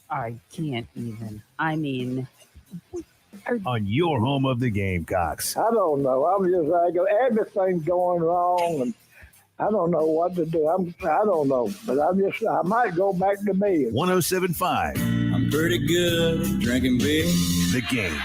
I can't even. I mean, On your home of the Gamecocks. I don't know. Everything's going wrong, and I don't know what to do. I don't know, but I might go back to me. 107.5. I'm pretty good at drinking beer. The Game.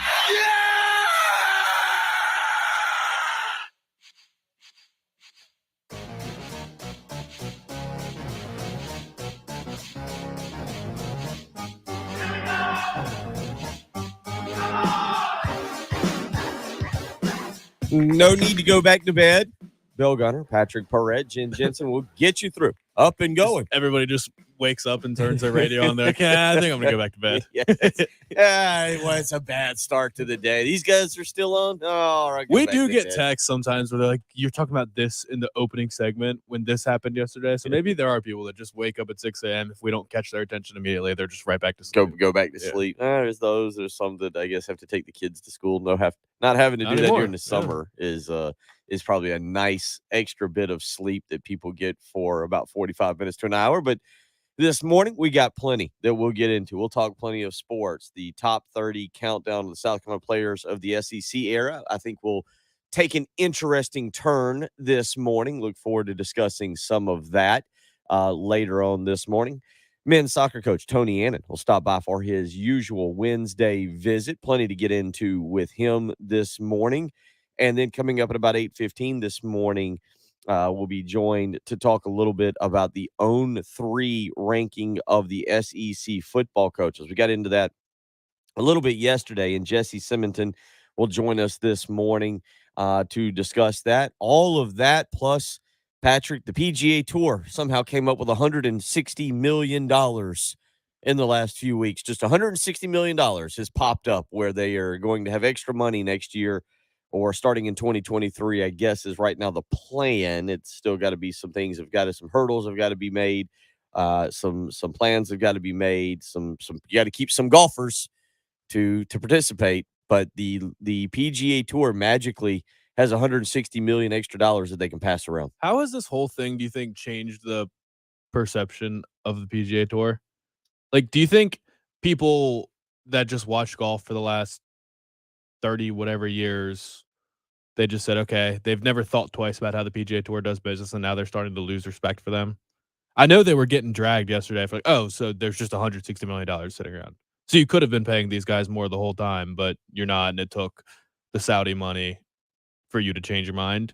No need to go back to bed. Bill Gunner, Patrick Perret, Jen Jensen will get you through. Up and going. Everybody just wakes up and turns their radio on. They're like, yeah, I think I'm going to go back to bed. It's a bad start to the day. These guys are still on. Oh, all right, we do get texts sometimes where they're like, you're talking about this in the opening segment when this happened yesterday. So maybe there are people that just wake up at 6 a.m. If we don't catch their attention immediately, they're just right back to sleep. Go back to sleep. There's those. There's some that I guess have to take the kids to school. Not having to do that during the summer is probably a nice extra bit of sleep that people get for about 45 minutes to an hour. But this morning, we got plenty that we'll get into. We'll talk plenty of sports, the top 30 countdown of the South Carolina players of the SEC era. I think we'll take an interesting turn this morning. Look forward to discussing some of that later on this morning. Men's soccer coach Tony Annan will stop by for his usual Wednesday visit. Plenty to get into with him this morning. And then coming up at about 8:15 this morning, we'll be joined to talk a little bit about the Own 3 ranking of the SEC football coaches. We got into that a little bit yesterday, and Jesse Simonton will join us this morning to discuss that. All of that, plus, Patrick, the PGA Tour somehow came up with $160 million in the last few weeks. Just $160 million has popped up where they are going to have extra money next year, or starting in 2023, I guess, is right now the plan. It's still got to be some things some hurdles have got to be made. Some plans have got to be made. You got to keep some golfers to participate. But the PGA Tour magically has $160 million extra dollars that they can pass around. How has this whole thing, do you think, changed the perception of the PGA Tour? Like, do you think people that just watched golf for the last 30 whatever years, they just said, okay, they've never thought twice about how the PGA Tour does business, and now they're starting to lose respect for them? I know they were getting dragged yesterday for like, oh, so there's just $160 million sitting around. So you could have been paying these guys more the whole time, but you're not, and it took the Saudi money for you to change your mind.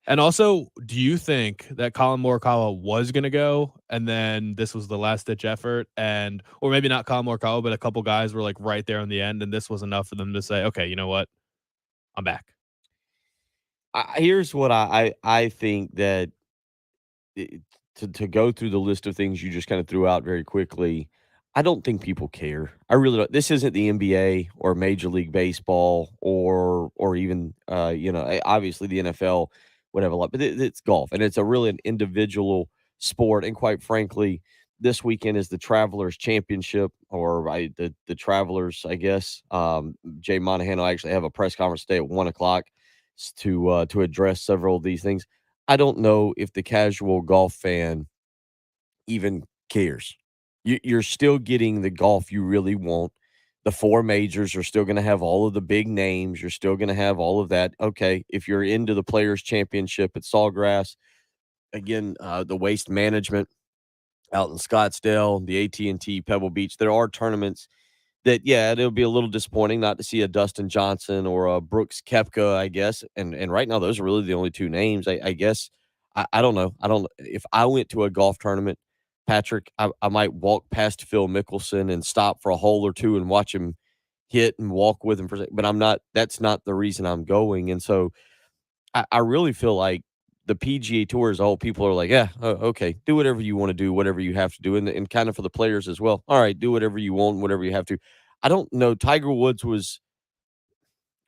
And also, do you think that Colin Morikawa was going to go, and then this was the last-ditch effort, or maybe not Colin Morikawa, but a couple guys were like right there in the end, and this was enough for them to say, okay, you know what? I'm back. Here's what I think that to go through the list of things you just kind of threw out very quickly, I don't think people care. I really don't. This isn't the NBA or Major League Baseball or even obviously the NFL, whatever. But it's golf, and it's an individual sport. And quite frankly, this weekend is the Travelers Championship, or the Travelers, I guess. Jay Monahan will actually have a press conference today at 1:00 to address several of these things. I don't know if the casual golf fan even cares. You're still getting the golf you really want. The 4 majors are still going to have all of the big names. You're still going to have all of that. Okay, if you're into the Players Championship at Sawgrass, again, the Waste Management out in Scottsdale, the AT&T Pebble Beach, there are tournaments that, it'll be a little disappointing not to see a Dustin Johnson or a Brooks Koepka, I guess. And right now, those are really the only 2 names. I guess, I don't know. If I went to a golf tournament, Patrick, I might walk past Phil Mickelson and stop for a hole or 2 and watch him hit and walk with him for a second. But that's not the reason I'm going. And so I really feel like the PGA Tour as a whole, people are like, yeah, okay, do whatever you want to do, whatever you have to do. And kind of for the players as well. All right, do whatever you want, whatever you have to. I don't know. Tiger Woods was,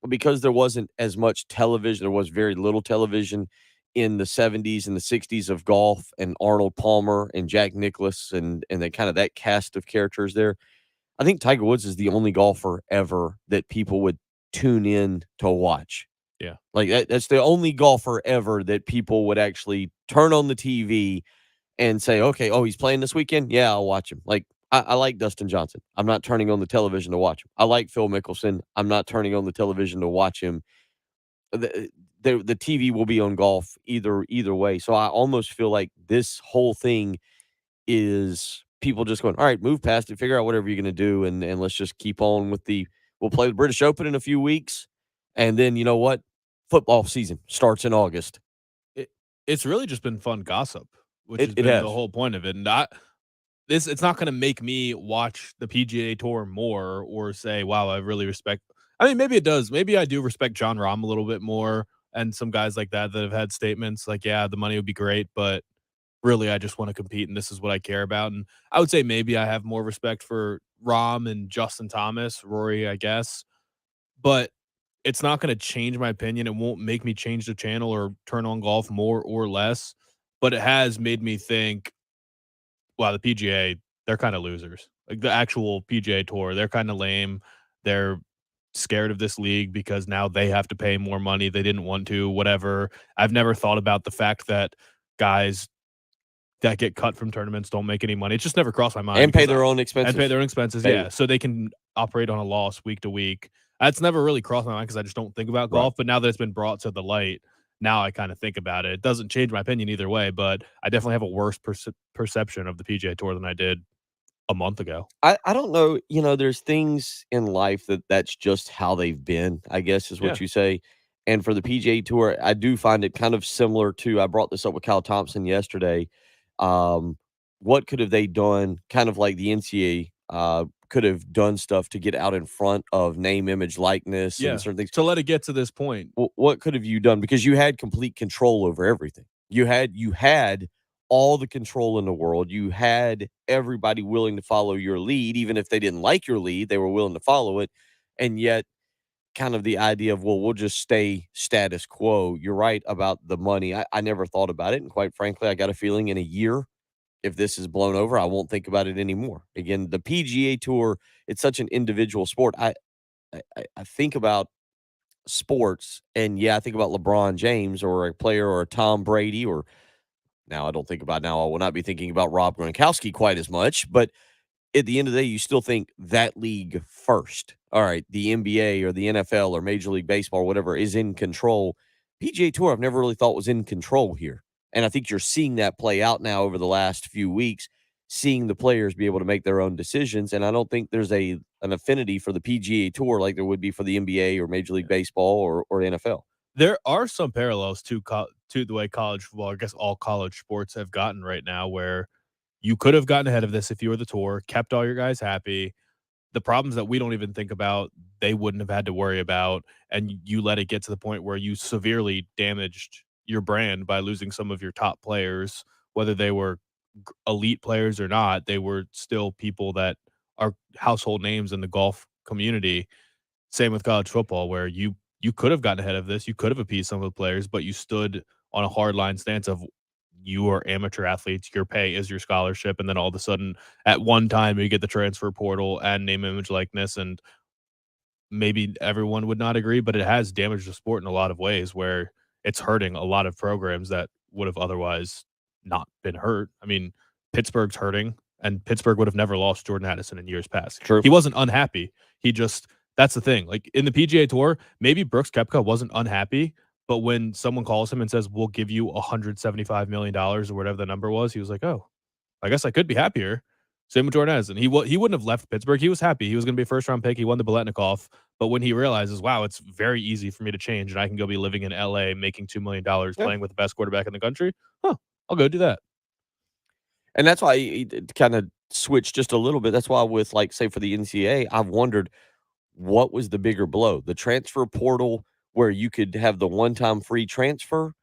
because there wasn't as much television, there was very little television in the 70s and the 60s of golf, and Arnold Palmer and Jack Nicklaus and then kind of that cast of characters there. I think Tiger Woods is the only golfer ever that people would tune in to watch. Yeah. Like that's the only golfer ever that people would actually turn on the TV and say, okay, he's playing this weekend? Yeah, I'll watch him. Like, I like Dustin Johnson. I'm not turning on the television to watch him. I like Phil Mickelson. I'm not turning on the television to watch him. The TV will be on golf either way. So I almost feel like this whole thing is people just going, all right, move past it, figure out whatever you're going to do, and let's just keep on with we'll play the British Open in a few weeks, and then you know what? Football season starts in August. It's really just been fun gossip, which has It been has. the whole point of it. And it's not going to make me watch the PGA Tour more or say, wow, I really respect. I mean, maybe it does. Maybe I do respect John Rahm a little bit more and some guys like that have had statements like, yeah, the money would be great, but really I just want to compete and this is what I care about. And I would say maybe I have more respect for Rahm and Justin Thomas, Rory, I guess, but it's not going to change my opinion. It won't make me change the channel or turn on golf more or less, but it has made me think, wow, the PGA, they're kind of losers. Like the actual PGA Tour, they're kind of lame. They're scared of this league because now they have to pay more money. They didn't want to, whatever. I've never thought about the fact that guys that get cut from tournaments don't make any money. It just never crossed my mind. And pay their own expenses. And pay their own expenses, yeah. So they can operate on a loss week to week. That's never really crossed my mind because I just don't think about golf. But now that it's been brought to the light, now I kind of think about it. It doesn't change my opinion either way, but I definitely have a worse perception of the PGA Tour than I did a month ago. I don't know. There's things in life that's just how they've been, I guess is what you say. And for the PGA Tour, I do find it kind of similar to, I brought this up with Kyle Thompson yesterday. What could have they done? Kind of like the NCAA could have done stuff to get out in front of name, image, likeness, and certain things. To let it get to this point. What could have you done? Because you had complete control over everything. You had all the control in the world. You had everybody willing to follow your lead, even if they didn't like your lead, they were willing to follow it. And yet, kind of the idea of, well, we'll just stay status quo. You're right about the money. I never thought about it. And quite frankly, I got a feeling in a year, if this is blown over, I won't think about it anymore. Again, the PGA Tour, it's such an individual sport. I think about sports, and I think about LeBron James or a player or a Tom Brady, or now I will not be thinking about Rob Gronkowski quite as much, but at the end of the day, you still think that league first. All right, the NBA or the NFL or Major League Baseball or whatever is in control. PGA Tour, I've never really thought was in control here. And I think you're seeing that play out now over the last few weeks, seeing the players be able to make their own decisions. And I don't think there's an affinity for the PGA Tour like there would be for the NBA or Major League Baseball or NFL. There are some parallels to the way college football, I guess all college sports have gotten right now, where you could have gotten ahead of this if you were the tour, kept all your guys happy. The problems that we don't even think about, they wouldn't have had to worry about, and you let it get to the point where you severely damaged your brand by losing some of your top players, whether they were elite players or not. They were still people that are household names in the golf community. Same with college football, where you could have gotten ahead of this. You could have appeased some of the players, but you stood on a hard line stance of you are amateur athletes, your pay is your scholarship, and then all of a sudden, at one time, you get the transfer portal and name, image, likeness, and maybe everyone would not agree, but it has damaged the sport in a lot of ways where it's hurting a lot of programs that would have otherwise not been hurt. I mean, Pittsburgh's hurting, and Pittsburgh would have never lost Jordan Addison in years past. True. He wasn't unhappy. That's the thing. Like in the PGA Tour, maybe Brooks Koepka wasn't unhappy, but when someone calls him and says, we'll give you $175 million or whatever the number was, he was like, oh, I guess I could be happier. Same with Jordan Addison. He wouldn't have left Pittsburgh. He was happy. He was going to be a first-round pick. He won the Biletnikoff. But when he realizes, wow, it's very easy for me to change, and I can go be living in L.A. making $2 million playing with the best quarterback in the country, I'll go do that. And that's why it kind of switched just a little bit. That's why with, like, say, for the NCAA, I've wondered what was the bigger blow, the transfer portal where you could have the one-time free transfer,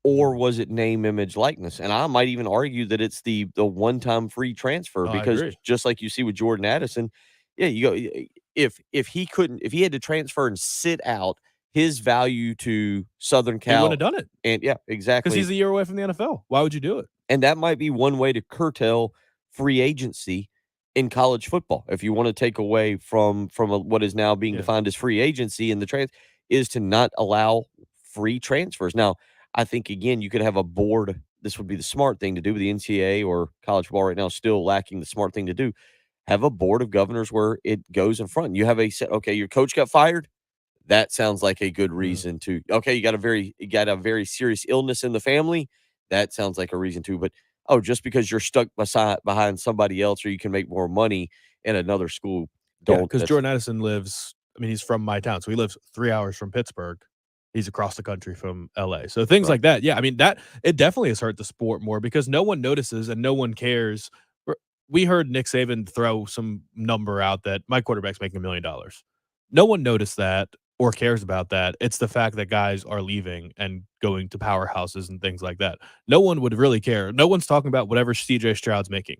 or was it name, image, likeness? And I might even argue that it's the one-time free transfer because just like you see with Jordan Addison, you go if he had to transfer and sit out, his value to Southern Cal, he wouldn't have done it. And exactly. Because he's a year away from the NFL. Why would you do it? And that might be one way to curtail free agency in college football. If you want to take away from what is now being defined as free agency in the is to not allow free transfers. Now, I think, again, you could have a board. This would be the smart thing to do with the NCAA or college football right now, still lacking the smart thing to do. have a board of governors where it goes in front. You have okay, your coach got fired. That sounds like a good reason to, okay, you got a very serious illness in the family. That sounds like a reason to, but just because you're stuck behind somebody else or you can make more money in another school. Because Jordan Addison he's from my town. So he lives 3 hours from Pittsburgh. He's across the country from LA. So things like that. Yeah. It definitely has hurt the sport more because no one notices and no one cares. We heard Nick Saban throw some number out that my quarterback's making $1 million. No one noticed that or cares about that. It's the fact that guys are leaving and going to powerhouses and things like that. No one would really care. No one's talking about whatever CJ Stroud's making.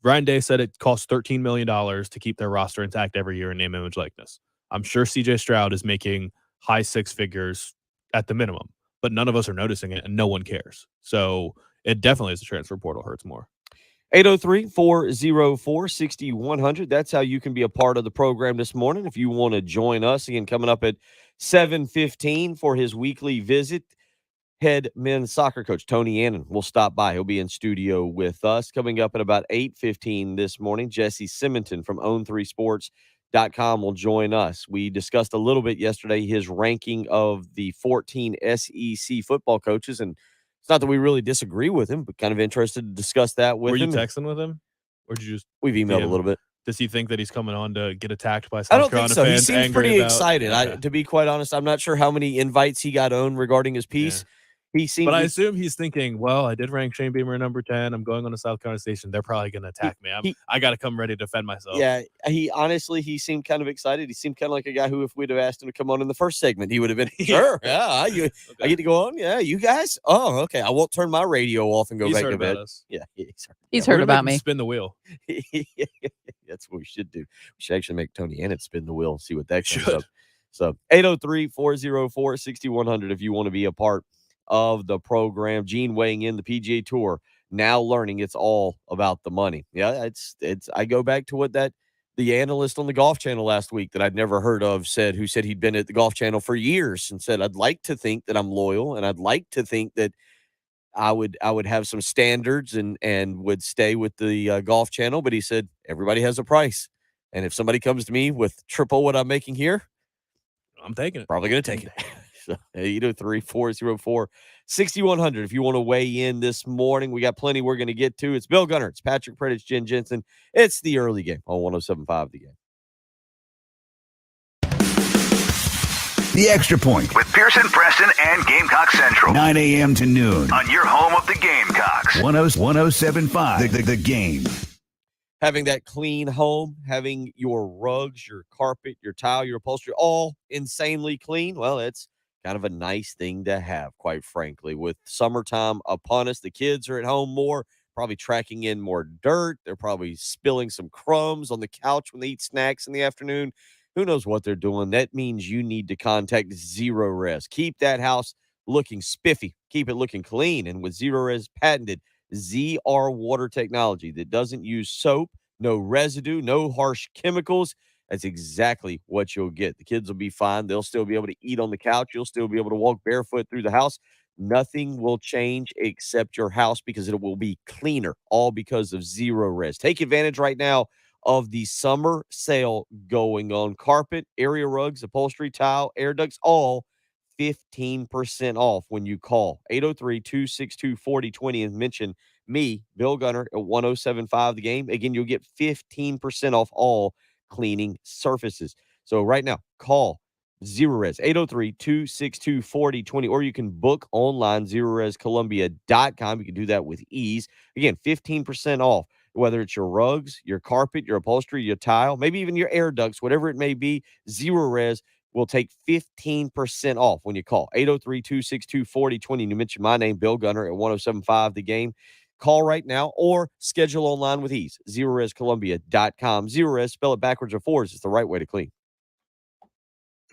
Ryan Day said it costs $13 million to keep their roster intact every year in name, image, likeness. I'm sure CJ Stroud is making high six figures at the minimum, but none of us are noticing it and no one cares. So it definitely is the transfer portal hurts more. 803-404-6100. That's how you can be a part of the program this morning. If you want to join us, again, coming up at 7:15 for his weekly visit, head men's soccer coach Tony Annan will stop by. He'll be in studio with us. Coming up at about 8:15 this morning, Jesse Simonton from Own3Sports.com will join us. We discussed a little bit yesterday his ranking of the 14 SEC football coaches, and it's not that we really disagree with him, but kind of interested to discuss that with him. Were you texting with him? Or did you just We've emailed a little bit. Does he think that he's coming on to get attacked by I South don't think Carolina so. He fans? seems pretty excited. Yeah. To be quite honest, I'm not sure how many invites he got on regarding his piece. Yeah. He seems, but I assume he's thinking, well, I did rank Shane Beamer number 10. I'm going on to South Carolina Station. They're probably going to attack me. I got to come ready to defend myself. Yeah, he seemed kind of excited. He seemed kind of like a guy who, if we'd have asked him to come on in the first segment, he would have been, sure, yeah, I get to go on. Yeah, you guys? Oh, okay. I won't turn my radio off and go back to bed. Us. Yeah, he's heard about me. Spin the wheel. That's what we should do. We should actually make Tony Annan spin the wheel and see what that comes up. So 803-404-6100 if you want to be a part of the program. Gene weighing in, the PGA Tour now learning it's all about the money. Yeah, it's I go back to what the analyst on the Golf Channel last week that I'd never heard of who said he'd been at the Golf Channel for years and said, I'd like to think that I'm loyal and I'd like to think that I would have some standards and would stay with the Golf Channel, but he said everybody has a price. And if somebody comes to me with triple what I'm making here, I'm taking it. Probably going to take it. So 803-404-6100 if you want to weigh in this morning. We got plenty we're going to get to. It's Bill Gunner. It's Patrick Predich, Jen Jensen. It's the early game on 107.5 The Game. The Extra Point with Pearson, Preston, and Gamecock Central. 9 a.m. to noon On your home of the Gamecocks. 107.5 The Game. Having that clean home, having your rugs, your carpet, your tile, your upholstery all insanely clean, well, it's kind of a nice thing to have, quite frankly. With summertime upon us, the kids are at home more, probably tracking in more dirt. They're probably spilling some crumbs on the couch when they eat snacks in the afternoon. Who knows what they're doing? That means you need to contact Zero Res. Keep that house looking spiffy. Keep it looking clean. And with Zero Res patented ZR water technology that doesn't use soap, no residue, no harsh chemicals, that's exactly what you'll get. The kids will be fine. They'll still be able to eat on the couch. You'll still be able to walk barefoot through the house. Nothing will change except your house because it will be cleaner, all because of Zero Res. Take advantage right now of the summer sale going on. Carpet, area rugs, upholstery, tile, air ducts, all 15% off when you call 803-262-4020 and mention me, Bill Gunner, at 107.5 The Game. Again, you'll get 15% off all cleaning surfaces. So right now, call Zero Res, 803-262-4020, or you can book online, ZeroResColumbia.com. You can do that with ease. Again, 15% off, whether it's your rugs, your carpet, your upholstery, your tile, maybe even your air ducts, whatever it may be, Zero Res will take 15% off when you call 803-262-4020. And you mention my name, Bill Gunner, at 107.5 The Game. Call right now or schedule online with ease. ZeroResColumbia.com. Zero Res, spell it backwards or forwards. It's the right way to clean.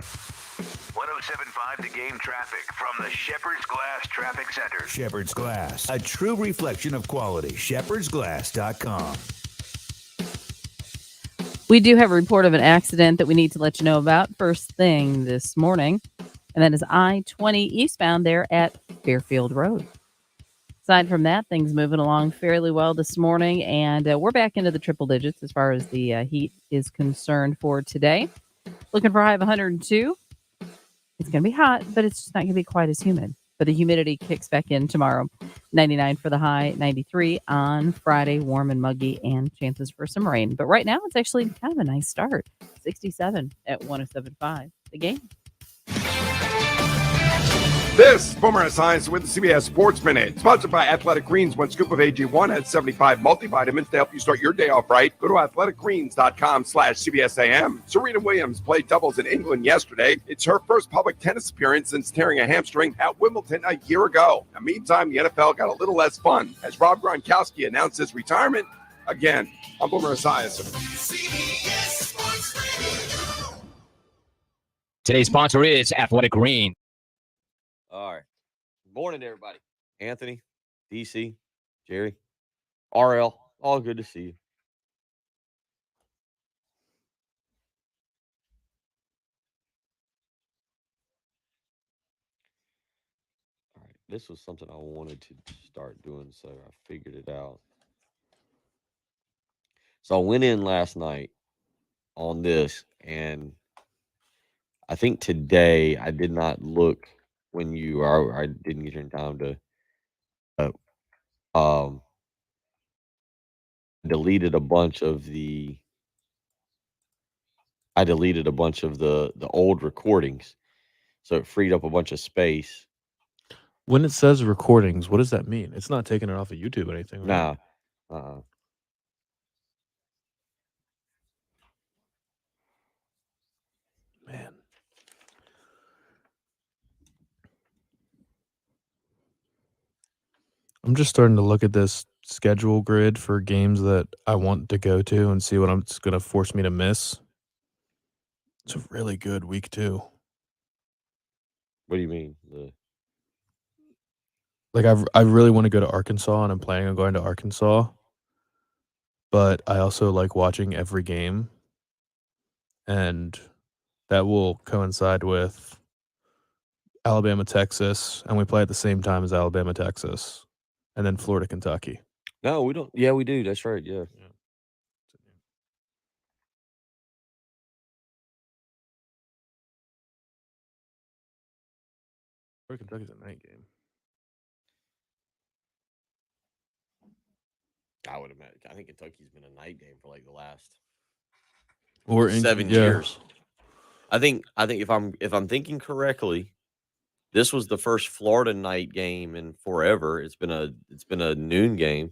107.5 The Game traffic from the Shepherd's Glass Traffic Center. Shepherd's Glass, a true reflection of quality. ShepherdsGlass.com. We do have a report of an accident that we need to let you know about first thing this morning, and that is I-20 eastbound there at Fairfield Road. Aside from that, things moving along fairly well this morning, and we're back into the triple digits as far as the heat is concerned for today. Looking for a high of 102. It's going to be hot, but it's just not going to be quite as humid. But the humidity kicks back in tomorrow. 99 for the high, 93 on Friday, warm and muggy, and chances for some rain. But right now, it's actually kind of a nice start. 67 at 107.5. The game. This Boomer Science with the CBS Sports Minute, sponsored by Athletic Greens. One scoop of AG1 has 75 multivitamins to help you start your day off right. Go to athleticgreens.com/CBSAM. Serena Williams played doubles in England yesterday. It's her first public tennis appearance since tearing a hamstring at Wimbledon a year ago. Now, meantime, the NFL got a little less fun as Rob Gronkowski announced his retirement. Again, I'm Boomer Science. Today's sponsor is Athletic Green. All right. Good morning, everybody. Anthony, DC, Jerry, RL, all good to see you. All right. This was something I wanted to start doing, so I figured it out. So I went in last night on this, and I think today I did not look when I didn't get in time to deleted a bunch of the old recordings, so it freed up a bunch of space. When it says recordings, what does that mean? It's not taking it off of YouTube or anything, right? Nah. Man. I'm just starting to look at this schedule grid for games that I want to go to and see what it's going to force me to miss. It's a really good week 2. What do you mean? Like I really want to go to Arkansas, and I'm planning on going to Arkansas. But I also like watching every game, and that will coincide with Alabama, Texas, and we play at the same time as Alabama, Texas, and then Florida, Kentucky. No, we don't. Yeah, we do. That's right. Yeah. Florida, Kentucky's a night game. I would imagine. I think Kentucky's been a night game for like the last 7 years. I think if I'm thinking correctly, this was the first Florida night game in forever. It's been a noon game,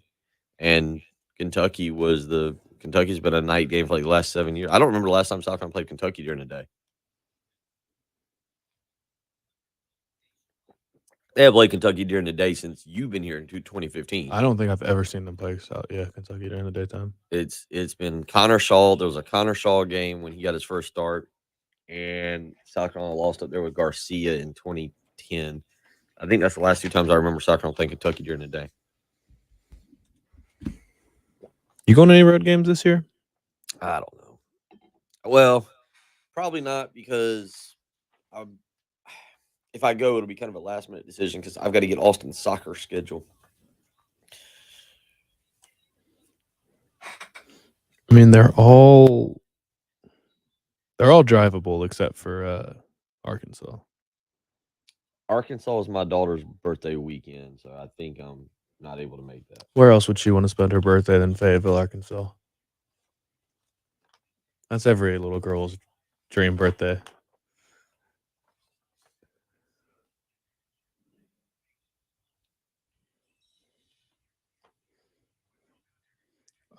and Kentucky's been a night game for like the last 7 years. I don't remember the last time South Carolina played Kentucky during the day. They have played Kentucky during the day since you've been here in 2015. I don't think I've ever seen them play Kentucky during the daytime. It's been Connor Shaw. There was a Connor Shaw game when he got his first start, and South Carolina lost up there with Garcia in 2010. I think that's the last 2 times I remember South Carolina playing Kentucky during the day. You going to any road games this year? I don't know. Well, probably not, because if I go, it'll be kind of a last-minute decision because I've got to get Austin's soccer schedule. I mean, they're all drivable except for Arkansas. Arkansas is my daughter's birthday weekend, so I think I'm not able to make that. Where else would she want to spend her birthday than Fayetteville, Arkansas? That's every little girl's dream birthday.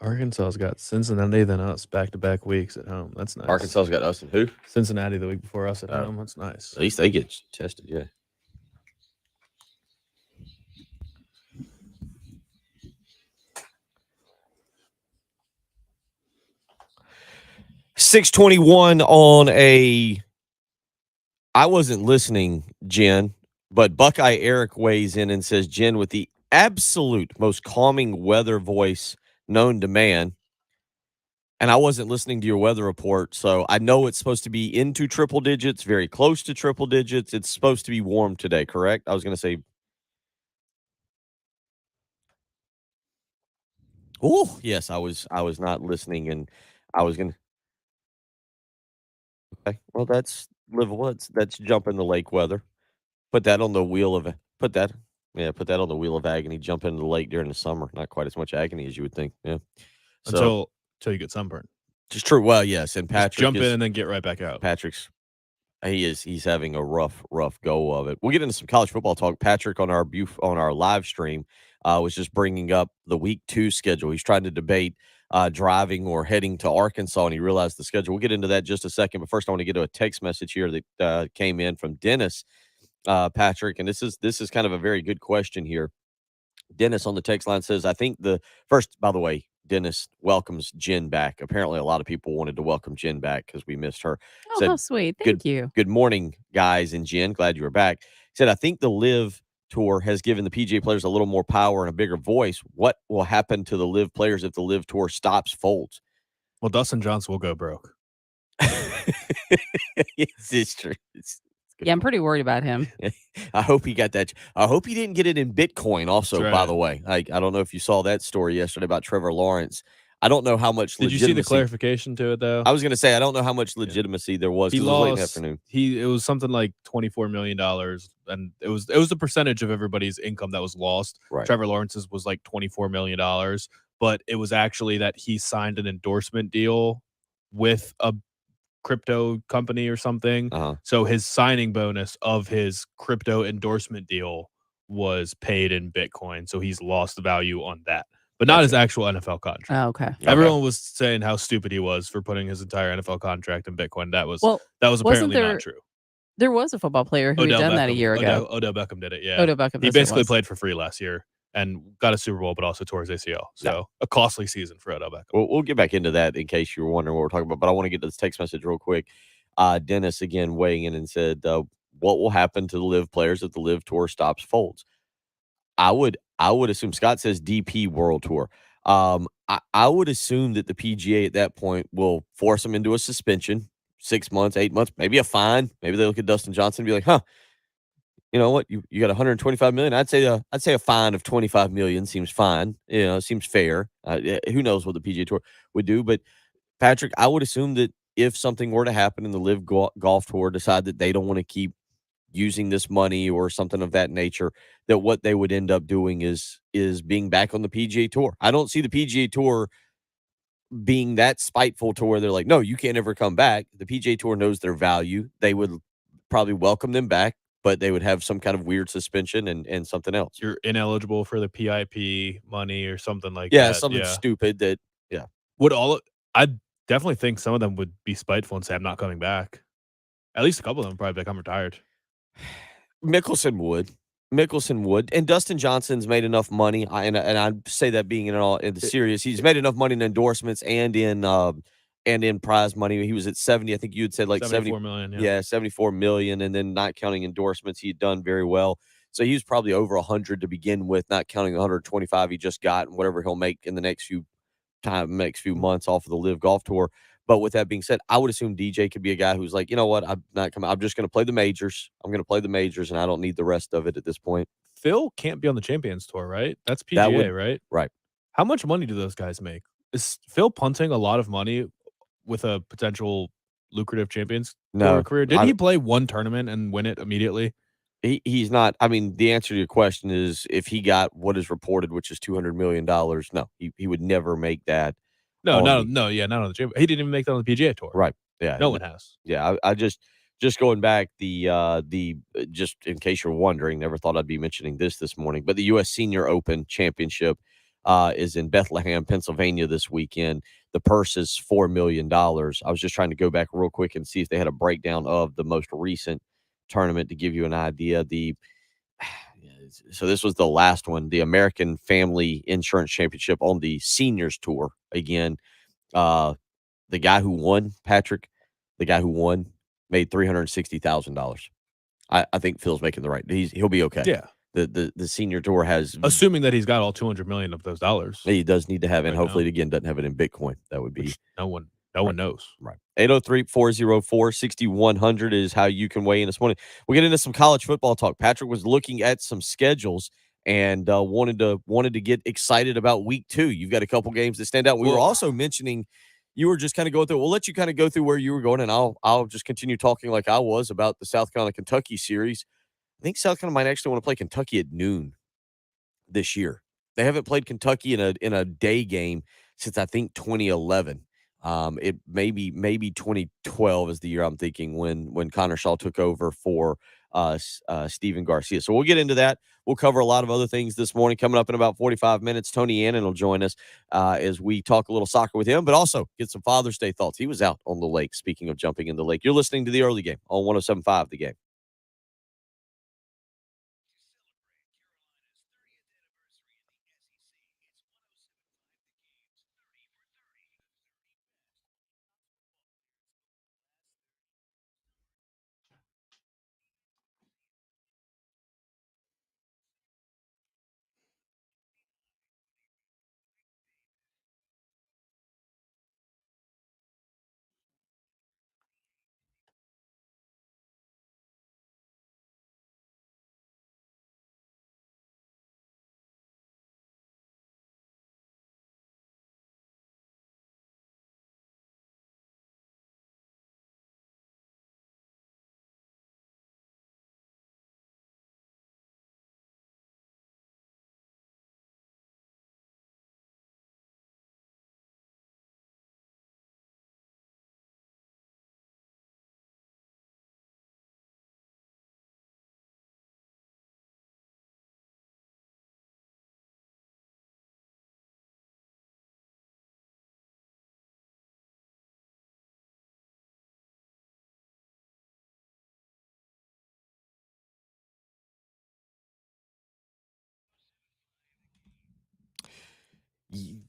Arkansas's got Cincinnati, then us, back-to-back weeks at home. That's nice. Arkansas's got us and who? Cincinnati the week before us at home. That's nice. At least they get tested, yeah. .621 on a. I wasn't listening, Jen, but Buckeye Eric weighs in and says, Jen, with the absolute most calming weather voice known to man. And I wasn't listening to your weather report, so I know it's supposed to be into triple digits, very close to triple digits. It's supposed to be warm today, correct? I was going to say. Oh, yes, I was not listening, and I was gonna. Okay, well, that's livable. That's jump in the lake weather. Put that on the wheel of put that put that on the wheel of agony. Jump into the lake during the summer. Not quite as much agony as you would think. Yeah. So Until you get sunburned. just true. Well, yes, and Just jump in and then get right back out. He's having a rough go of it. We'll get into some college football talk. Patrick on our live stream was just bringing up the week 2 schedule. He's trying to debate driving or heading to Arkansas, and he realized the schedule. We'll get into that in just a second. But first, I want to get to a text message here that came in from Dennis, Patrick, and this is kind of a very good question here. Dennis on the text line says, I think by the way, Dennis welcomes Jen back. Apparently, a lot of people wanted to welcome Jen back because we missed her. Oh, how sweet. Thank you. Good morning, guys, and Jen. Glad you were back. He said, I think the Live Tour has given the PGA players a little more power and a bigger voice. What will happen to the Live players if the Live Tour stops, folds? Well, Dustin Johnson will go broke. It's true. Yeah, I'm pretty worried about him. I hope he got that. I hope he didn't get it in Bitcoin also, right. By the way. I don't know if you saw that story yesterday about Trevor Lawrence. I don't know how much Did you see the clarification to it, though? I was going to say, I don't know how much legitimacy there was. He lost. It was late in the afternoon. It was something like $24 million, and it was the percentage of everybody's income that was lost. Right. Trevor Lawrence's was like $24 million, but it was actually that he signed an endorsement deal with a crypto company or something. So his signing bonus of his crypto endorsement deal was paid in Bitcoin. So he's lost the value on that, but not his actual NFL contract. Oh, okay. Everyone was saying how stupid he was for putting his entire NFL contract in Bitcoin. That was apparently not true. There was a football player who had done that a year ago. Odell Beckham did it. Yeah. Odell Beckham. He basically played for free last year and got a Super Bowl, but also tore his ACL. So a costly season for Odell Beckham. We'll get back into that in case you were wondering what we're talking about, but I want to get to this text message real quick. Dennis again weighing in and said, what will happen to the Live players if the Live Tour stops, folds? I would assume, Scott says DP World Tour. I would assume that the PGA at that point will force them into a suspension, 6 months, 8 months, maybe a fine. Maybe they look at Dustin Johnson and be like, you know what? You got 125 million. I'd say a fine of 25 million seems fine. Seems fair. Who knows what the PGA Tour would do? But Patrick, I would assume that if something were to happen and the Live Golf Tour decide that they don't want to keep using this money or something of that nature, that what they would end up doing is being back on the PGA Tour. I don't see the PGA Tour being that spiteful to where they're like, no, you can't ever come back. The PGA Tour knows their value. They would probably welcome them back, but they would have some kind of weird suspension and something else. You're ineligible for the PIP money or something like that. Yeah, something stupid that, yeah. I definitely think some of them would be spiteful and say, I'm not coming back. At least a couple of them would probably be like, I'm retired. Mickelson would. And Dustin Johnson's made enough money. And I say that being in the serious, he's made enough money in endorsements and in prize money. He was at 70. I think you had said like 74 million. Yeah, 74 million. And then not counting endorsements, he'd done very well. So he was probably over 100 to begin with, not counting 125 he just got and whatever he'll make in the next few months off of the Live Golf Tour. But with that being said, I would assume DJ could be a guy who's like, you know what, I'm not coming. I'm just going to play the majors. I'm going to play the majors, and I don't need the rest of it at this point. Phil can't be on the Champions Tour, right? That's PGA, right? Right. How much money do those guys make? Is Phil punting a lot of money with a potential lucrative Champions Tour career? Did he play one tournament and win it immediately? He's not. I mean, the answer to your question is if he got what is reported, which is $200 million, no, he would never make that. No, not on the Champions. He didn't even make that on the PGA Tour. Right. Yeah. No one has. Yeah. I just going back just in case you're wondering, never thought I'd be mentioning this morning, but the U.S. Senior Open Championship is in Bethlehem, Pennsylvania this weekend. The purse is $4 million. I was just trying to go back real quick and see if they had a breakdown of the most recent tournament to give you an idea. So this was the last one, the American Family Insurance Championship on the Seniors Tour. Again, the guy who won, Patrick, made $360,000. I think Phil's making the right. He'll be okay. Yeah. The Senior Tour has, assuming that he's got all 200 million of those dollars. He does need to have it. And hopefully, again, doesn't have it in Bitcoin. That would be no one knows. Right. 803-404-6100 is how you can weigh in this morning. We'll get into some college football talk. Patrick was looking at some schedules and wanted to get excited about week 2. You've got a couple games that stand out. We were also mentioning you were just kind of going through. We'll let you kind of go through where you were going, and I'll just continue talking like I was about the South Carolina Kentucky series. I think South Carolina might actually want to play Kentucky at noon this year. They haven't played Kentucky in a day game since I think 2011. It maybe 2012 is the year I'm thinking when Connor Shaw took over for Steven Garcia. So we'll get into that. We'll cover a lot of other things this morning. Coming up in about 45 minutes, Tony Annan will join us as we talk a little soccer with him, but also get some Father's Day thoughts. He was out on the lake. Speaking of jumping in the lake, you're listening to the early game on 107.5 The Game.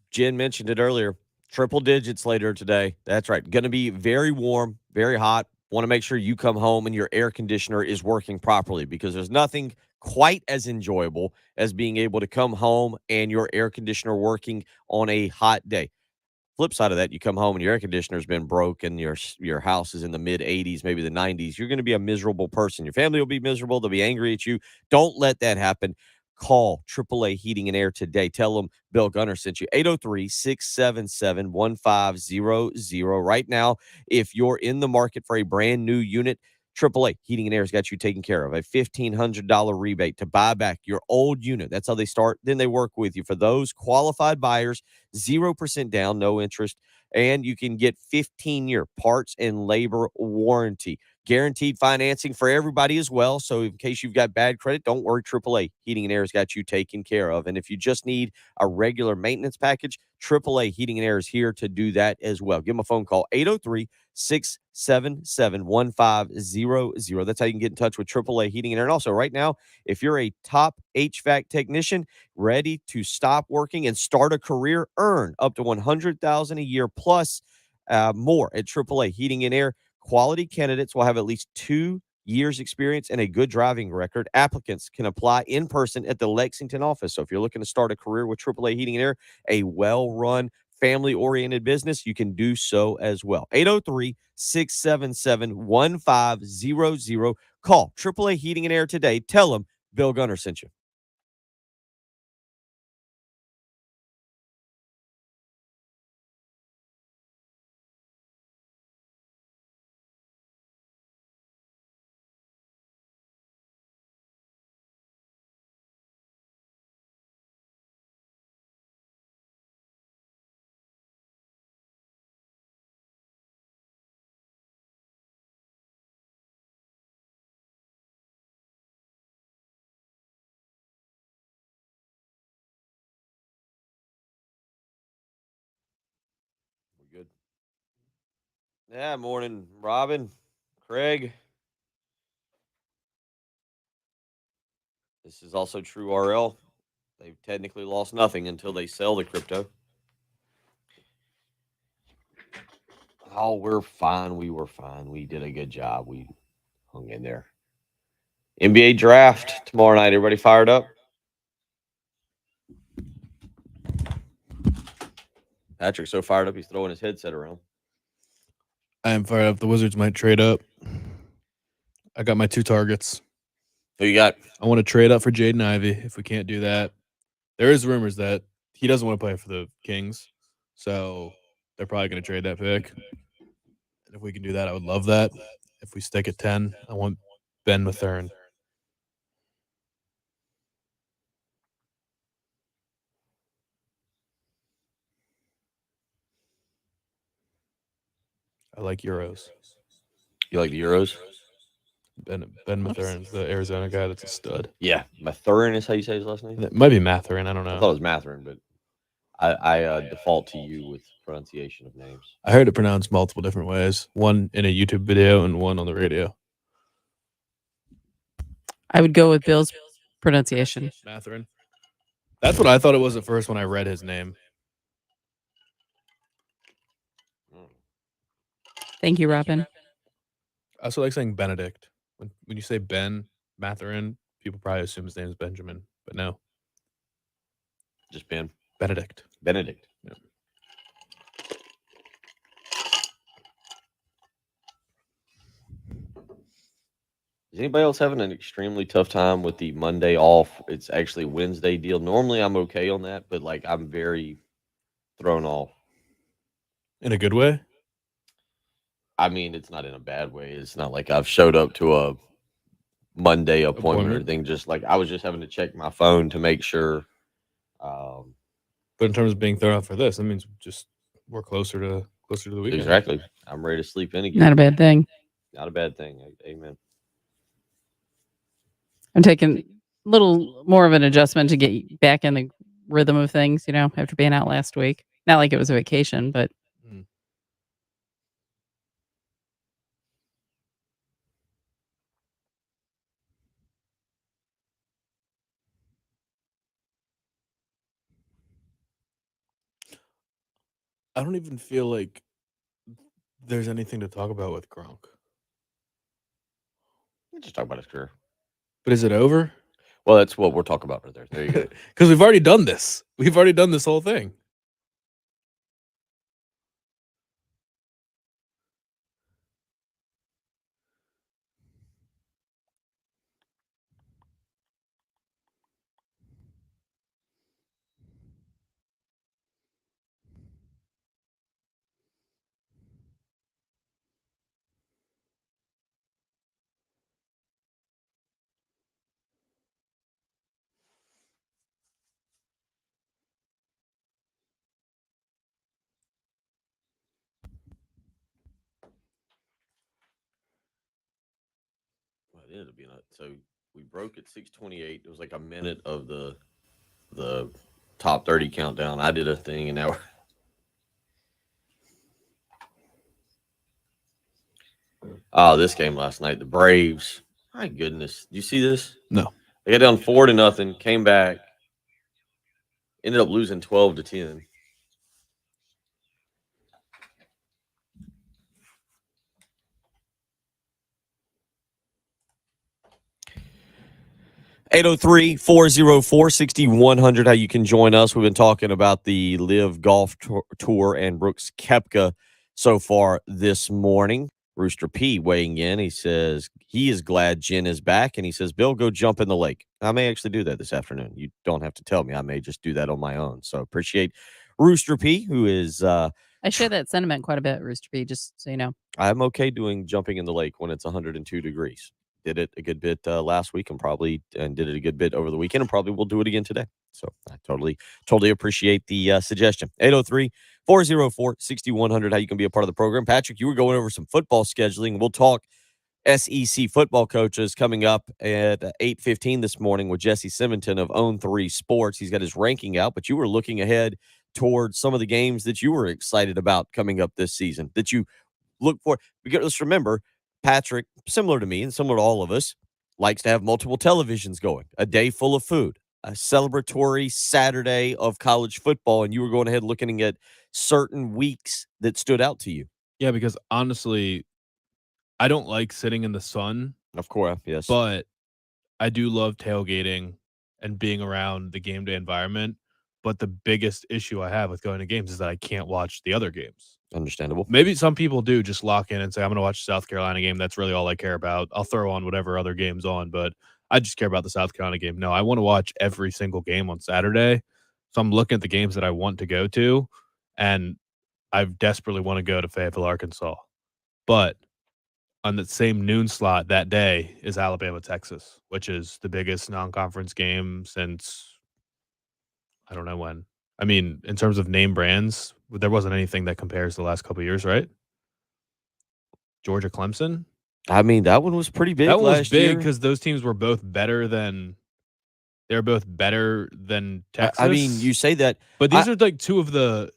Jen mentioned it earlier. Triple digits later today. That's right. Going to be very warm, very hot. Want to make sure you come home and your air conditioner is working properly, because there's nothing quite as enjoyable as being able to come home and your air conditioner working on a hot day. Flip side of that, you come home and your air conditioner's been broke and your house is in the mid 80s, maybe the 90s. You're going to be a miserable person. Your family will be miserable. They'll be angry at you. Don't let that happen. Call AAA Heating and Air today. Tell them Bill Gunner sent you. 803-677-1500. Right now, if you're in the market for a brand new unit, AAA Heating and Air has got you taken care of. A $1,500 rebate to buy back your old unit. That's how they start. Then they work with you. For those qualified buyers, 0% down, no interest, and you can get 15-year parts and labor warranty. Guaranteed financing for everybody as well. So in case you've got bad credit, don't worry. AAA Heating and Air has got you taken care of. And if you just need a regular maintenance package, AAA Heating and Air is here to do that as well. Give them a phone call, 803-677-1500. That's how you can get in touch with AAA Heating and Air. And also right now, if you're a top HVAC technician ready to stop working and start a career, earn up to $100,000 a year plus more at AAA Heating and Air. Quality candidates will have at least 2 years experience and a good driving record. Applicants can apply in person at the Lexington office. So if you're looking to start a career with AAA Heating and Air, a well-run, family-oriented business, you can do so as well. 803-677-1500. Call AAA Heating and Air today. Tell them Bill Gunner sent you. We're good. Yeah, morning, Robin, Craig. This is also true RL. They've technically lost nothing until they sell the crypto. Oh, we're fine. We were fine. We did a good job. We hung in there. NBA draft tomorrow night. Everybody fired up? Patrick's so fired up he's throwing his headset around. I am fired up. The Wizards might trade up. I got my 2 targets. Who you got? I want to trade up for Jaden Ivey. If we can't do that, there is rumors that he doesn't want to play for the Kings, so they're probably going to trade that pick. And if we can do that, I would love that. If we stick at 10, I want Ben Mathurin. I like Euros. You like the Euros? Ben Mathurin's the Arizona guy that's a stud. Yeah, Mathurin is how you say his last name? It might be Mathurin. I don't know. I thought it was Mathurin, but I default to you with pronunciation of names. I heard it pronounced multiple different ways. One in a YouTube video and one on the radio. I would go with Bill's pronunciation. Mathurin. That's what I thought it was at first when I read his name. Thank you, Robin. I also like saying Benedict. When you say Ben Mathurin, people probably assume his name is Benjamin, but no. Just Ben. Benedict. Benedict. Yeah. Is anybody else having an extremely tough time with the Monday off? It's actually Wednesday deal. Normally I'm okay on that, but like I'm very thrown off. In a good way? I mean, it's not in a bad way. It's not like I've showed up to a Monday appointment or anything. Just like I was just having to check my phone to make sure. But in terms of being thrown out for this, that means just we're closer to the weekend. Exactly. I'm ready to sleep in again. Not a bad thing. Not a bad thing. Amen. I'm taking a little more of an adjustment to get back in the rhythm of things, after being out last week. Not like it was a vacation, but I don't even feel like there's anything to talk about with Gronk. Let's just talk about his career. But is it over? Well, that's what we're talking about right there. There you go. Because we've already done this. We've already done this whole thing. Well, it ended up being so we broke at 6:28. It was like a minute of the top 30 countdown. I did a thing, and now this game last night, the Braves. My goodness, did you see this? No. They got down 4-0, came back, ended up losing 12-10. (803-404-6100). How you can join us. We've been talking about the Live Golf Tour and Brooks Koepka so far this morning. Rooster P weighing in. He says he is glad Jen is back, and he says, Bill, go jump in the lake. I may actually do that this afternoon. You don't have to tell me. I may just do that on my own. So appreciate Rooster P, who is I share that sentiment quite a bit, Rooster P, just so you know. I'm okay doing jumping in the lake when it's 102 degrees. Did it a good bit last week and did it a good bit over the weekend, and probably will do it again today. So I totally appreciate the suggestion. 803-404-6100. How you can be a part of the program. Patrick, you were going over some football scheduling. We'll talk SEC football coaches coming up at 8:15 this morning with Jesse Simonton of Own 3 Sports. He's got his ranking out, but you were looking ahead towards some of the games that you were excited about coming up this season that you look for. Because let's remember, Patrick, similar to me and similar to all of us, likes to have multiple televisions going, a day full of food, a celebratory Saturday of college football, and you were going ahead looking at certain weeks that stood out to you. Yeah, because honestly, I don't like sitting in the sun. Of course, yes. But I do love tailgating and being around the game day environment. But the biggest issue I have with going to games is that I can't watch the other games. Understandable. Maybe some people do just lock in and say, I'm going to watch the South Carolina game. That's really all I care about. I'll throw on whatever other game's on, but I just care about the South Carolina game. No, I want to watch every single game on Saturday. So I'm looking at the games that I want to go to, and I desperately want to go to Fayetteville, Arkansas. But on the same noon slot that day is Alabama, Texas, which is the biggest non-conference game since I don't know when. I mean, in terms of name brands, there wasn't anything that compares the last couple of years, right? Georgia, Clemson. I mean, that one was pretty big. That one was last big year. because those teams were both better than Texas. I mean, you say that, but these are like two of the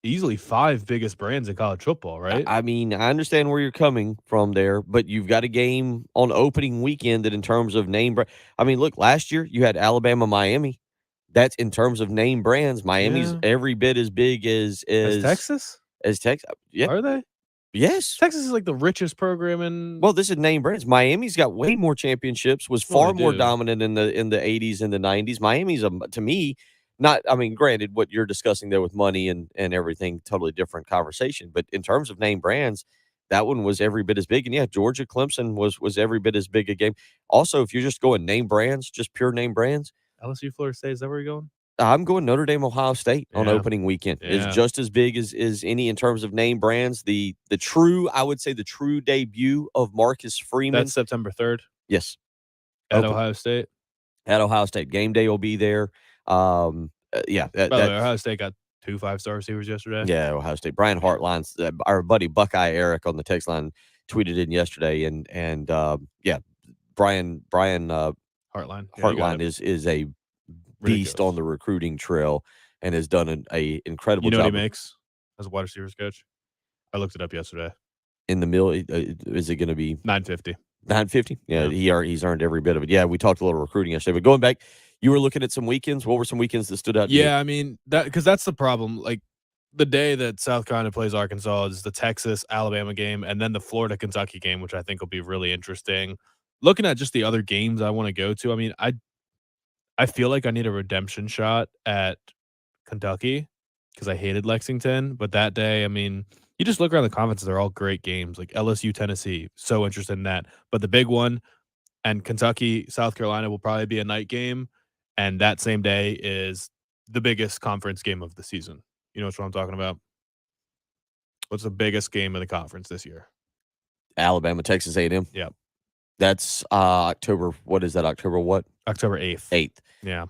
easily five biggest brands in college football, right? I mean, I understand where you're coming from there, but you've got a game on opening weekend that, in terms of name brand, I mean, look, last year you had Alabama, Miami. That's in terms of name brands. Miami's every bit as big as Texas. As Texas, yeah. Are they? Yes. Texas is like the richest program in. Well, this is name brands. Miami's got way more championships. Was far more dominant in the 80s and the 90s. Miami's to me. Not, I mean, granted, what you're discussing there with money and everything, totally different conversation. But in terms of name brands, that one was every bit as big. And yeah, Georgia, Clemson was every bit as big a game. Also, if you're just going name brands, just pure name brands. LSU, Florida State, is that where you're going? I'm going Notre Dame, Ohio State on opening weekend. It's just as big as any in terms of name brands. The true, I would say, the true debut of Marcus Freeman. That's September 3rd. Yes. At Ohio State. At Ohio State. Game day will be there. By the way, Ohio State got 2 5-star receivers yesterday. Yeah, Ohio State. Brian Hartline's our buddy Buckeye Eric on the text line tweeted in yesterday, and Brian Hartline is a beast on the recruiting trail and has done an incredible job. You know what he makes as a wide receivers coach? I looked it up yesterday. In the mill, is it going to be $950? $950? Yeah, he's earned every bit of it. Yeah, we talked a little recruiting yesterday, but going back, you were looking at some weekends. What were some weekends that stood out to you? Yeah, I mean, because that's the problem. Like, the day that South Carolina plays Arkansas is the Texas-Alabama game, and then the Florida-Kentucky game, which I think will be really interesting. Looking at just the other games I want to go to, I mean, I feel like I need a redemption shot at Kentucky because I hated Lexington. But that day, I mean, you just look around the conferences, they're all great games. Like LSU, Tennessee, so interested in that. But the big one, and Kentucky, South Carolina will probably be a night game. And that same day is the biggest conference game of the season. You know what I'm talking about? What's the biggest game of the conference this year? Alabama, Texas A&M. Yep. That's October. What is that? October what? October 8th. 8th. Yeah.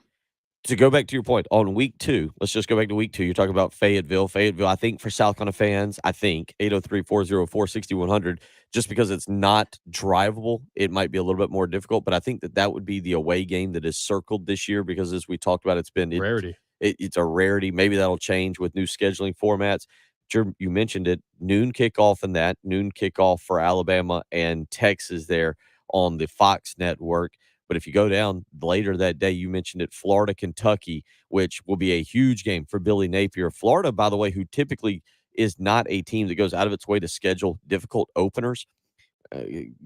To go back to your point, on week 2, let's just go back to week 2. You're talking about Fayetteville. Fayetteville, I think for South Carolina fans, 803-404-6100, just because it's not drivable, it might be a little bit more difficult. But I think that would be the away game that is circled this year because, as we talked about, it's been rarity. It's a rarity. Maybe that'll change with new scheduling formats. You mentioned it. Noon kickoff and that. Noon kickoff for Alabama and Texas there on the Fox network. But if you go down later that day, you mentioned it, Florida, Kentucky, which will be a huge game for Billy Napier. Florida, by the way, who typically is not a team that goes out of its way to schedule difficult openers.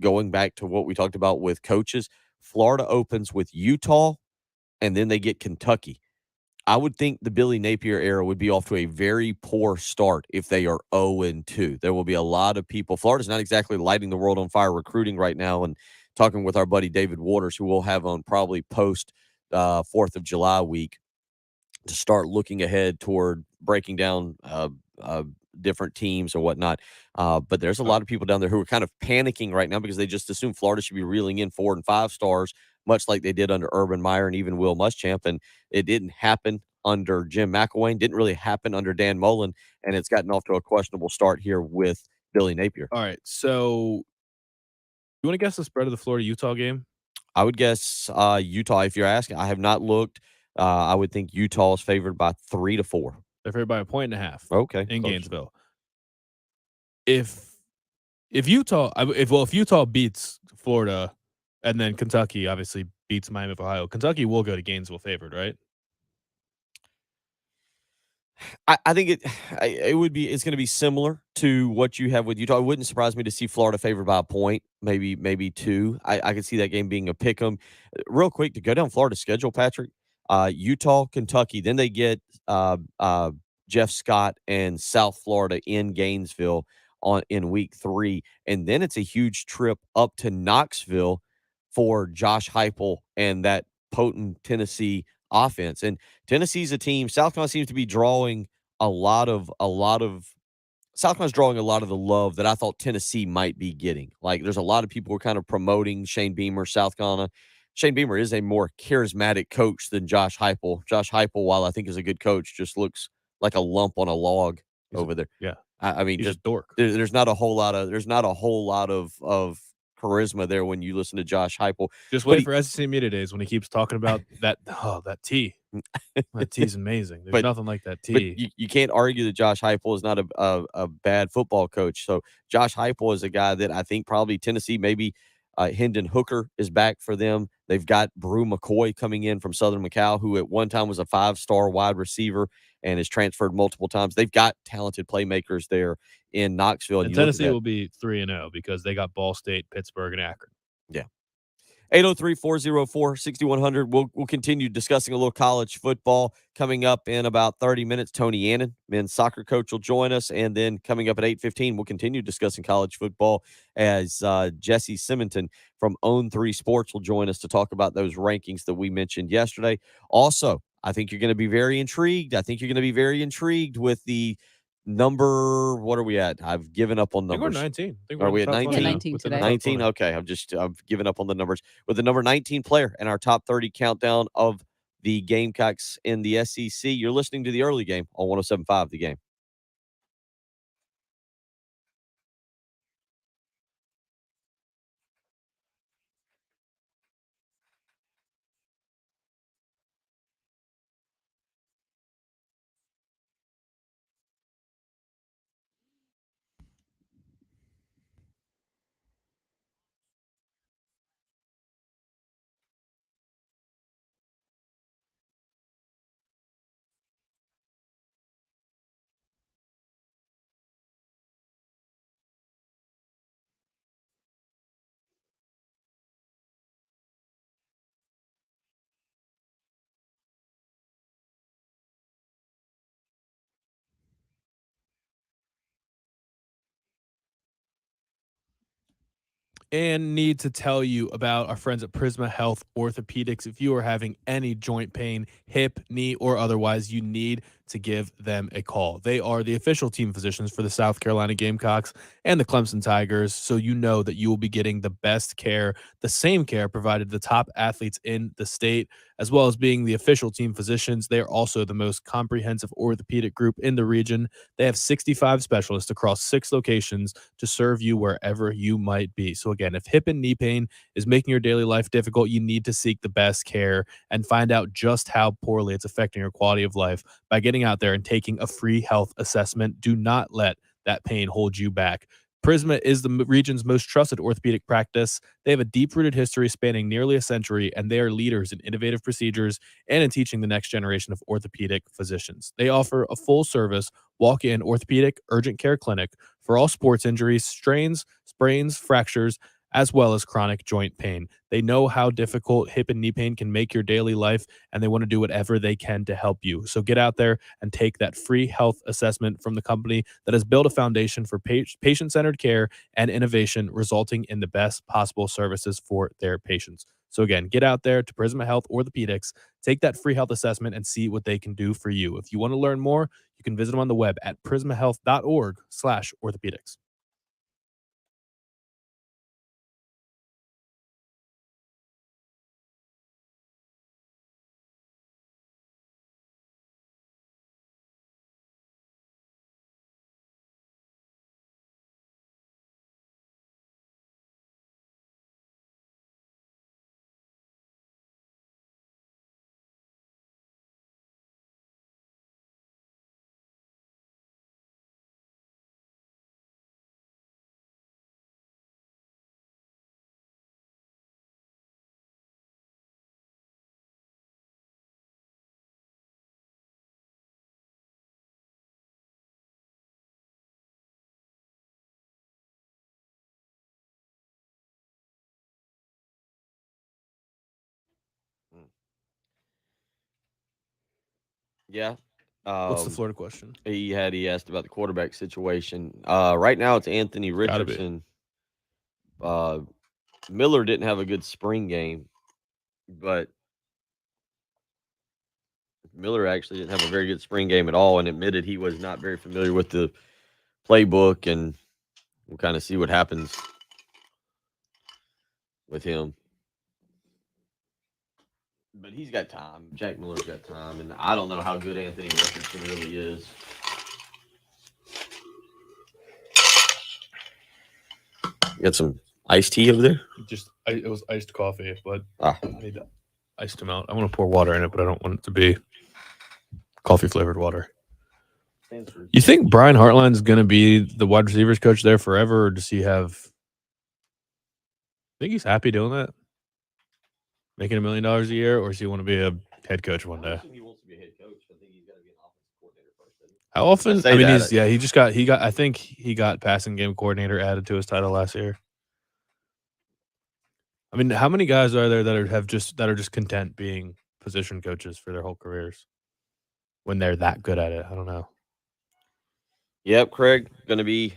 Going back to what we talked about with coaches, Florida opens with Utah, and then they get Kentucky. I would think the Billy Napier era would be off to a very poor start if they are 0-2. There will be a lot of people. Florida's not exactly lighting the world on fire recruiting right now, and talking with our buddy David Waters, who we'll have on probably post 4th of July week to start looking ahead toward breaking down different teams or whatnot. But there's a lot of people down there who are kind of panicking right now because they just assume Florida should be reeling in 4 and 5 stars, much like they did under Urban Meyer and even Will Muschamp. And it didn't happen under Jim McElwain, didn't really happen under Dan Mullen, and it's gotten off to a questionable start here with Billy Napier. All right, so you want to guess the spread of the Florida-Utah game? I would guess Utah. If you're asking, I have not looked. I would think Utah is favored by 3 to 4. They're favored by 1.5. Okay, in Gainesville. If Utah beats Florida, and then Kentucky obviously beats Miami of Ohio, Kentucky will go to Gainesville favored, right? I think it's going to be similar to what you have with Utah. It wouldn't surprise me to see Florida favored by a point, maybe 2. I could see that game being a pick 'em. Real quick, to go down Florida's schedule, Patrick, Utah, Kentucky, then they get Jeff Scott and South Florida in Gainesville in week 3. And then it's a huge trip up to Knoxville for Josh Heupel and that potent Tennessee offense. And Tennessee's a team. South Carolina seems to be drawing a lot of South Carolina's drawing a lot of the love that I thought Tennessee might be getting. Like, there's a lot of people who are kind of promoting Shane Beamer, South Carolina. Shane Beamer is a more charismatic coach than Josh Heupel. Josh Heupel, while I think is a good coach, just looks like a lump on a log over there. Yeah. I mean, He's just a dork. there's not a whole lot of charisma there when you listen to Josh Heupel. Just But wait he- for SEC Media Days when he keeps talking about that tea. That tea's amazing. There's nothing like that But tea. you can't argue that Josh Heupel is not a bad football coach. So Josh Heupel is a guy that I think probably Tennessee, maybe Hendon Hooker is back for them. They've got Brew McCoy coming in from Southern Macau, who at one time was a 5-star wide receiver and has transferred multiple times. They've got talented playmakers there in Knoxville. And you look at Tennessee that- will be 3-0 because they got Ball State, Pittsburgh, and Akron. Yeah. 803-404-6100. We'll continue discussing a little college football coming up in about 30 minutes. Tony Annan, men's soccer coach, will join us. And then coming up at 8:15, we'll continue discussing college football as Jesse Simonton from Own 3 Sports will join us to talk about those rankings that we mentioned yesterday. Also, I think you're going to be very intrigued. With the number, what are we at? I've given up on I think we're numbers. 19. I think Are we're we in at the top 19? 20 now, 19 within the today. top 19? 20. Okay. I've given up on the numbers. With the number 19 player in our top 30 countdown of the Gamecocks in the SEC, you're listening to the early game on 107.5 The Game. And need to tell you about our friends at Prisma Health Orthopedics. If you are having any joint pain, hip, knee, or otherwise, you need to give them a call. They are the official team physicians for the South Carolina Gamecocks and the Clemson Tigers, so you know that you will be getting the best care, the same care provided to the top athletes in the state, as well as being the official team physicians. They are also the most comprehensive orthopedic group in the region. They have 65 specialists across 6 locations to serve you wherever you might be. So again, if hip and knee pain is making your daily life difficult, you need to seek the best care and find out just how poorly it's affecting your quality of life by getting out there and taking a free health assessment. Do not let that pain hold you back. Prisma is the region's most trusted orthopedic practice. They have a deep-rooted history spanning nearly a century, and they are leaders in innovative procedures and in teaching the next generation of orthopedic physicians. They offer a full-service walk-in orthopedic urgent care clinic for all sports injuries, strains, sprains, fractures, as well as chronic joint pain. They know how difficult hip and knee pain can make your daily life, and they want to do whatever they can to help you. So get out there and take that free health assessment from the company that has built a foundation for patient-centered care and innovation, resulting in the best possible services for their patients. So again, get out there to Prisma Health Orthopedics, take that free health assessment, and see what they can do for you. If you want to learn more, you can visit them on the web at prismahealth.org/orthopedics. Yeah. What's the Florida question? He asked about the quarterback situation. Right now it's Anthony Gotta be. Richardson. Miller didn't have a good spring game, but Miller actually didn't have a very good spring game at all and admitted he was not very familiar with the playbook, and we'll kind of see what happens with him. But he's got time. Jack Miller's got time, and I don't know how good Anthony Richardson really is. You got some iced tea over there? It was iced coffee, but I need to iced them out. I want to pour water in it, but I don't want it to be coffee flavored water. You think Brian Hartline's going to be the wide receivers coach there forever, or does he have? I think he's happy doing that, making $1 million a year, or does he want to be a head coach one day? He wants to be a head coach. I think he's got to be an offensive coordinator first. How often? I mean, I think he got passing game coordinator added to his title last year. I mean, how many guys are there that are just content being position coaches for their whole careers when they're that good at it? I don't know. Yep, Craig, gonna be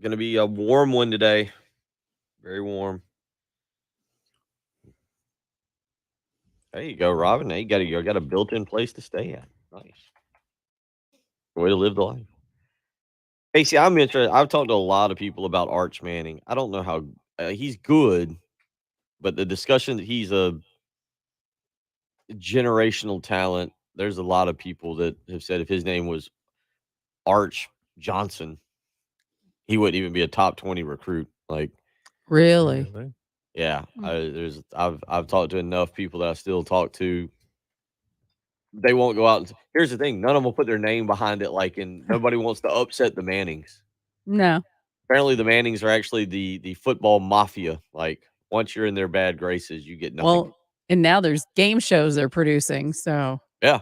a warm one today. Very warm. There you go, Robin. Now you got a built-in place to stay at. Nice. Way to live the life. Hey, see, I'm interested. I've talked to a lot of people about Arch Manning. I don't know how he's good, but the discussion that he's a generational talent, there's a lot of people that have said if his name was Arch Johnson, he wouldn't even be a top 20 recruit. Like, Really? yeah, I've talked to enough people that I still talk to. They won't go out and here's the thing, none of them will put their name behind it, and nobody wants to upset the Mannings. No. Apparently the Mannings are actually the football mafia. Like, once you're in their bad graces, you get nothing. Well, and now there's game shows they're producing, so Yeah.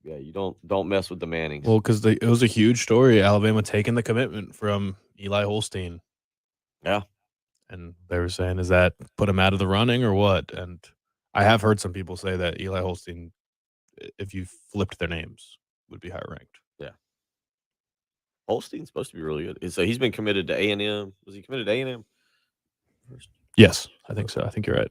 Yeah, you don't mess with the Mannings. Well, because it was a huge story. Alabama taking the commitment from Eli Holstein. Yeah. And they were saying, is that put him out of the running or what? And I have heard some people say that Eli Holstein, if you flipped their names, would be higher ranked. Yeah. Holstein's supposed to be really good. So he's been committed to A&M. Was he committed to A&M first? Yes, I think so. I think you're right.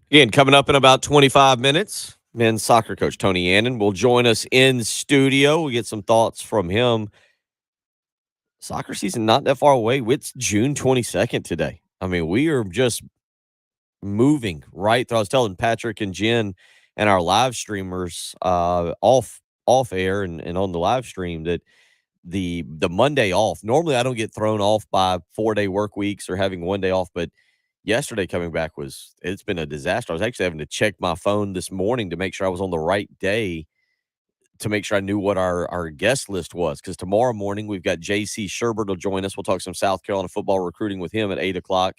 Again, coming up in about 25 minutes, men's soccer coach Tony Annan will join us in studio. We'll get some thoughts from him. Soccer season not that far away. It's June 22nd today. I mean, we are just moving right through. I was telling Patrick and Jen and our live streamers off air and on the live stream that the Monday off, normally I don't get thrown off by 4-day work weeks or having one day off, but yesterday coming back it's been a disaster. I was actually having to check my phone this morning to make sure I was on the right day to make sure I knew what our guest list was. Because tomorrow morning we've got JC Sherbert will join us. We'll talk some South Carolina football recruiting with him at 8:00.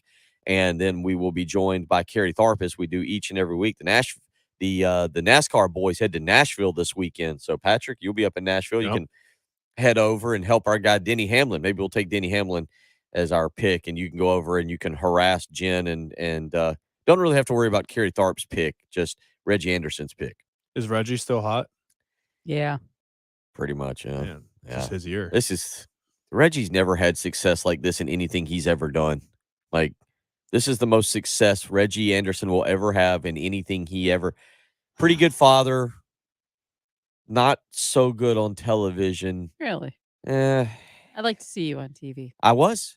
And then we will be joined by Kerry Tharp, as we do each and every week. The NASCAR boys head to Nashville this weekend. So Patrick, you'll be up in Nashville. Yep. You can head over and help our guy Denny Hamlin. Maybe we'll take Denny Hamlin as our pick, and you can go over and you can harass Jen and don't really have to worry about Kerry Tharp's pick, just Reggie Anderson's pick. Is Reggie still hot? Yeah. Pretty much, yeah. Man, this is his year. Reggie's never had success like this in anything he's ever done. Like, this is the most success Reggie Anderson will ever have in anything he ever. Pretty good father, not so good on television. Really? I'd like to see you on TV.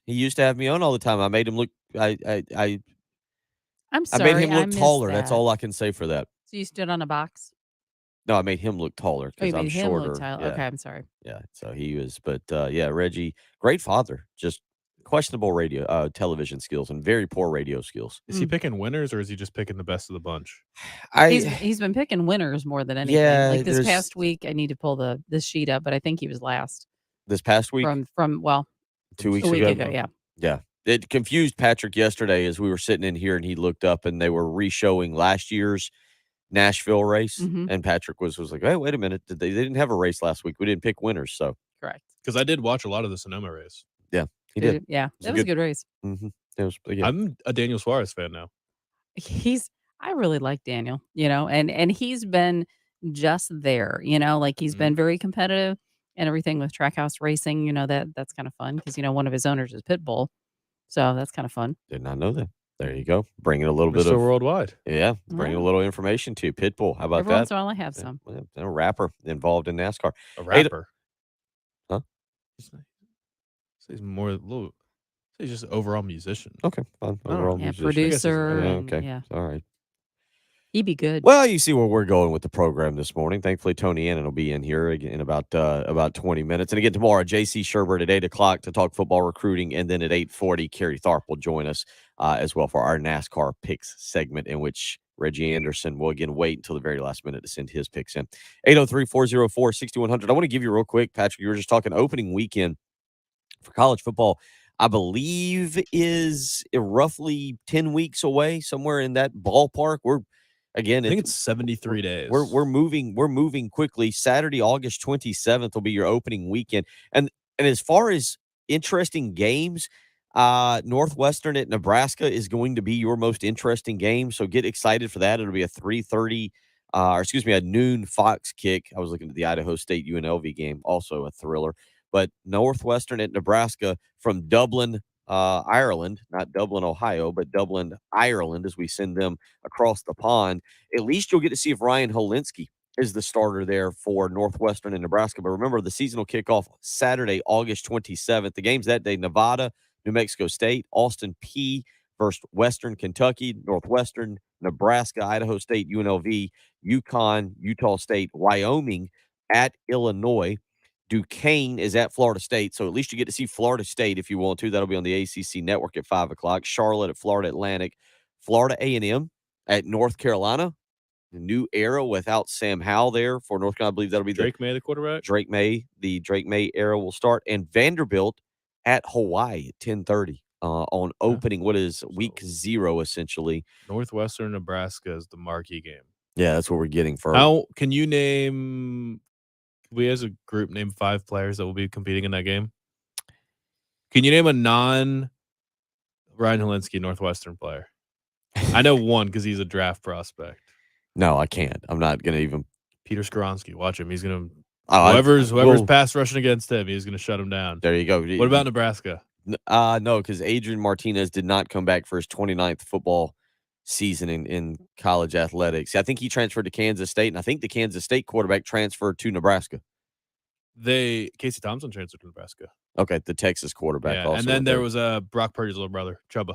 He used to have me on all the time. I made him look. I'm sorry. I made him look taller. That's all I can say for that. So you stood on a box? No, I made him look taller because I'm shorter. Yeah. Okay, I'm sorry. Yeah, so he was, but Reggie, great father, just questionable television skills and very poor radio skills. Is he picking winners or is he just picking the best of the bunch? He's been picking winners more than anything. Yeah, like this past week, I need to pull this sheet up, but I think he was last. this past week, from 2 weeks a week ago. ago. Yeah. Yeah. It confused Patrick yesterday as we were sitting in here and he looked up and they were re-showing last year's Nashville race. Mm-hmm. And Patrick was like, hey, wait a minute. They didn't have a race last week. We didn't pick winners. So, Correct. Because I did watch a lot of the Sonoma race. yeah, he did. Yeah. That was a good race. Mm-hmm. It was, yeah. I'm a Daniel Suarez fan now. I really like Daniel, and he's been just there, like he's been very competitive and everything with Trackhouse Racing, that's kind of fun because, one of his owners is Pitbull. So that's kind of fun. Did not know that. There you go. Bringing a little bit Mr. of Worldwide. Yeah, bringing a little information to you. Pitbull. How about Every that? once in a while I have some. A rapper involved in NASCAR. A rapper. Huh? He's more he's just an overall musician. Okay, fine. Oh, Overall Yeah, musician. producer. Yeah, And, okay. yeah. All right. He'd be good. Well, you see where we're going with the program this morning. Thankfully, Tony Annan will be in here again in about 20 minutes. And again, tomorrow, J.C. Sherbert at 8 o'clock to talk football recruiting. And then at 8:40, Kerry Tharp will join us as well for our NASCAR picks segment, in which Reggie Anderson will again wait until the very last minute to send his picks in. 803-404-6100. I want to give you real quick, Patrick, you were just talking opening weekend for college football. I believe is roughly 10 weeks away, somewhere in that ballpark. I think it's 73 days. We're moving quickly. Saturday, August 27th will be your opening weekend. And as far as interesting games, Northwestern at Nebraska is going to be your most interesting game. So get excited for that. It'll be a 3:30 a noon Fox kick. I was looking at the Idaho State UNLV game, also a thriller. But Northwestern at Nebraska from Dublin, Ireland, not Dublin, Ohio, but Dublin, Ireland, as we send them across the pond. At least you'll get to see if Ryan Holinsky is the starter there for Northwestern and Nebraska. But remember, the season will kick off Saturday, August 27th. The games that day: Nevada, New Mexico State, Austin Peay versus Western Kentucky, Northwestern, Nebraska, Idaho State, UNLV, UConn, Utah State, Wyoming at Illinois. Duquesne is at Florida State, so at least you get to see Florida State if you want to. That'll be on the ACC network at 5 o'clock. Charlotte at Florida Atlantic. Florida A&M at North Carolina. The new era without Sam Howell there for North Carolina. I believe that'll be Drake May, the quarterback. The Drake May era will start. And Vanderbilt at Hawaii at 10:30 on opening, what is week 0, essentially. Northwestern, Nebraska is the marquee game. Yeah, that's what we're getting for. How can you name... We as a group name 5 players that will be competing in that game. Can you name a non-Ryan Holinsky Northwestern player? I know one because he's a draft prospect. No, I can't. I'm not going to even. Peter Skoronski. Watch him. He's going to whoever's pass rushing against him, he's going to shut him down. There you go. What about Nebraska? No, because Adrian Martinez did not come back for his 29th football season in college athletics. I think he transferred to Kansas State, and I think the Kansas State quarterback transferred to Nebraska. Casey Thompson transferred to Nebraska. Okay, the Texas quarterback. Yeah, also and then there was Brock Purdy's little brother, Chubba.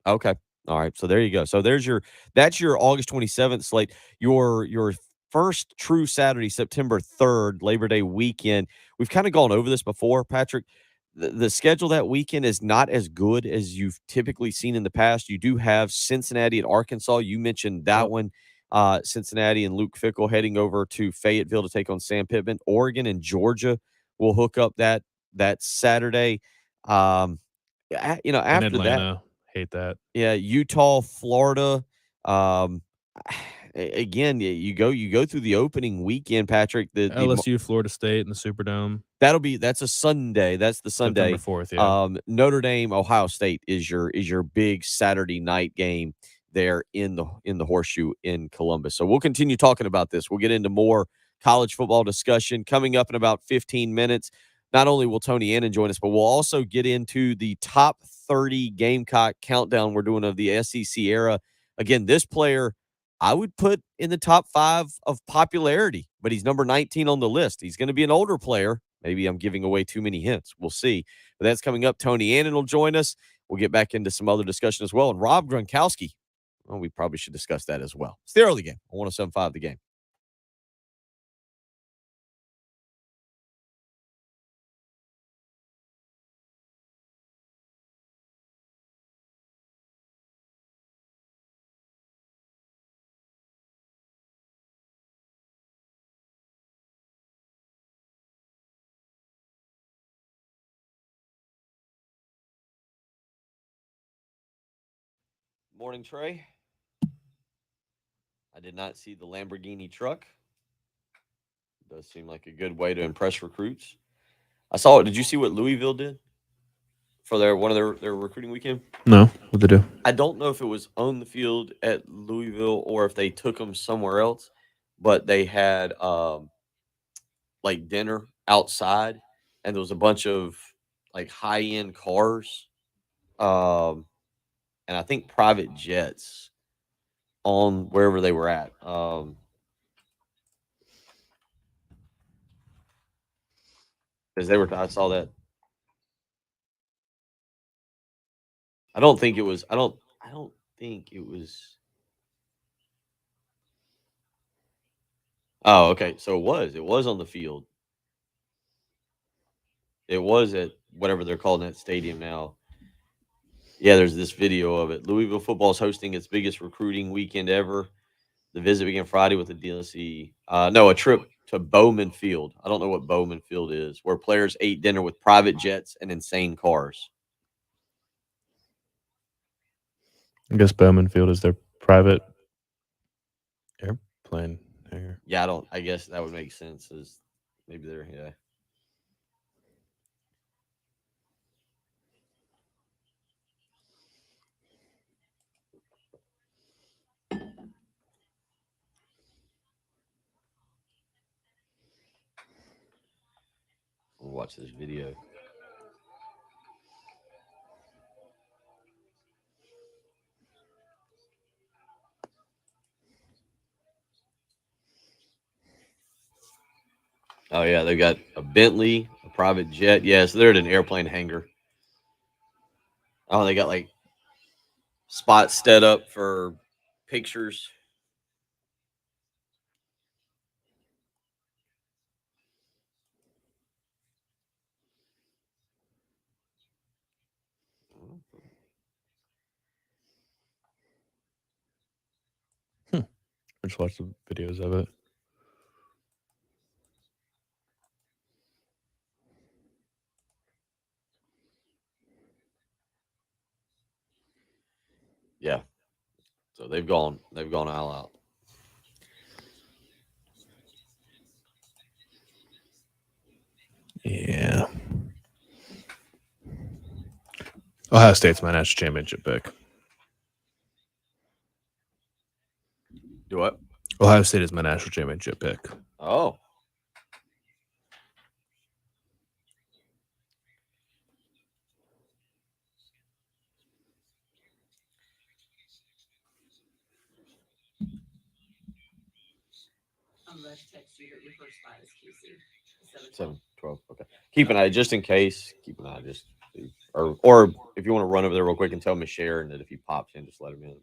Okay, all right. So there you go. So that's your August 27th slate. Your first true Saturday, September 3rd, Labor Day weekend. We've kind of gone over this before, Patrick. The schedule that weekend is not as good as you've typically seen in the past. You do have Cincinnati at Arkansas. You mentioned that one. Cincinnati and Luke Fickell heading over to Fayetteville to take on Sam Pittman. Oregon and Georgia will hook up that Saturday. After Atlanta, that, hate that. Yeah, Utah, Florida. Again, you go through the opening weekend, Patrick. The LSU, Florida State in the Superdome. That's a Sunday. That's the Sunday. September 4th, yeah. Notre Dame, Ohio State is your big Saturday night game there in the Horseshoe in Columbus. So we'll continue talking about this. We'll get into more college football discussion coming up in about 15 minutes. Not only will Tony Annan join us, but we'll also get into the top 30 Gamecock countdown we're doing of the SEC era. Again, this player I would put in the top 5 of popularity, but he's number 19 on the list. He's going to be an older player. Maybe I'm giving away too many hints. We'll see. But that's coming up. Tony Annan will join us. We'll get back into some other discussion as well. And Rob Gronkowski, well, we probably should discuss that as well. It's the early game. 107.5 The Game. Morning, Trey. I did not see the Lamborghini truck. Does seem like a good way to impress recruits. I saw it. Did you see what Louisville did for one of their recruiting weekend? No, what they do? I don't know if it was on the field at Louisville or if they took them somewhere else, but they had like dinner outside, and there was a bunch of like high end cars, and I think private jets on wherever they were at. Because I saw that. I don't think it was. I don't think it was. Oh, okay. So it was. It was on the field. It was at whatever they're calling that stadium now. Yeah, there's this video of it. Louisville football is hosting its biggest recruiting weekend ever. The visit began Friday with a DLC. No, a trip to Bowman Field. I don't know what Bowman Field is, where players ate dinner with private jets and insane cars. I guess Bowman Field is their private airplane hangar. Yeah, I guess that would make sense. Is maybe they're We'll watch this video. Oh yeah, they got a Bentley, a private jet. Yeah, so they're at an airplane hangar. Oh, they got like spots set up for pictures. I just watched the videos of it. Yeah. So they've gone all out. Yeah. Ohio State's my national championship pick. Do what? Ohio State is my national championship pick. Oh. Your first spot is QC. 7-12. Okay. Keep an eye, just in case. Keep an eye, just or if you want to run over there real quick and tell Michelle, and that if he pops in, just let him in.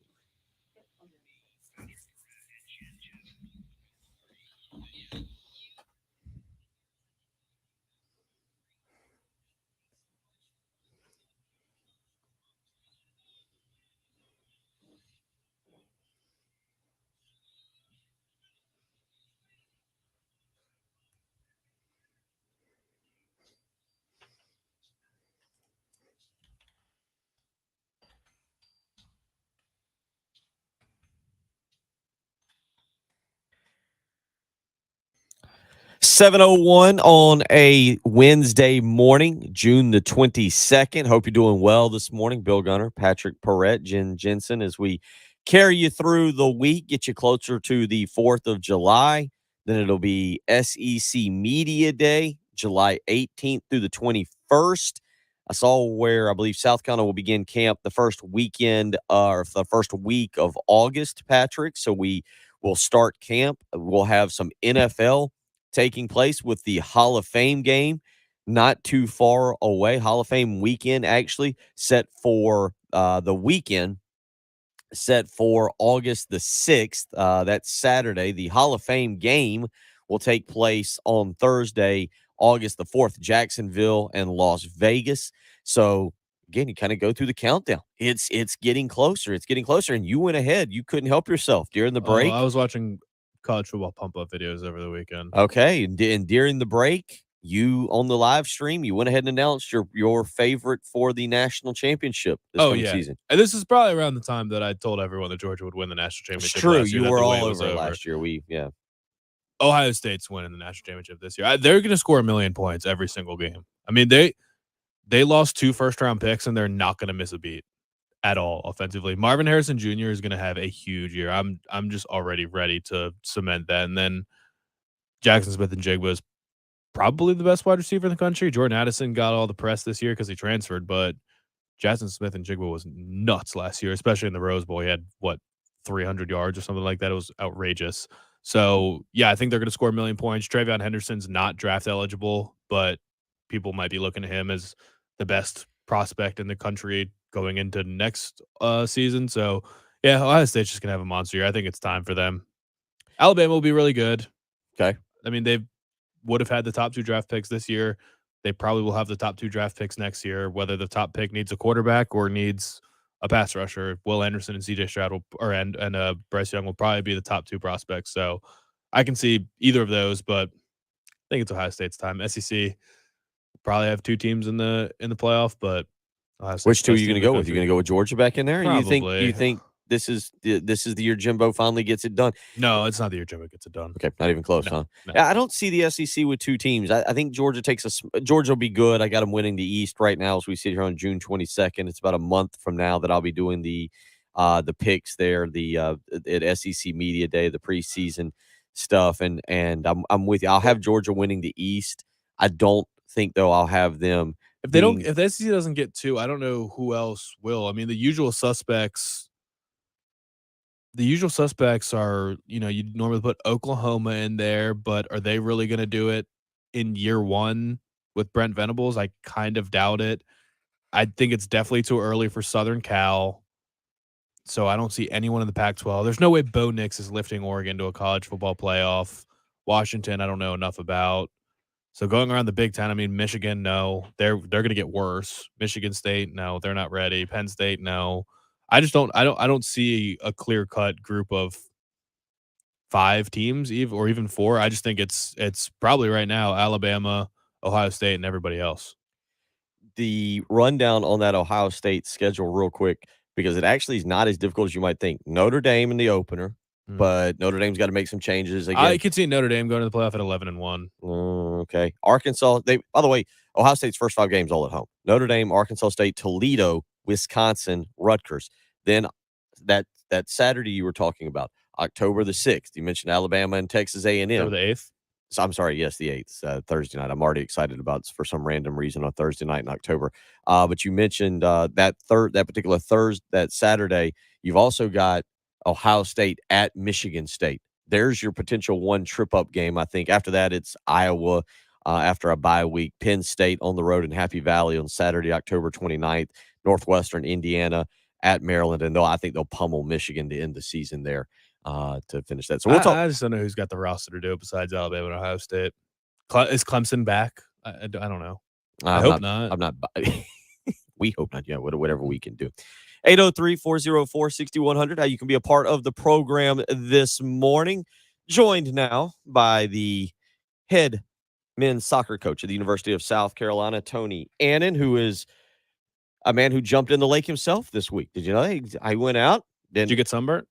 7:01 on a Wednesday morning, June the 22nd. Hope you're doing well this morning. Bill Gunner, Patrick Perrette, Jen Jensen, as we carry you through the week, get you closer to the 4th of July. Then it'll be SEC Media Day, July 18th through the 21st. I saw where I believe South Carolina will begin camp the first weekend or the first week of August, Patrick. So we will start camp. We'll have some NFL taking place with the Hall of Fame game not too far away. Hall of Fame weekend actually set for the weekend set for August the 6th. That's Saturday. The Hall of Fame game will take place on Thursday, August the 4th, Jacksonville and Las Vegas. So again, you kind of go through the countdown. It's getting closer. It's getting closer. And you went ahead. You couldn't help yourself during the break. I was watching college football pump up videos over the weekend. Okay. And during the break, you on the live stream, you went ahead and announced your favorite for the national championship this coming season. And this is probably around the time that I told everyone that Georgia would win the national It's championship. true. Last year, You were that the all wait was over it last year. Ohio State's winning the national championship this year. They're going to score 1 million points every single game. I mean, they lost 2 first-round picks, and they're not going to miss a beat at all offensively. Marvin Harrison Jr. is going to have a huge year. I'm just already ready to cement that. And then Jackson Smith-Njigba is probably the best wide receiver in the country. Jordan Addison got all the press this year because he transferred, but Jackson Smith-Njigba was nuts last year, especially in the Rose Bowl. He had, 300 yards or something like that. It was outrageous. So, yeah, I think they're going to score 1 million points. TreVeyon Henderson's not draft eligible, but people might be looking at him as the best prospect in the country going into next season. So, yeah, Ohio State's just going to have a monster year. I think it's time for them. Alabama will be really good. Okay. I mean, they would have had the top 2 draft picks this year. They probably will have the top 2 draft picks next year, whether the top pick needs a quarterback or needs a pass rusher. Will Anderson and CJ Stroud and Bryce Young will probably be the top 2 prospects. So I can see either of those, but I think it's Ohio State's time. SEC will probably have 2 teams in the playoff, but Ohio State's Which 2 are best you team going to in the go with? country. You going to go with Georgia back in there? Probably. You think this is the year Jimbo finally gets it done? No, it's not the year Jimbo gets it done. Okay, not even close, huh? No. Yeah, I don't see the SEC with 2 teams. I think Georgia Georgia will be good. I got them winning the East right now as we sit here on June 22nd. It's about a month from now that I'll be doing the picks there, at SEC Media Day, the preseason stuff, and I'm with you. I'll have Georgia winning the East. I don't think though I'll have them. If the SEC doesn't get 2, I don't know who else will. I mean, the usual suspects are, you normally put Oklahoma in there, but are they really going to do it in year 1 with Brent Venables? I kind of doubt it. I think it's definitely too early for Southern Cal. So I don't see anyone in the Pac-12. There's no way Bo Nix is lifting Oregon to a college football playoff. Washington, I don't know enough about. So going around the Big Ten, I mean, Michigan, no, they're going to get worse. Michigan State, no, they're not ready. Penn State, no. I don't see a clear-cut group of 5 teams, or even 4. I just think it's probably right now Alabama, Ohio State, and everybody else. The rundown on that Ohio State schedule real quick, because it actually is not as difficult as you might think. Notre Dame in the opener, but Notre Dame's got to make some changes. Again, I could see Notre Dame going to the playoff at 11-1. Okay. Arkansas, by the way, Ohio State's first 5 games all at home. Notre Dame, Arkansas State, Toledo, Wisconsin, Rutgers. Then that Saturday you were talking about, October the 6th, you mentioned Alabama and Texas A&M. October the 8th? So, I'm sorry, yes, the 8th, Thursday night. I'm already excited about for some random reason on Thursday night in October. But you mentioned that Saturday, you've also got Ohio State at Michigan State. There's your potential 1 trip-up game, I think. After that, it's Iowa after a bye week. Penn State on the road in Happy Valley on Saturday, October 29th. Northwestern, Indiana at Maryland. And I think they'll pummel Michigan to end the season there to finish that. So we'll talk. I just don't know who's got the roster to do it besides Alabama and Ohio State. Is Clemson back? I don't know. I hope not. I'm not. We hope not. Yeah, whatever we can do. 803-404-6100. How you can be a part of the program this morning. Joined now by the head men's soccer coach at the University of South Carolina, Tony Annan, who is a man who jumped in the lake himself this week. Did you know that? I went out. Did you get sunburnt?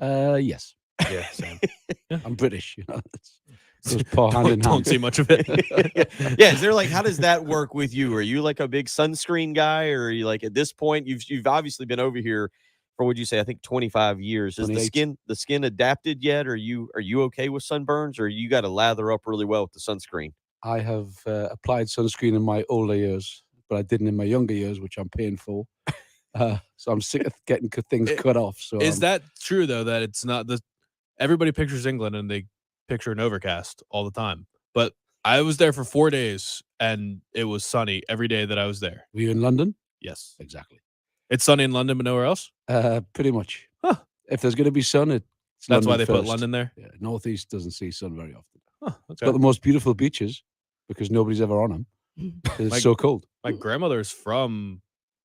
Yes. Yeah, same. I'm British, Those paw hand in hand. Don't see much of it. Yeah, is there how does that work with you? Are you like a big sunscreen guy, or are you at this point you've obviously been over here for, would you say, I think 25 years? Is the skin adapted yet? Are you okay with sunburns, or you got to lather up really well with the sunscreen? I have applied sunscreen in my older years, but I didn't in my younger years, which I'm paying for. So I'm sick of getting things cut off. So is that true though? That it's not everybody pictures England and they picture an overcast all the time. But I was there for 4 days and it was sunny every day that I was there. Were you in London? Yes, exactly. It's sunny in London, but nowhere else. Pretty much. Huh. If there's going to be sun, it's that's London why they first. put London there. Yeah, Northeast doesn't see sun very often. Huh, okay. It's got the most beautiful beaches because nobody's ever on them. It's so cold. My grandmother's from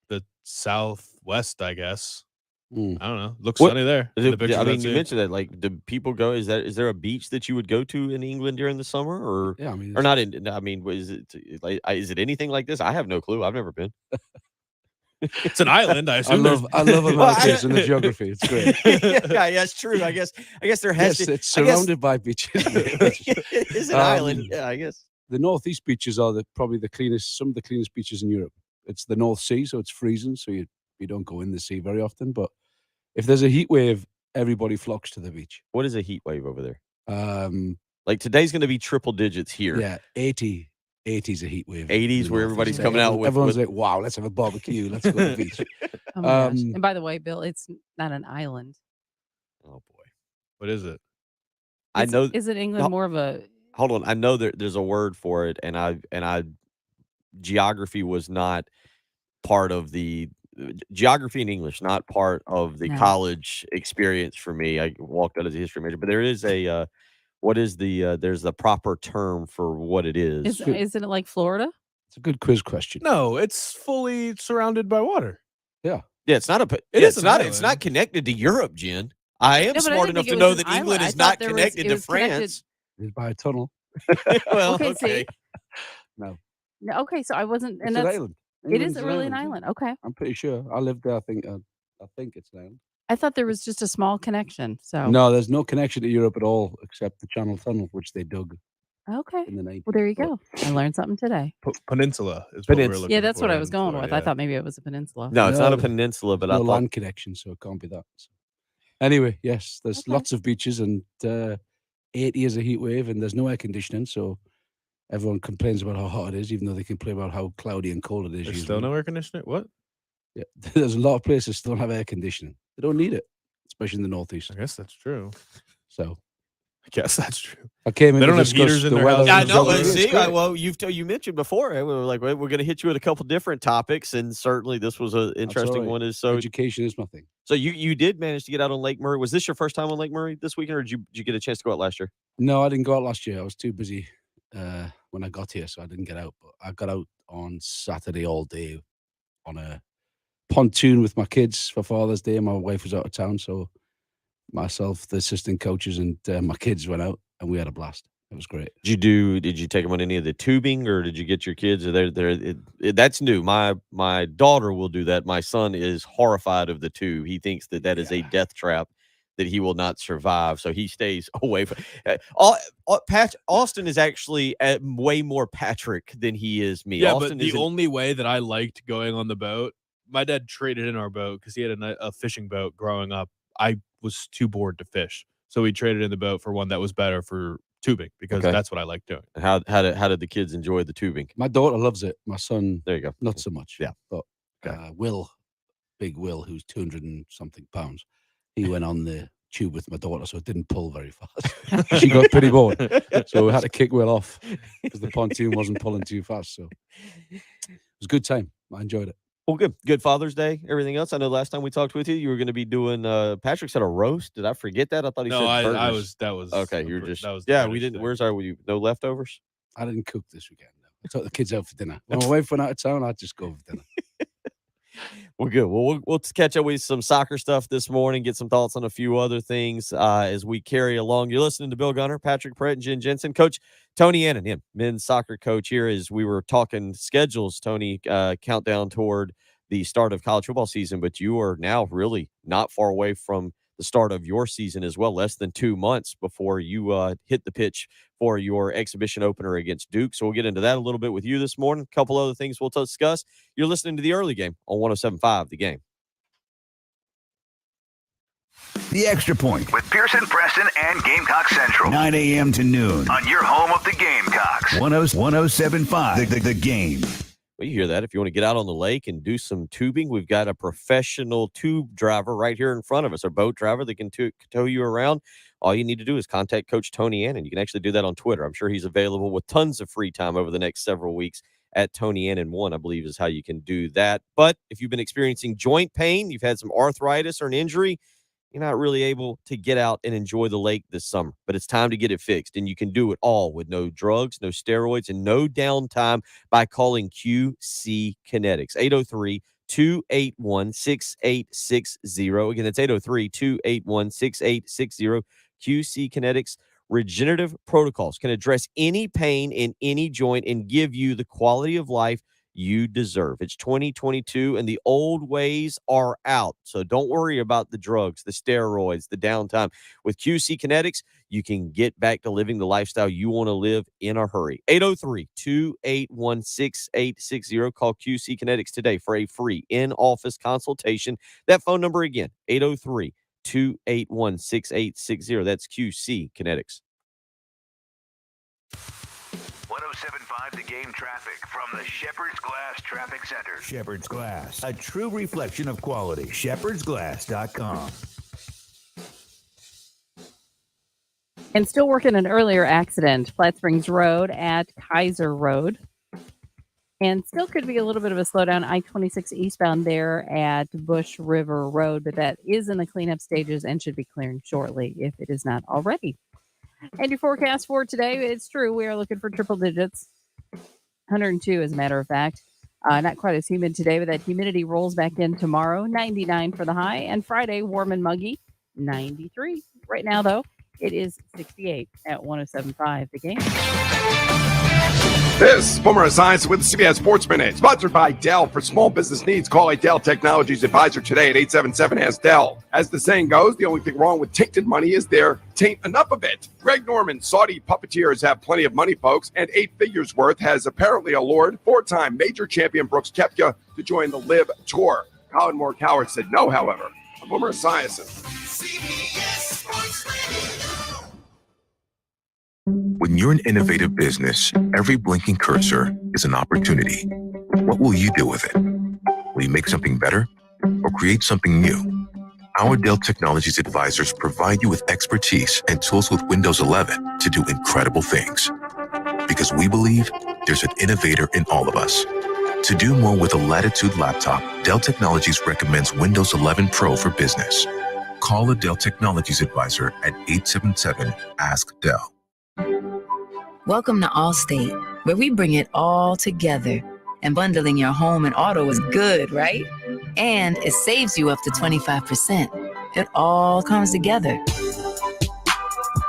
the Southwest, I guess. Mm. I don't know. Looks What- sunny there. Is in it- the pictures I mean, I've you seen. mentioned that. Like, do people go? Is there a beach that you would go to in England during the summer, or Yeah, I mean, or not? I mean, is it anything like this? I have no clue. I've never been. It's an island. I I assume. love Americas and the I- geography. It's great. yeah, that's true. I guess there has Yes, to. it's I guess- surrounded by beaches. it is an island. Yeah, I guess. The northeast beaches are probably the cleanest, some of the cleanest beaches in Europe. It's the North Sea, so it's freezing, so you don't go in the sea very often. But if there's a heat wave, everybody flocks to the beach. What is a heat wave over there? Um, Like today's going to be triple digits here. yeah, 80's a heat wave. 80s in the where Northeast. everybody's coming out with- Everyone's like, wow, let's have a barbecue. Let's go to the beach. Oh my gosh. Um, And by the way, Bill, it's not an island. Oh boy. What is it? I know. Isn't England No. more of a Hold on. I know there's a word for it, and I geography was not part of the geography and English, not part of the No. college experience for me. I walked out as a history major, but there is a what is the there's the proper term for what it is. isn't it like Florida? It's a good quiz question. No, it's fully surrounded by water. Yeah, it's not a. It yeah, is it's an not. It's island. not connected to Europe, Jen. I am No, but I smart didn't enough think to it know was that an England island. is I not thought there was- connected it to was connected- France. It's by a tunnel. Well, Okay, okay. see. No, No, okay, so I wasn't, it's and an that's island. it England's isn't really an yeah. island. Okay, I'm pretty sure. I lived there. I think it's an island. I thought there was just a small connection. So No, there's no connection to Europe at all except the Channel Tunnel, which they dug okay, in the 90s. well there you go. I learned something today. Peninsula is what Peninsula. we're looking Yeah, that's what for I was going for, with. yeah. I thought maybe it was a peninsula. No, it's not a No, peninsula, but no I thought land connection, so it can't be that. So. Anyway, yes, there's Okay. lots of beaches and 80 is a heat wave, and there's no air conditioning, so everyone complains about how hot it is, even though they complain about how cloudy and cold it is. There's usually. still no air conditioner. What? Yeah, there's a lot of places still don't have air conditioning. They don't need it, especially in the northeast. I guess that's true. So I guess that's true. I came in They to don't have discuss heaters in the their weather. houses. Yeah, I and know. geography. It's See, great. well, you mentioned before. We were like, we're going to hit you with a couple different topics, and certainly this was an That's all interesting right. one. Is so Education is my thing. so you did manage to get out on Lake Murray. Was this your first time on Lake Murray this weekend, or did you get a chance to go out last year? No, I didn't go out last year. I was too busy when I got here, so I didn't get out. But I got out on Saturday all day on a pontoon with my kids for Father's Day. My wife was out of town, so myself, the assistant coaches, and my kids went out, and we had a blast. It was great. Did you take them on any of the tubing, or did you get your kids? Or that's new. My daughter will do that. My son is horrified of the tube. He thinks that is a death trap that he will not survive. So he stays away from. Austin is actually way more Patrick than he is me. Yeah, Austin but the isn't- only way that I liked going on the boat, my dad traded in our boat because he had a fishing boat growing up. I was too bored to fish, so we traded in the boat for one that was better for tubing because Okay. that's what I like doing. How did the kids enjoy the tubing? My daughter loves it. My son, There you go. not so much. Yeah. But Okay. Big Will, who's 200 and something pounds, he went on the tube with my daughter, so it didn't pull very fast. She got pretty bored. So we had to kick Will off because the pontoon wasn't pulling too fast. So it was a good time. I enjoyed it. Well, good Father's Day. Everything else. I know last time we talked with you, you were going to be doing. Patrick said a roast. Did I forget that? I thought he No, said I burgers. was that was Okay, a you're br- just that was the yeah. British We didn't. thing. Where's our no leftovers? I didn't cook this weekend. No. I took the kids out for dinner. When my wife went out of town, I'd just go for dinner. Well, good. Well, we'll catch up with some soccer stuff this morning. Get some thoughts on a few other things as we carry along. You're listening to Bill Gunner, Patrick Pratt, and Jen Jensen. Coach Tony Annan, him, men's soccer coach here. As we were talking schedules, Tony, countdown toward the start of college football season, but you are now really not far away from the start of your season as well. Less than 2 months before you hit the pitch for your exhibition opener against Duke. So we'll get into that a little bit with you this morning. A couple other things we'll discuss. You're listening to the early game on 107.5 The Game. The Extra Point, With Pearson, Preston, and Gamecock Central. 9 a.m. to noon. On your home of the Gamecocks. 107.5 The Game. Well, you hear that. If you want to get out on the lake and do some tubing, we've got a professional tube driver right here in front of us, a boat driver that can tow you around. All you need to do is contact Coach Tony Annan. You can actually do that on Twitter. I'm sure he's available with tons of free time over the next several weeks at Tony Annan1, I believe is how you can do that. But if you've been experiencing joint pain, you've had some arthritis or an injury, you're not really able to get out and enjoy the lake this summer, but it's time to get it fixed. And you can do it all with no drugs, no steroids, and no downtime by calling QC Kinetics, 803-281-6860. Again, that's 803-281-6860. QC Kinetics Regenerative Protocols can address any pain in any joint and give you the quality of life you deserve. It's 2022 and the old ways are out. So don't worry about the drugs, the steroids, the downtime. With QC Kinetics, you can get back to living the lifestyle you want to live in a hurry. 803-281-6860. Call QC Kinetics today for a free in-office consultation. That phone number again, 803-281-6860. That's QC Kinetics. 107.5 The Game traffic from the Shepherd's Glass Traffic Center. Shepherd's Glass, a true reflection of quality. ShepherdsGlass.com. And still working an earlier accident, Flat Springs Road at Kaiser Road. And still could be a little bit of a slowdown, I-26 eastbound there at Bush River Road, but that is in the cleanup stages and should be clearing shortly if it is not already. And your forecast for today, it's true. We are looking for triple digits. 102, as a matter of fact. Not quite as humid today, but that humidity rolls back in tomorrow. 99 for the high. And Friday, warm and muggy, 93. Right now, though, it is 68 at 107.5 The Game. This is Boomer Science with CBS Sports Minute, sponsored by Dell. For small business needs, call a Dell Technologies advisor today at 877-ASK-DELL. As the saying goes, the only thing wrong with tainted money is there taint enough of it. Greg Norman, Saudi puppeteers have plenty of money, folks, and 8 figures worth has apparently allured 4-time major champion Brooks Koepka to join the LIV Tour. Colin Moore Coward said no, however. I'm Boomer Science. When you're an innovative business, every blinking cursor is an opportunity. What will you do with it? Will you make something better or create something new? Our Dell Technologies advisors provide you with expertise and tools with Windows 11 to do incredible things. Because we believe there's an innovator in all of us. To do more with a Latitude laptop, Dell Technologies recommends Windows 11 Pro for business. Call a Dell Technologies advisor at 877-ASK-DELL. Welcome to Allstate, where we bring it all together. And bundling your home and auto is good, right? And it saves you up to 25%. It all comes together.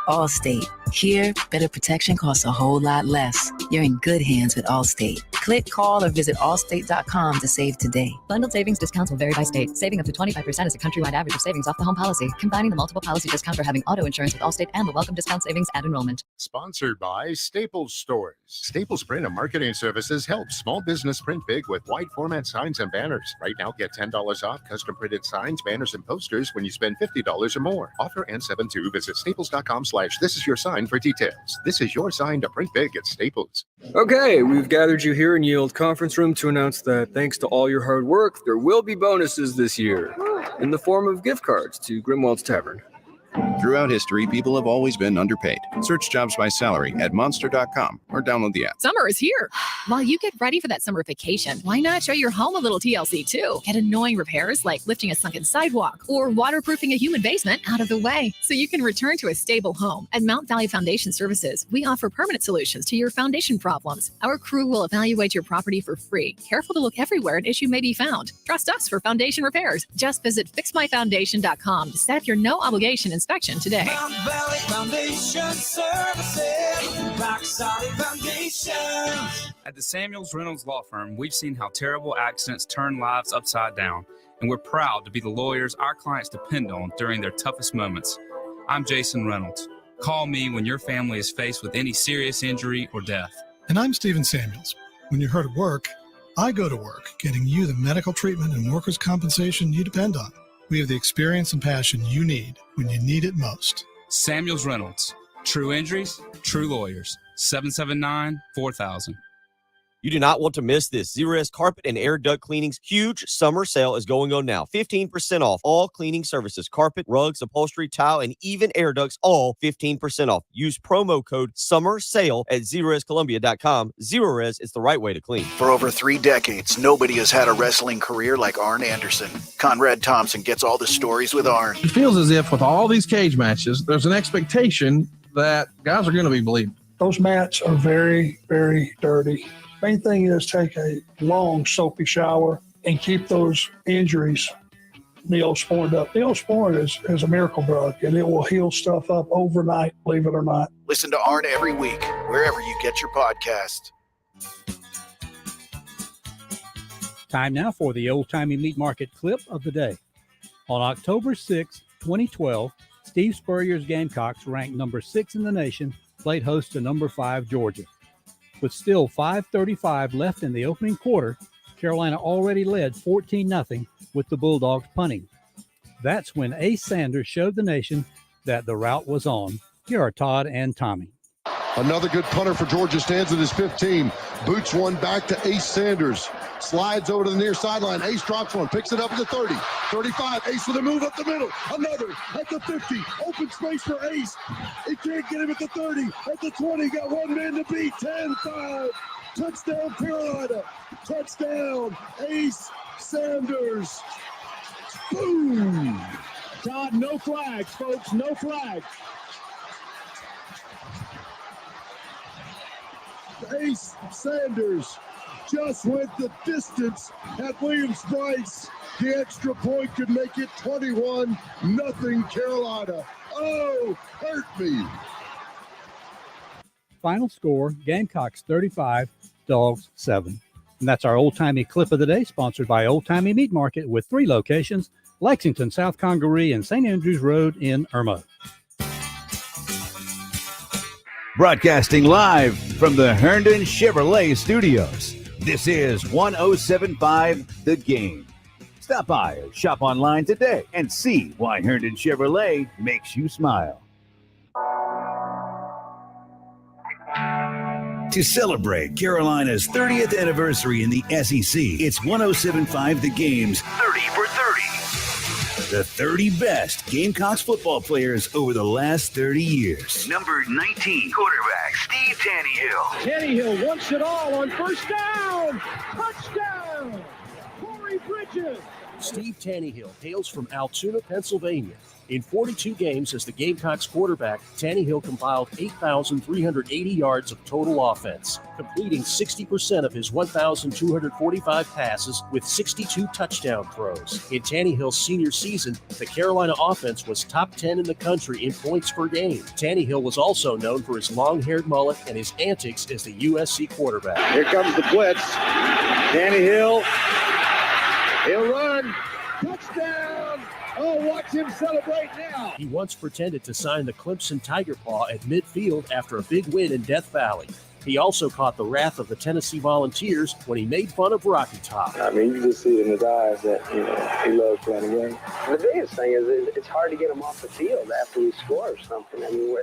Allstate. Here, better protection costs a whole lot less. You're in good hands with Allstate. Click, call, or visit allstate.com to save today. Bundled savings discounts will vary by state. Saving up to 25% is a countrywide average of savings off the home policy. Combining the multiple policy discount for having auto insurance with Allstate and the welcome discount savings at enrollment. Sponsored by Staples Stores. Staples Print and Marketing Services helps small business print big with wide format signs and banners. Right now, get $10 off custom printed signs, banners, and posters when you spend $50 or more. Offer ends 7/2. Visit staples.com/this is your sign for details. This is your sign to print big at Staples. Okay, we've gathered you here in Yield Conference Room to announce that thanks to all your hard work, there will be bonuses this year in the form of gift cards to Grimwald's Tavern. Throughout history, people have always been underpaid. Search jobs by salary at monster.com or download the app. Summer is here. While you get ready for that summer vacation, why not show your home a little TLC too? Get annoying repairs like lifting a sunken sidewalk or waterproofing a humid basement out of the way so you can return to a stable home. At Mount Valley Foundation Services, we offer permanent solutions to your foundation problems. Our crew will evaluate your property for free. Careful to look everywhere an issue may be found. Trust us for foundation repairs. Just visit fixmyfoundation.com to set up your no obligation inspection today. Mount Valley Foundation Services, rock solid foundation. At the Samuels Reynolds Law Firm, we've seen how terrible accidents turn lives upside down, and we're proud to be the lawyers our clients depend on during their toughest moments. I'm Jason Reynolds. Call me when your family is faced with any serious injury or death. And I'm Stephen Samuels. When you're hurt at work, I go to work, getting you the medical treatment and workers' compensation you depend on. We have the experience and passion you need when you need it most. Samuels Reynolds. True injuries, true lawyers. 779-4000. You do not want to miss this. Zerust Carpet and Air Duct Cleaning's huge summer sale is going on now. 15% off all cleaning services, carpet, rugs, upholstery, tile, and even air ducts, all 15% off. Use promo code SUMMERSALE at ZerustColumbia.com. Zerust is the right way to clean. For over 3 decades, nobody has had a wrestling career like Arn Anderson. Conrad Thompson gets all the stories with Arn. It feels as if with all these cage matches, there's an expectation that guys are going to be bleeding. Those mats are very, very dirty. Main thing is take a long soapy shower and keep those injuries neosporined up. Neosporin is a miracle drug, and it will heal stuff up overnight, believe it or not. Listen to Arn every week, wherever you get your podcast. Time now for the old-timey meat market clip of the day. On October 6, 2012, Steve Spurrier's Gamecocks, ranked number 6 in the nation, played host to number 5 Georgia. With still 5:35 left in the opening quarter, Carolina already led 14-0 with the Bulldogs punting. That's when Ace Sanders showed the nation that the route was on. Here are Todd and Tommy. Another good punter for Georgia, stands at his 15. Boots one back to Ace Sanders. Slides over to the near sideline. Ace drops one, picks it up at the 30, 35. Ace with a move up the middle. Another at the 50. Open space for Ace. He can't get him at the 30. At the 20, got one man to beat. 10-5. Touchdown Carolina. Touchdown Ace Sanders. Boom. Todd, no flags, folks. No flags. Ace Sanders just went the distance at Williams-Brice. The extra point could make it 21-0 Carolina. Oh, hurt me. Final score, Gamecocks 35, Dogs 7. And that's our old-timey clip of the day, sponsored by Old Timey Meat Market with 3 locations, Lexington, South Congaree, and St. Andrews Road in Irmo. Broadcasting live from the Herndon Chevrolet Studios. This is 107.5 The Game. Stop by or shop online today and see why Herndon Chevrolet makes you smile. To celebrate Carolina's 30th anniversary in the SEC, it's 107.5 The Game's 30 for 30. The 30 best Gamecocks football players over the last 30 years. Number 19, quarterback Steve Tannehill. Tannehill wants it all on first down. Touchdown. Corey Bridges. Steve Tannehill hails from Altoona, Pennsylvania. In 42 games as the Gamecocks quarterback, Tannehill compiled 8,380 yards of total offense, completing 60% of his 1,245 passes with 62 touchdown throws. In Tannehill's senior season, the Carolina offense was top 10 in the country in points per game. Tannehill was also known for his long-haired mullet and his antics as the USC quarterback. Here comes the blitz. Tannehill. He'll run. Touchdown. Oh, watch him celebrate now. He once pretended to sign the Clemson Tiger Paw at midfield after a big win in Death Valley. He also caught the wrath of the Tennessee Volunteers when he made fun of Rocky Top. I mean, you just see it in his eyes that, he loves playing the game. The biggest thing is it's hard to get him off the field after we score or something. I mean,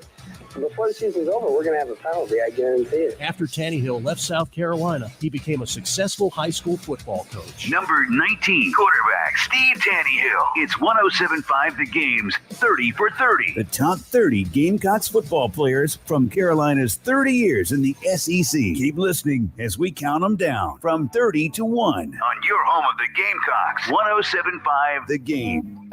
before the season's over, we're going to have a penalty, I guarantee it. After Tannehill left South Carolina, he became a successful high school football coach. Number 19, quarterback Steve Tannehill. It's 107.5 The Game's 30 for 30. The top 30 Gamecocks football players from Carolina's 30 years in the SEC. Keep listening as we count them down from 30 to 1. On your home of the Gamecocks, 107.5 The Game.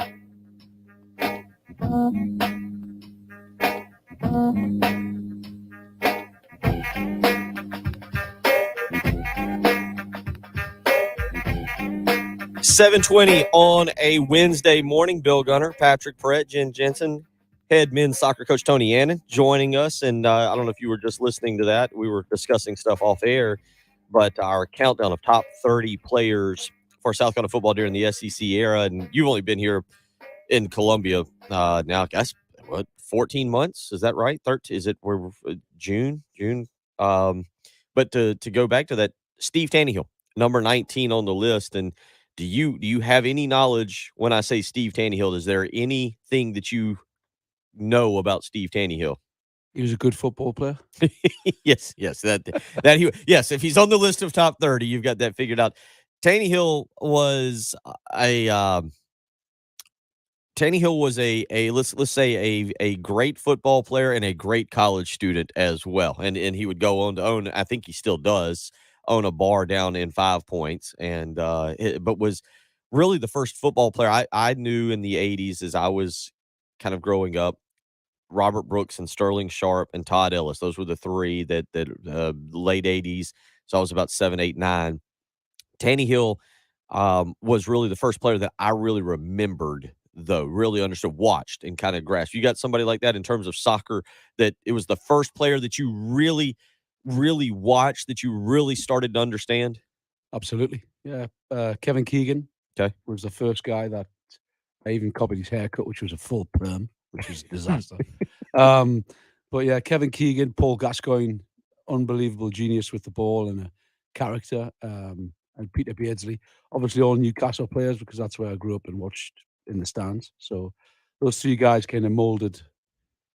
7:20 on a Wednesday morning. Bill Gunner, Patrick Perrett, Jen Jensen, head men's soccer coach Tony Annan joining us. And I don't know if you were just listening to that. We were discussing stuff off air, but our countdown of top 30 players for South Carolina football during the SEC era. And you've only been here in Columbia now, I guess, 14 months? Is that right? 13? Is it we're June? But to go back to that, Steve Tannehill, number 19 on the list. And do you have any knowledge when I say Steve Tannehill? Is there anything that you know about Steve Tannehill? He was a good football player. yes. Yes. If he's on the list of top 30, you've got that figured out. Tannehill was let's say a great football player and a great college student as well. And he would go on to own, I think he still does, own a bar down in 5 Points, and but was really the first football player I knew in the 80s as I was kind of growing up. Robert Brooks and Sterling Sharp and Todd Ellis. Those were the three that late 80s. So I was about 7, 8, 9. Tannehill was really the first player that I really remembered, though, really understood, watched, and kind of grasped. You got somebody like that in terms of soccer, that it was the first player that you really, really watched, that you really started to understand? Absolutely. Yeah. Kevin Keegan Okay. was the first guy that I even copied his haircut, which was a full perm, which was a disaster. But yeah, Kevin Keegan, Paul Gascoigne, unbelievable genius with the ball and a character, and Peter Beardsley, obviously all Newcastle players because that's where I grew up and watched in the stands. So those three guys kind of molded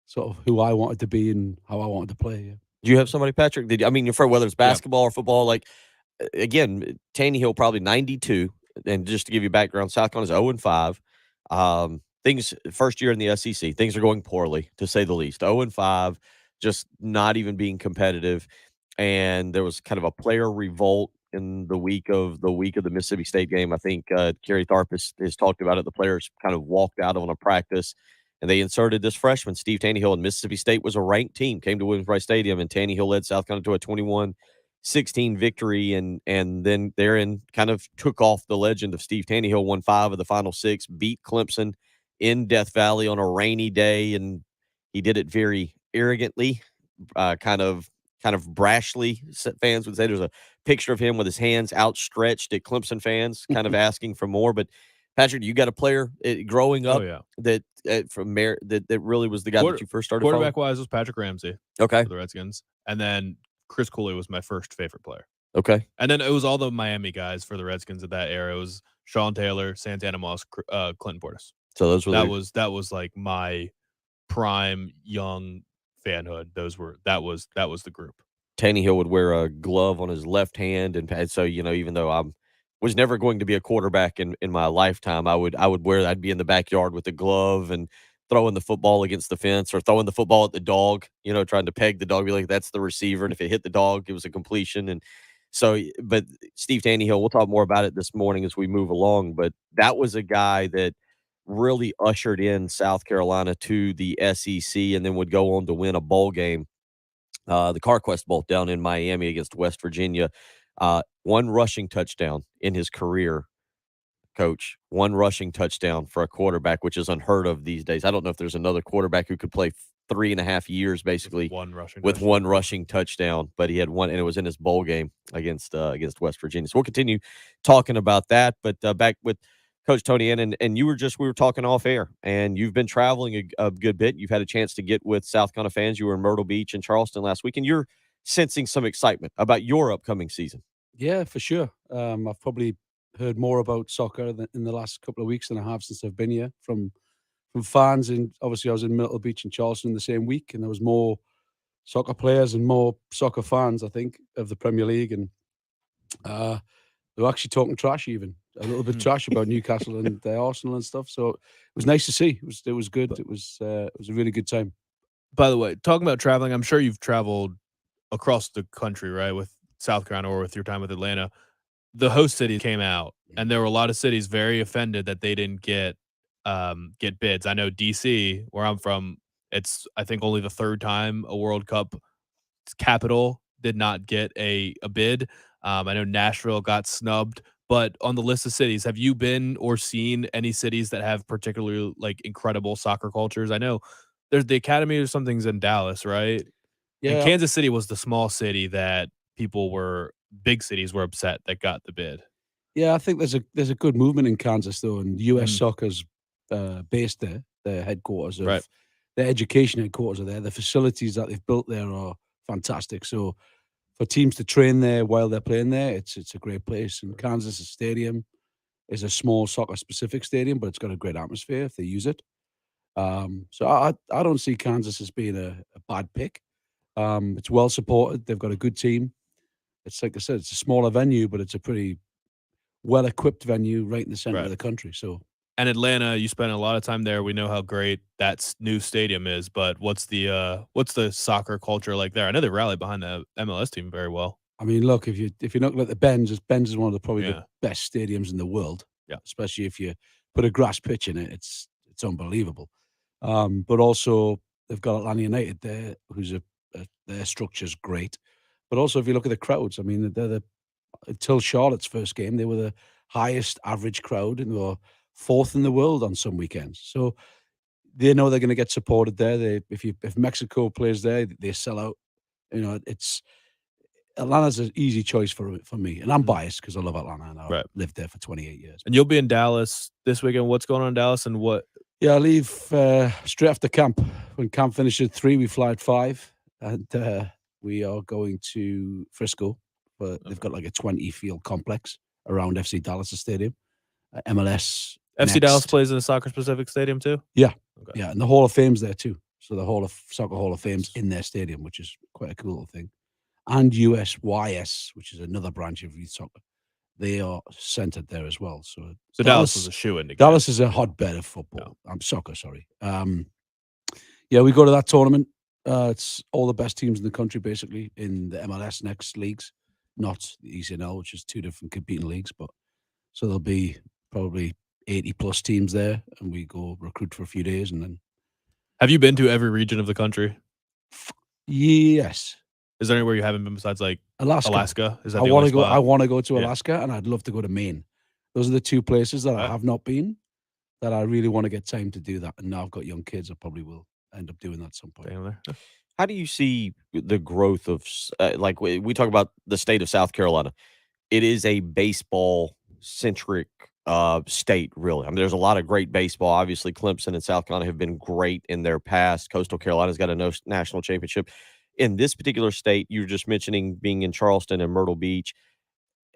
sort of who I wanted to be and how I wanted to play. Yeah. Do you have somebody, Patrick? I mean, for whether it's basketball or football, like, again, Tannehill probably 92, and just to give you background, South Carolina is 0-5. Things first year in the SEC, things are going poorly, to say the least. 0-5, just not even being competitive. And there was kind of a player revolt in the week of the Mississippi State game. I think Kerry Tharp has talked about it. The players kind of walked out on a practice, and they inserted this freshman, Steve Tannehill, and Mississippi State was a ranked team, came to Williams-Brice Stadium, and Tannehill led South Carolina to a 21-16 victory, and then therein kind of took off the legend of Steve Tannehill, won 5 of the final 6, beat Clemson in Death Valley on a rainy day, and he did it very arrogantly, kind of brashly, fans would say. There's a picture of him with his hands outstretched at Clemson fans, kind of asking for more. But Patrick, you got a player growing up that that really was the guy that you first started following? Quarterback-wise was Patrick Ramsey. Okay. For the Redskins. And then Chris Cooley was my first favorite player. Okay. And then it was all the Miami guys for the Redskins at that era. It was Sean Taylor, Santana Moss, Clinton Portis. So those were that was like my prime young fanhood. That was the group. Tannehill would wear a glove on his left hand, and so, even though I was never going to be a quarterback in my lifetime, I'd be in the backyard with a glove and throwing the football against the fence, or throwing the football at the dog, trying to peg the dog, be like, that's the receiver, and if it hit the dog, it was a completion. And so, but Steve Tannehill, we'll talk more about it this morning as we move along, but that was a guy that really ushered in South Carolina to the SEC, and then would go on to win a bowl game, the CarQuest Bowl down in Miami against West Virginia. One rushing touchdown in his career, Coach. One rushing touchdown for a quarterback, which is unheard of these days. I don't know if there's another quarterback who could play 3.5 years basically with one rushing touchdown, but he had one, and it was in his bowl game against West Virginia. So we'll continue talking about that, but back with Coach Tony Ann, and we were talking off air, and you've been traveling a good bit. You've had a chance to get with South Carolina fans. You were in Myrtle Beach and Charleston last week, and you're sensing some excitement about your upcoming season. Yeah, for sure. I've probably heard more about soccer in the last couple of weeks than I have since I've been here from fans. And obviously I was in Myrtle Beach and Charleston the same week, and there was more soccer players and more soccer fans, I think, of the Premier League. And they were actually talking trash, even a little bit trash about Newcastle and Arsenal and stuff. So it was nice to see. It was good. It was a really good time. By the way, talking about traveling, I'm sure you've traveled across the country, right, with South Carolina or with your time with Atlanta. The host city came out, and there were a lot of cities very offended that they didn't get bids. I know DC, where I'm from, it's I think only the third time a World Cup capital did not get a bid. I know Nashville got snubbed, but on the list of cities, have you been or seen any cities that have particularly like incredible soccer cultures? I know there's the Academy or something's in Dallas, right? Yeah. And Kansas City was the small city that big cities were upset that got the bid. Yeah, I think there's a good movement in Kansas though, and US Soccer's based there. Their headquarters, their education headquarters are there. The facilities that they've built there are fantastic. So for teams to train there while they're playing there, it's a great place. And Kansas Stadium is a small soccer specific stadium, but it's got a great atmosphere if they use it. So I don't see Kansas as being a bad pick. It's well supported. They've got a good team. It's like I said, it's a smaller venue, but it's a pretty well-equipped venue right in the center of the country. So, and Atlanta, you spent a lot of time there. We know how great that new stadium is, but what's the soccer culture like there? I know they rally behind the MLS team very well. I mean, look, if you're not looking at the Benz is one of the best stadiums in the world. Yeah, especially if you put a grass pitch in it, it's unbelievable. But also they've got Atlanta United there, who's their structure's great. But also, if you look at the crowds, I mean, until Charlotte's first game, they were the highest average crowd, and they're fourth in the world on some weekends. So they know they're going to get supported there. If Mexico plays there, they sell out. It's Atlanta's an easy choice for me, and I'm biased because I love Atlanta and I've lived there for 28 years. And you'll be in Dallas this weekend. What's going on in Dallas, and what? Yeah, I leave straight after camp. When camp finishes at 3, we fly at 5, and we are going to Frisco. But they've got like a 20-field complex around FC Dallas Stadium. MLS. FC Dallas plays in the Soccer Pacific Stadium too? Yeah. Okay. Yeah, and the Hall of Fame's there too. So the Soccer Hall of Fame's in their stadium, which is quite a cool little thing. And USYS, which is another branch of youth soccer. They are centered there as well. So Dallas was a shoo-in to get. Dallas is a hotbed of football. Soccer, sorry. Yeah, we go to that tournament. It's all the best teams in the country, basically, in the MLS Next leagues, not the ECNL, which is 2 different competing leagues. But so there'll be probably 80-plus teams there, and we go recruit for a few days, and then. Have you been to every region of the country? Yes. Is there anywhere you haven't been besides like Alaska? Is that I want to go. I want to go to Alaska, and I'd love to go to Maine. Those are the 2 places that I have not been. That I really want to get time to do that. And now I've got young kids. I probably will end up doing that at some point. How do you see the growth of like we talk about the state of South Carolina? It is a baseball centric state, really. I mean, there's a lot of great baseball. Obviously, Clemson and South Carolina have been great in their past. Coastal Carolina's got a national championship. In this particular state, you were just mentioning being in Charleston and Myrtle Beach.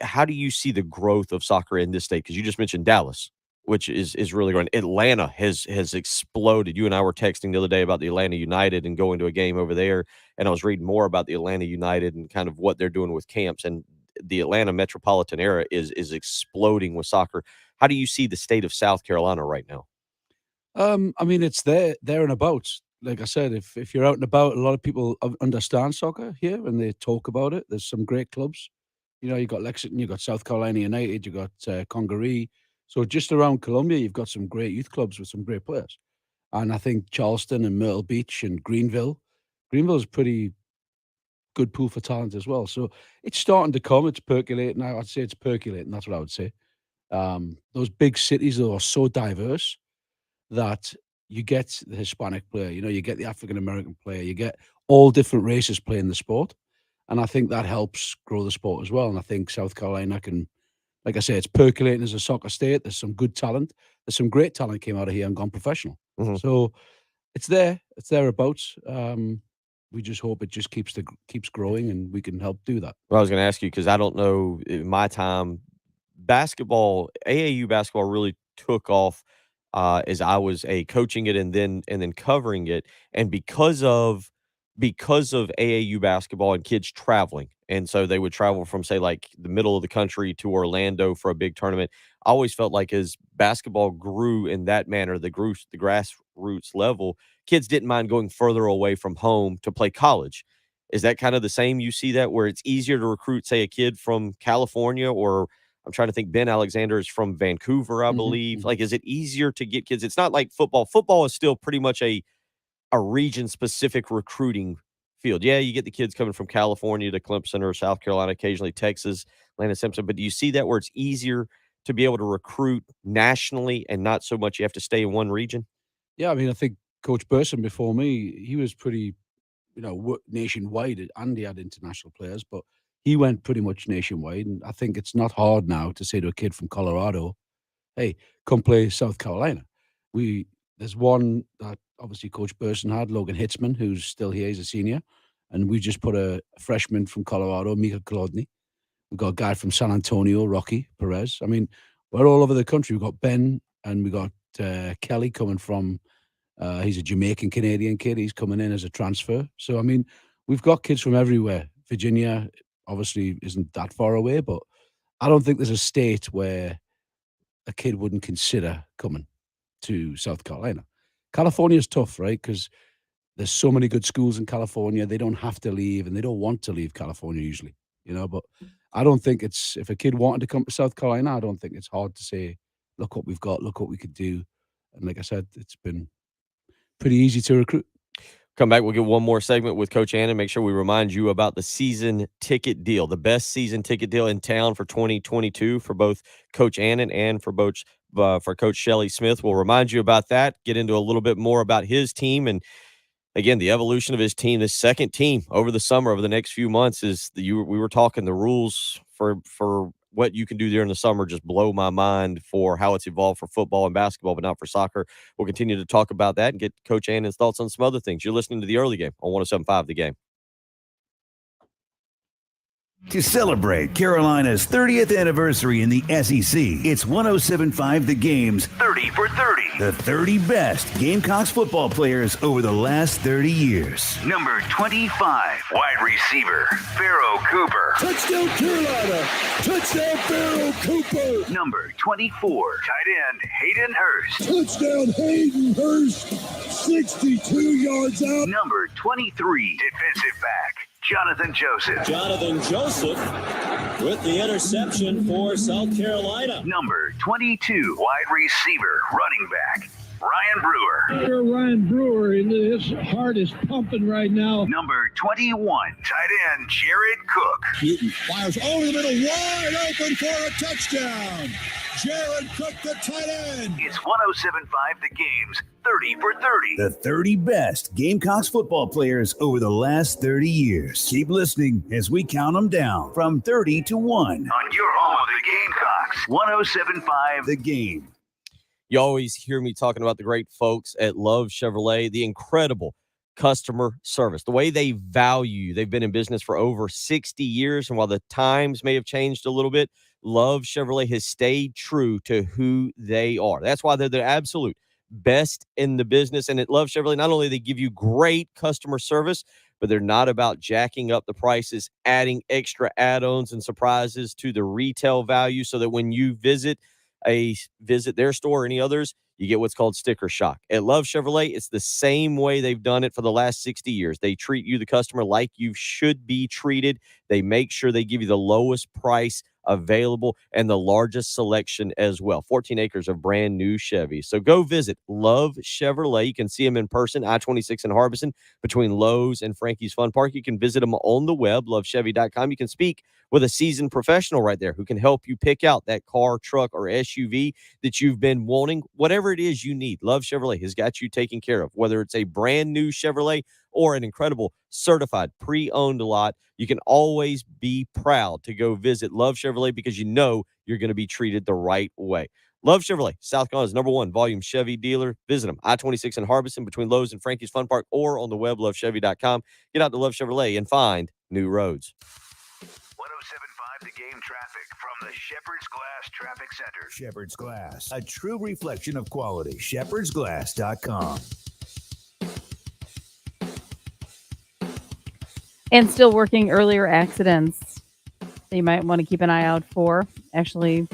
How do you see the growth of soccer in this state? Because you just mentioned Dallas, which is really growing. Atlanta has exploded. You and I were texting the other day about the Atlanta United and going to a game over there, and I was reading more about the Atlanta United and kind of what they're doing with camps. And the Atlanta metropolitan area is exploding with soccer. How do you see the state of South Carolina right now? I mean, it's there and about. Like I said, if you're out and about, a lot of people understand soccer here and they talk about it. There's some great clubs. You've got Lexington, you've got South Carolina United, you've got Congaree. So just around Columbia, you've got some great youth clubs with some great players. And I think Charleston and Myrtle Beach and Greenville is a pretty good pool for talent as well. So it's starting to come. It's percolating. I'd say it's percolating. That's what I would say. Those big cities are so diverse that you get the Hispanic player, you get the African-American player, you get all different races playing the sport. And I think that helps grow the sport as well. And I think South Carolina can, like I say, it's percolating as a soccer state. There's some good talent. There's some great talent came out of here and gone professional. Mm-hmm. So it's there. It's thereabouts. We just hope it just keeps growing and we can help do that. Well, I was going to ask you, because I don't know, in my time, AAU basketball really took off as I was coaching it and then covering it. And because of AAU basketball and kids traveling, and so they would travel from, say, like the middle of the country to Orlando for a big tournament. I always felt like as basketball grew in that manner, the grassroots level, kids didn't mind going further away from home to play college. Is that kind of the same? You see that where it's easier to recruit, say, a kid from California, or I'm trying to think, Ben Alexander is from Vancouver, I believe. Mm-hmm. Like, is it easier to get kids? It's not like football. Football is still pretty much a region-specific recruiting field. Yeah, you get the kids coming from California to Clemson or South Carolina, occasionally Texas, Atlanta Simpson. But do you see that where it's easier to be able to recruit nationally and not so much you have to stay in one region? Yeah, I mean, I think Coach Burson before me, he was pretty, nationwide, and he had international players, but he went pretty much nationwide. And I think it's not hard now to say to a kid from Colorado, hey, come play South Carolina. There's one that obviously Coach Burson had, Logan Hitzman, who's still here. He's a senior. And we just put a freshman from Colorado, Mika Kolodny. We've got a guy from San Antonio, Rocky Perez. I mean, we're all over the country. We've got Ben and we got Kelly coming from, he's a Jamaican-Canadian kid. He's coming in as a transfer. So, I mean, we've got kids from everywhere. Virginia obviously isn't that far away, but I don't think there's a state where a kid wouldn't consider coming to South Carolina. California is tough, right? Because there's so many good schools in California. They don't have to leave, and they don't want to leave California usually, But I don't think if a kid wanted to come to South Carolina, I don't think it's hard to say, look what we've got, look what we could do. And like I said, it's been pretty easy to recruit. Come back, we'll get one more segment with Coach Annan. Make sure we remind you about the season ticket deal, the best season ticket deal in town for 2022 for both Coach Annan and for Coach Shelley Smith. We'll remind you about that, get into a little bit more about his team, and again, the evolution of his team, this second team over the summer, over the next few months we were talking the rules for what you can do during the summer just blow my mind for how it's evolved for football and basketball, but not for soccer. We'll continue to talk about that and get Coach Annan's thoughts on some other things. You're listening to The Early Game on 107.5 The Game. To celebrate Carolina's 30th anniversary in the SEC, it's 107.5 The Game's 30 for 30. The 30 best Gamecocks football players over the last 30 years. Number 25, wide receiver, Pharaoh Cooper. Touchdown Carolina! Touchdown Pharaoh Cooper! Number 24, tight end, Hayden Hurst. Touchdown Hayden Hurst! 62 yards out. Number 23, defensive back, Jonathan Joseph. Jonathan Joseph with the interception for South Carolina. Number 22, wide receiver, running back, Ryan Brewer. Ryan Brewer, his heart is pumping right now. Number 21, tight end, Jared Cook. Newton fires over the middle, wide open for a touchdown. Jared Cook, the tight end. It's 107.5 The Game's 30 for 30. The 30 best Gamecocks football players over the last 30 years. Keep listening as we count them down from 30 to 1. On your home of the Gamecocks, 107.5 The Game. You always hear me talking about the great folks at Love Chevrolet, the incredible customer service, the way they value you. They've been in business for over 60 years, and while the times may have changed a little bit, Love Chevrolet has stayed true to who they are. That's why they're the absolute best in the business. And at Love Chevrolet, not only they give you great customer service, but they're not about jacking up the prices, adding extra add-ons and surprises to the retail value so that when you visit their store or any others, you get what's called sticker shock. At Love Chevrolet, it's the same way they've done it for the last 60 years. They treat you, the customer, like you should be treated. They make sure they give you the lowest price available and the largest selection as well. 14 acres of brand new Chevys. So go visit Love Chevrolet. You can see them in person, I-26 in Harbison, between Lowe's and Frankie's Fun Park. You can visit them on the web, lovechevy.com. You can speak with a seasoned professional right there who can help you pick out that car, truck, or SUV that you've been wanting. Whatever it is you need, Love Chevrolet has got you taken care of. Whether it's a brand new Chevrolet or an incredible certified pre-owned lot, you can always be proud to go visit Love Chevrolet because you know you're going to be treated the right way. Love Chevrolet, South Carolina's #1 volume Chevy dealer. Visit them, I-26 in Harbison, between Lowe's and Frankie's Fun Park, or on the web, lovechevy.com. Get out to Love Chevrolet and find new roads. 107.5 The Game traffic from the Shepherd's Glass Traffic Center. Shepherd's Glass, a true reflection of quality. shepherdsglass.com. And still working earlier accidents that you might want to keep an eye out for. Actually,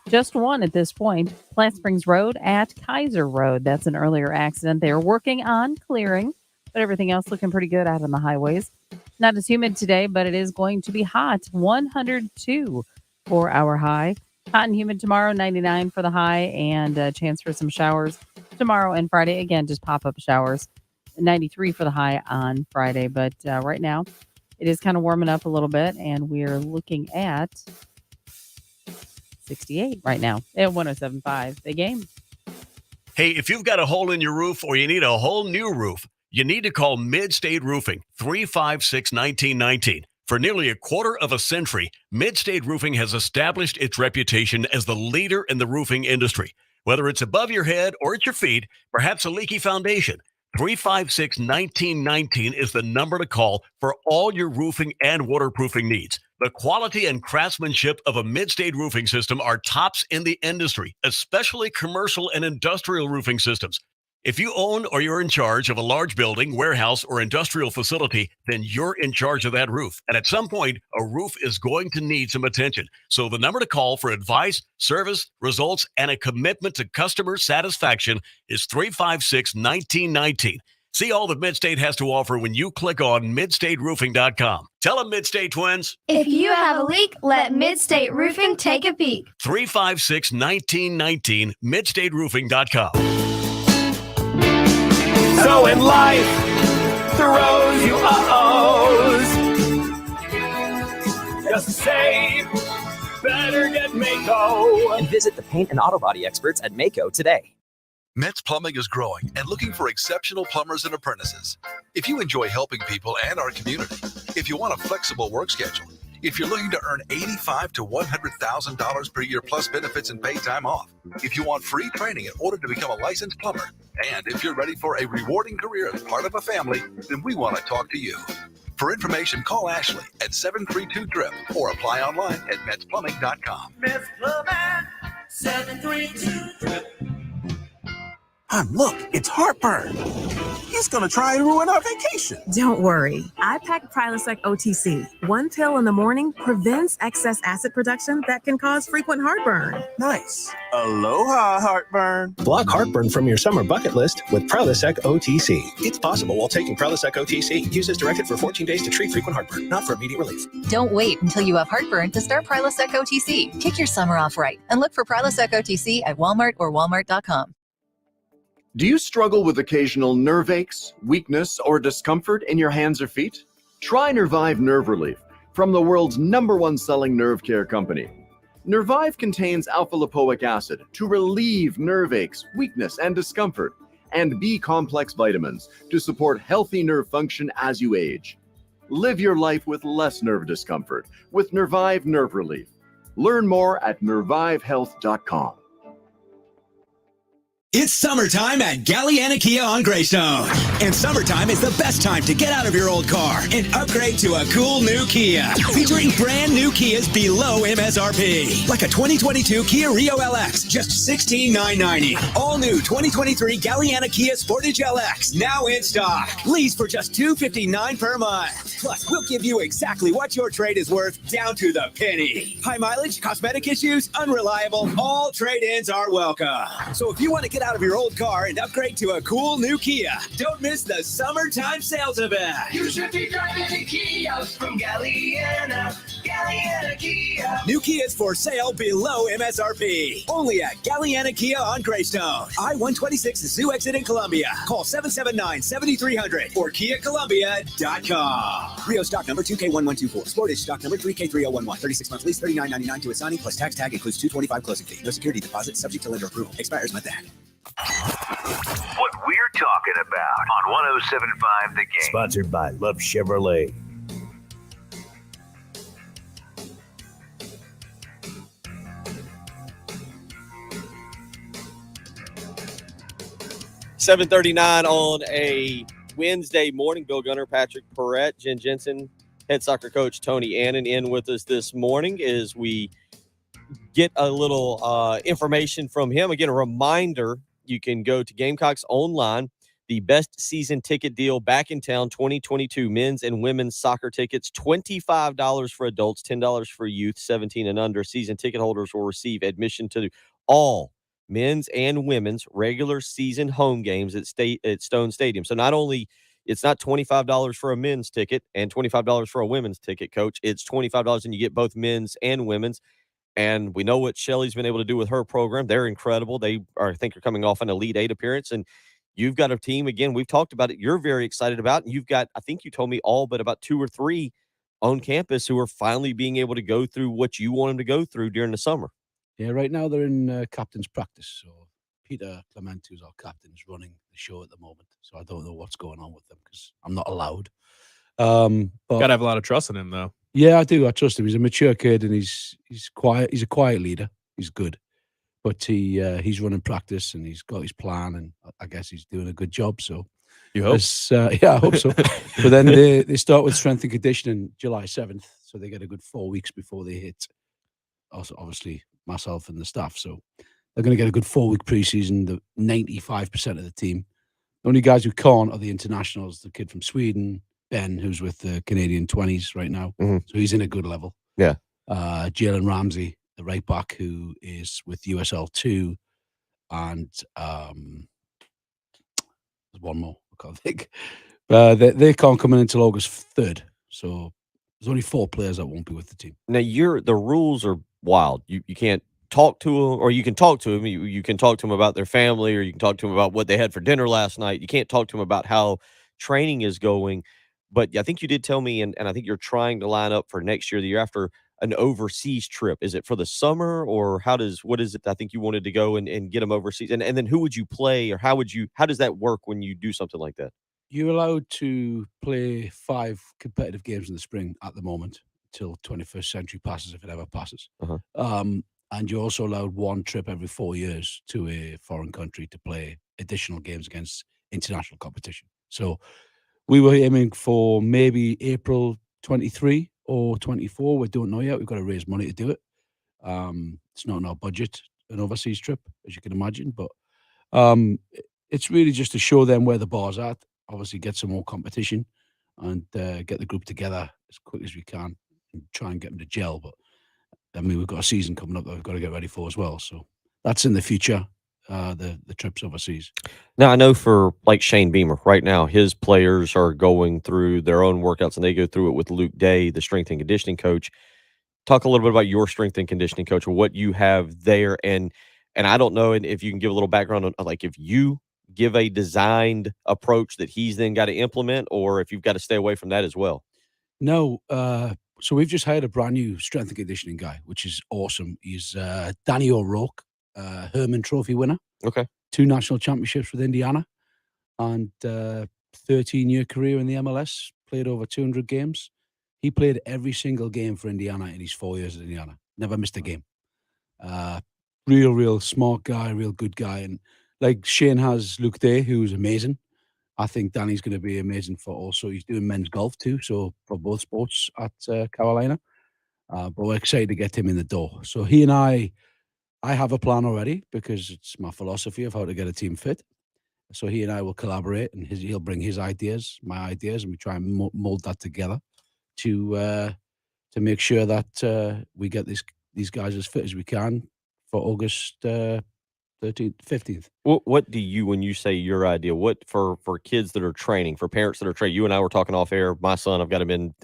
just one at this point. Plant Springs Road at Kaiser Road. That's an earlier accident. They are working on clearing, but everything else looking pretty good out on the highways. Not as humid today, but it is going to be hot. 102 for our high. Hot and humid tomorrow, 99 for the high, and a chance for some showers tomorrow and Friday. Again, just pop-up showers. 93 for the high on Friday, but right now it is kind of warming up a little bit, and we're looking at 68 right now at 107.5 The Game. Hey, if you've got a hole in your roof or you need a whole new roof, you need to call Mid-State Roofing, 356-1919. For nearly a quarter of a century, Mid-State Roofing has established its reputation as the leader in the roofing industry. Whether it's above your head or at your feet, perhaps a leaky foundation, 356-1919 is the number to call for all your roofing and waterproofing needs. The quality and craftsmanship of a Mid-State roofing system are tops in the industry, especially commercial and industrial roofing systems. If you own or you're in charge of a large building, warehouse, or industrial facility, then you're in charge of that roof. And at some point, a roof is going to need some attention. So the number to call for advice, service, results, and a commitment to customer satisfaction is 356-1919. See all that Mid-State has to offer when you click on midstateroofing.com. Tell them, Mid-State twins. If you have a leak, let Mid-State Roofing take a peek. 356-1919, midstateroofing.com. So in life, throws you just to save, better get Mako. And visit the paint and auto body experts at Mako today. Metz Plumbing is growing and looking for exceptional plumbers and apprentices. If you enjoy helping people and our community, if you want a flexible work schedule, if you're looking to earn $85,000 to $100,000 per year plus benefits and paid time off, if you want free training in order to become a licensed plumber, and if you're ready for a rewarding career as part of a family, then we want to talk to you. For information, call Ashley at 732-DRIP or apply online at metsplumbing.com. Metz Plumbing, 732-DRIP. Look, it's heartburn. He's gonna try and ruin our vacation. Don't worry. I packed Prilosec OTC. One pill in the morning prevents excess acid production that can cause frequent heartburn. Nice. Aloha, heartburn. Block heartburn from your summer bucket list with Prilosec OTC. It's possible while taking Prilosec OTC. Use as directed for 14 days to treat frequent heartburn, not for immediate relief. Don't wait until you have heartburn to start Prilosec OTC. Kick your summer off right and look for Prilosec OTC at Walmart or walmart.com. Do you struggle with occasional nerve aches, weakness, or discomfort in your hands or feet? Try Nervive Nerve Relief from the world's #1 selling nerve care company. Nervive contains alpha-lipoic acid to relieve nerve aches, weakness, and discomfort, and B-complex vitamins to support healthy nerve function as you age. Live your life with less nerve discomfort with Nervive Nerve Relief. Learn more at nervivehealth.com. It's summertime at Galliana Kia on Greystone. And summertime is the best time to get out of your old car and upgrade to a cool new Kia. Featuring brand new Kias below MSRP. Like a 2022 Kia Rio LX, just $16,990. All new 2023 Galliana Kia Sportage LX, now in stock. Lease for just $259 per month. Plus, we'll give you exactly what your trade is worth, down to the penny. High mileage, cosmetic issues, unreliable, all trade-ins are welcome. So if you want to get out of your old car and upgrade to a cool new Kia, don't miss the summertime sales event. You should be driving a Kia from Galliana. Galliana Kia. New Kias for sale below MSRP. Only at Galliana Kia on Greystone. I-126 Zoo exit in Columbia. Call 779-7300 or KiaColumbia.com. Rio stock number 2K1124. Sportage stock number 3K3011. 36 months lease, $39.99 to assigning plus tax tag includes $225 closing fee. No security deposit subject to lender approval. Expires month end. What we're talking about on 107.5 The Game. Sponsored by Love Chevrolet. $7:39 on a Wednesday morning. Bill Gunner, Patrick Perrette, Jen Jensen, head soccer coach Tony Annan in with us this morning as we get a little information from him. Again, a reminder, you can go to Gamecocks Online, the best season ticket deal back in town, 2022 men's and women's soccer tickets, $25 for adults, $10 for youth, 17 and under. Season ticket holders will receive admission to all men's and women's regular season home games at Stone Stadium. So not only it's not $25 for a men's ticket and $25 for a women's ticket, Coach. It's $25 and you get both men's and women's. And we know what Shelly's been able to do with her program. They're incredible. They are, I think, are coming off an Elite Eight appearance. And you've got a team, again, we've talked about it, you're very excited about. And you've got, I think you told me all but about 2 or 3 on campus who are finally being able to go through what you want them to go through during the summer. Yeah, right now they're in captain's practice. So Peter Clement, who's our captain, is running the show at the moment. So I don't know what's going on with them because I'm not allowed. But gotta have a lot of trust in him, though. Yeah, I do. I trust him. He's a mature kid and he's quiet. He's a quiet leader. He's good, but he's running practice and he's got his plan, and I guess he's doing a good job. So you hope? Yeah, I hope so. But then they start with strength and conditioning July 7th, so they get a good 4 weeks before they hit. Also, obviously, myself and the staff. So they're going to get a good 4-week preseason. The 95% of the team. The only guys who can't are the internationals. The kid from Sweden, Ben, who's with the Canadian 20s right now. Mm-hmm. So he's in a good level. Yeah. Jalen Ramsey, the right back, who is with USL 2. And there's one more, I can't think. They can't come in until August 3rd. So there's only 4 players that won't be with the team. Now, the rules are wild. You can't talk to them, or you can talk to them. You can talk to them about their family, or you can talk to them about what they had for dinner last night. You can't talk to them about how training is going. But I think you did tell me, and I think you're trying to line up for next year, the year after, an overseas trip. Is it for the summer, or what is it? I think you wanted to go and get them overseas. And then who would you play, or how does that work when you do something like that? You're allowed to play 5 competitive games in the spring at the moment till 21st century passes, if it ever passes. And you're also allowed 1 trip every 4 years to a foreign country to play additional games against international competition. So we were aiming for maybe April 23 or 24. We don't know yet. We've got to raise money to do it. It's not in our budget, an overseas trip, as you can imagine. But it's really just to show them where the bar's at. Obviously, get some more competition and get the group together as quick as we can and try and get them to gel. But I mean, we've got a season coming up that we've got to get ready for as well. So that's in the future. The trips overseas. Now, I know for like Shane Beamer right now, his players are going through their own workouts, and they go through it with Luke Day, the strength and conditioning coach. Talk a little bit about your strength and conditioning coach, or what you have there, and I don't know if you can give a little background on like if you give a designed approach that he's then got to implement, or if you've got to stay away from that as well. No, so we've just hired a brand new strength and conditioning guy, which is awesome. He's Danny O'Rourke. Herman Trophy winner. Okay. 2 national championships with Indiana and 13-year career in the MLS. Played over 200 games. He played every single game for Indiana in his 4 years at Indiana. Never missed a game. Real smart guy, real good guy. And like Shane has Luke Day, who's amazing. I think Danny's going to be amazing for also. He's doing men's golf too, so for both sports at Carolina. But we're excited to get him in the door. So he and I have a plan already because it's my philosophy of how to get a team fit. So he and I will collaborate, and he'll bring his ideas, my ideas, and we try and mold that together to make sure that we get these guys as fit as we can for August 13th, 15th. What do you, when you say your idea, what for kids that are training, for parents that are training? You and I were talking off air. My son, I've got him in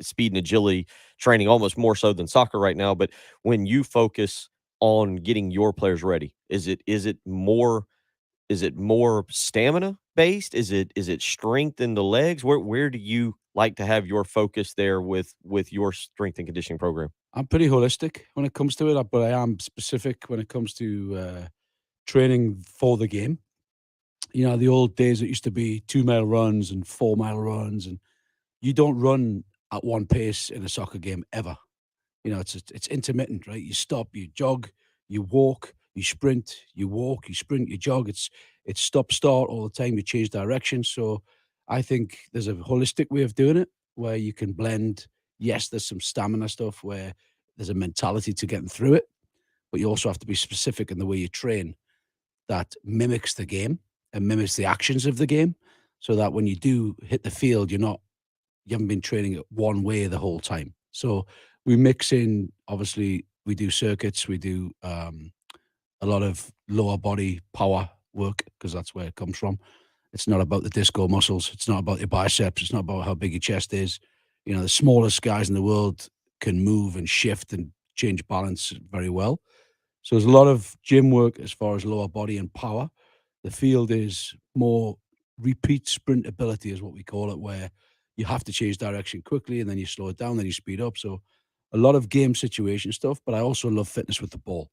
speed and agility training almost more so than soccer right now. But when you focus on getting your players ready, is it more stamina based? Is it strength in the legs? Where do you like to have your focus there with your strength and conditioning program? I'm pretty holistic when it comes to it, but I am specific when it comes to training for the game. You know, the old days it used to be 2-mile runs and 4-mile runs, and you don't run at one pace in a soccer game ever. You know, it's intermittent, right? You stop, you jog, you walk, you sprint, you walk, you sprint, you jog. It's stop start all the time. You change direction. So I think there's a holistic way of doing it where you can blend. Yes, there's some stamina stuff where there's a mentality to getting through it, but you also have to be specific in the way you train that mimics the game and mimics the actions of the game, so that when you do hit the field, you haven't been training it one way the whole time. So we mix in, obviously, we do circuits, we do a lot of lower body power work because that's where it comes from. It's not about the disco muscles. It's not about your biceps. It's not about how big your chest is. You know, the smallest guys in the world can move and shift and change balance very well. So there's a lot of gym work as far as lower body and power. The field is more repeat sprint ability is what we call it, where you have to change direction quickly and then you slow it down, then you speed up. So a lot of game situation stuff, but I also love fitness with the ball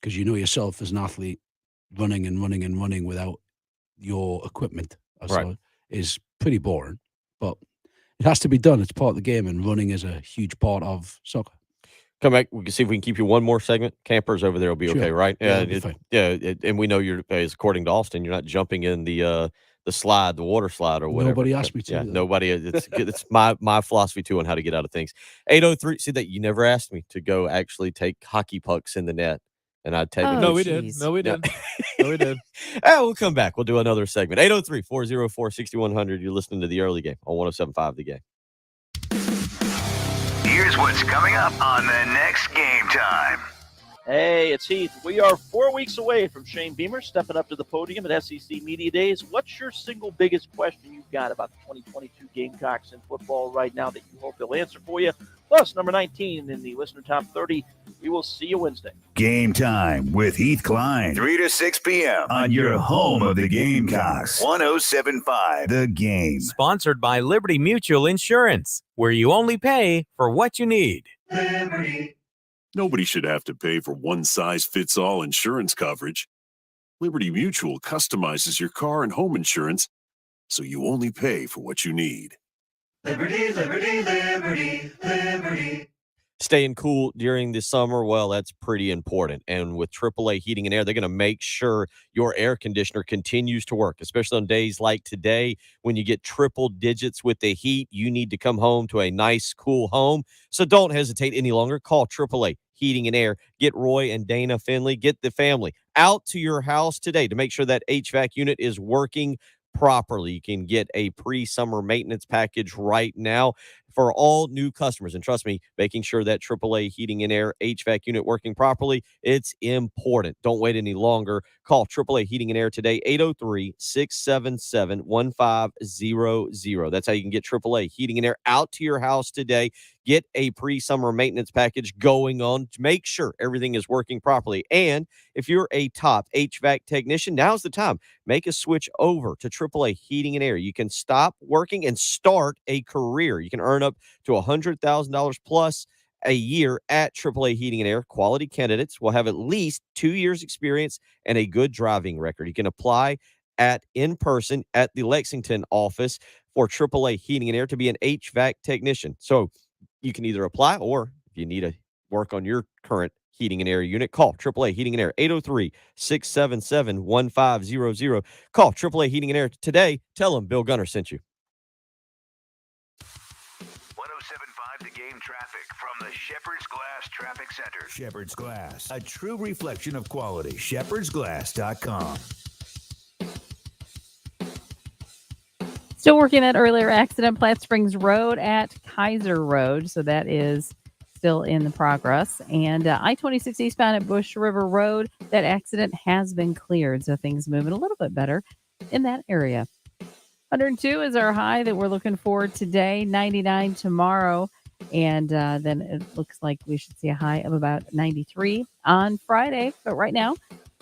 because you know yourself as an athlete running and running and running without your equipment is pretty boring, but it has to be done. It's part of the game, and running is a huge part of soccer. Come back. We can see if we can keep you one more segment. Campers over there will be Sure. okay, right? Yeah, it'll be fine. And we know you're, as according to Austin, you're not jumping in the slide, the water slide or whatever. Nobody asked me to. Yeah, though. nobody. It's my philosophy too on how to get out of things. 803. See that you never asked me to go actually take hockey pucks in the net, and I'd take. No, we did. No, we did. No, we did. We'll come back. We'll do another segment. 803-404-6100. You're listening to the early game on 107.5 The Game. Here's what's coming up on the next Game Time. Hey, it's Heath. We are 4 weeks away from Shane Beamer stepping up to the podium at SEC Media Days. What's your single biggest question you've got about the 2022 Gamecocks in football right now that you hope he'll answer for you? Plus, number 19 in the listener top 30. We will see you Wednesday. Game time with Heath Klein. 3 to 6 p.m. on your home of the Gamecocks. 107.5 The Game. Sponsored by Liberty Mutual Insurance, where you only pay for what you need. Liberty. Nobody should have to pay for one-size-fits-all insurance coverage. Liberty Mutual customizes your car and home insurance so you only pay for what you need. Liberty, liberty, liberty, liberty. Staying cool during the summer, well, that's pretty important. And with AAA Heating and Air, they're going to make sure your air conditioner continues to work, especially on days like today when you get triple digits with the heat. You need to come home to a nice, cool home. So don't hesitate any longer. Call AAA Heating and Air. Get Roy and Dana Finley. Get the family out to your house today to make sure that HVAC unit is working properly. You can get a pre-summer maintenance package right now for all new customers. And trust me, making sure that AAA Heating and Air HVAC unit working properly, it's important. Don't wait any longer. Call AAA Heating and Air today, 803-677-1500. That's how you can get AAA Heating and Air out to your house today. Get a pre-summer maintenance package going on to make sure everything is working properly. And if you're a top HVAC technician, now's the time. Make a switch over to AAA Heating and Air. You can stop working and start a career. You can earn up to $100,000 plus a year at AAA Heating and Air. Quality candidates will have at least 2 years experience and a good driving record. You can apply in person at the Lexington office for AAA Heating and Air to be an HVAC technician. So you can either apply, or if you need to work on your current heating and air unit, call AAA Heating and Air, 803-677-1500. Call AAA Heating and Air today. Tell them Bill Gunner sent you. 107.5 The Game traffic from the Shepherd's Glass Traffic Center. Shepherd's Glass, a true reflection of quality. shepherdsglass.com. Still working that earlier accident, Platte Springs Road at Kaiser Road. So that is still in the progress. And I-26 eastbound at Bush River Road, that accident has been cleared. So things moving a little bit better in that area. 102 is our high that we're looking for today, 99 tomorrow. And then it looks like we should see a high of about 93 on Friday. But right now,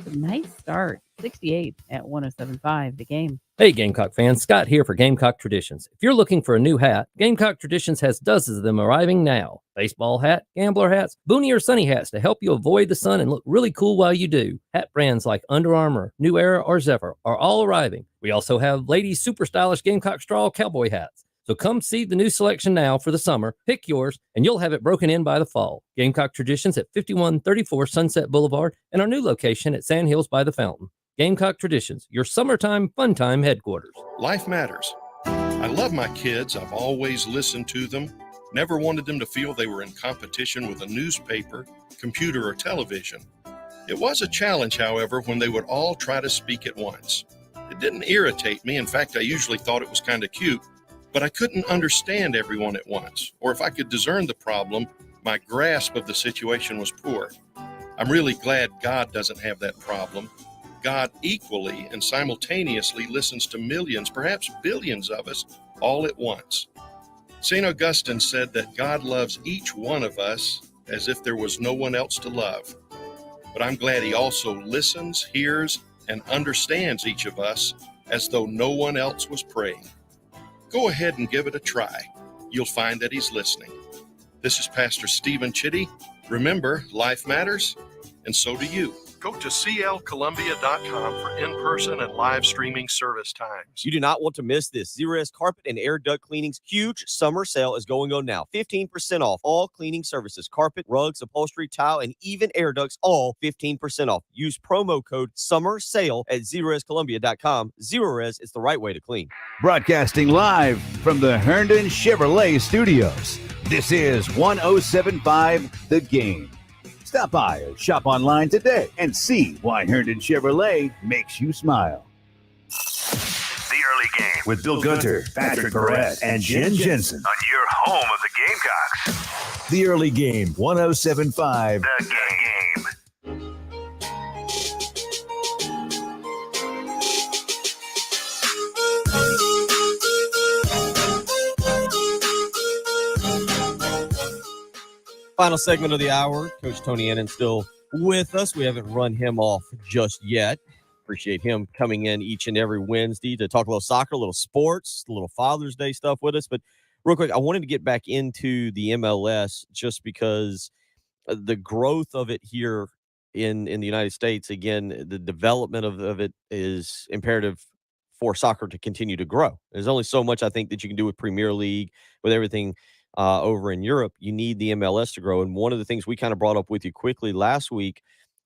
a nice start, 68 at 107.5 The Game. Hey, Gamecock fans, Scott here for Gamecock Traditions. If you're looking for a new hat, Gamecock Traditions has dozens of them arriving now. Baseball hat, gambler hats, boonie or sunny hats to help you avoid the sun and look really cool while you do. Hat brands like Under Armour, New Era, or Zephyr are all arriving. We also have ladies' super stylish Gamecock straw cowboy hats. So come see the new selection now for the summer, pick yours, and you'll have it broken in by the fall. Gamecock Traditions at 5134 Sunset Boulevard and our new location at Sand Hills by the Fountain. Gamecock Traditions, your summertime fun time headquarters. Life matters. I love my kids. I've always listened to them. Never wanted them to feel they were in competition with a newspaper, computer, or television. It was a challenge, however, when they would all try to speak at once. It didn't irritate me. In fact, I usually thought it was kind of cute, but I couldn't understand everyone at once. Or if I could discern the problem, my grasp of the situation was poor. I'm really glad God doesn't have that problem. God equally and simultaneously listens to millions, perhaps billions of us all at once. St. Augustine said that God loves each one of us as if there was no one else to love. But I'm glad he also listens, hears, and understands each of us as though no one else was praying. Go ahead and give it a try. You'll find that he's listening. This is Pastor Stephen Chitty. Remember, life matters, and so do you. Go to clcolumbia.com for in-person and live streaming service times. You do not want to miss this. Zerust Carpet and Air Duct Cleaning's huge summer sale is going on now. 15% off all cleaning services, carpet, rugs, upholstery, tile, and even air ducts, all 15% off. Use promo code SUMMERSALE at ZerustColumbia.com. Zerust is the right way to clean. Broadcasting live from the Herndon Chevrolet Studios. This is 107.5 The Game. Stop by or shop online today and see why Herndon Chevrolet makes you smile. The Early Game With Bill Gunter, Patrick Perez, and Jen Jensen. on your home of the Gamecocks. The Early Game, 107.5 The Game. Final segment of the hour. Coach Tony Annan still with us. We haven't run him off just yet. Appreciate him coming in each and every Wednesday to talk a little soccer, a little sports, a little Father's Day stuff with us. But real quick, I wanted to get back into the MLS just because the growth of it here in the United States, again, the development of it is imperative for soccer to continue to grow. There's only so much I think that you can do with Premier League, with everything over in Europe. You need the MLS to grow. And one of the things we kind of brought up with you quickly last week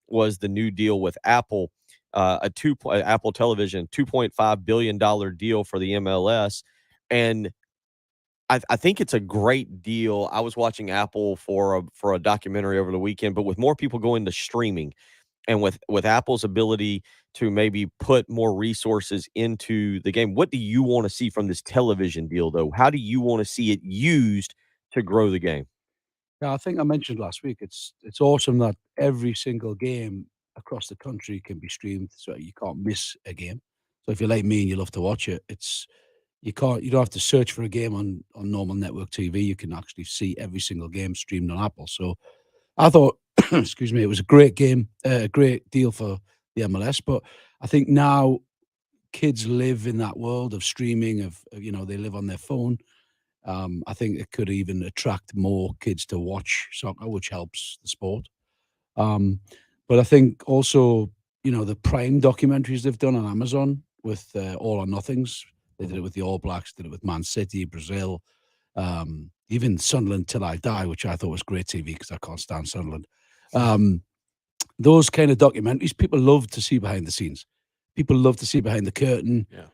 was the new deal with Apple, Apple Television, $2.5 billion deal for the MLS. And I think it's a great deal. I was watching Apple for a documentary over the weekend, but with more people going to streaming and with Apple's ability to maybe put more resources into the game, what do you want to see from this television deal, though? How do you want to see it used to grow the game? Yeah, I think I mentioned last week, it's awesome that every single game across the country can be streamed, so you can't miss a game. So if you're like me and you love to watch it, you don't have to search for a game on normal network TV. You can actually see every single game streamed on Apple. So I thought, excuse me, it was a great game, a great deal for the MLS. But I think now kids live in that world of streaming, they live on their phone. I think it could even attract more kids to watch soccer, which helps the sport. But I think also, the Prime documentaries they've done on Amazon with All or Nothings. They did it with the All Blacks, did it with Man City, Brazil, even Sunderland Till I Die, which I thought was great TV because I can't stand Sunderland. Those kind of documentaries, people love to see behind the scenes. People love to see behind the curtain. Yeah.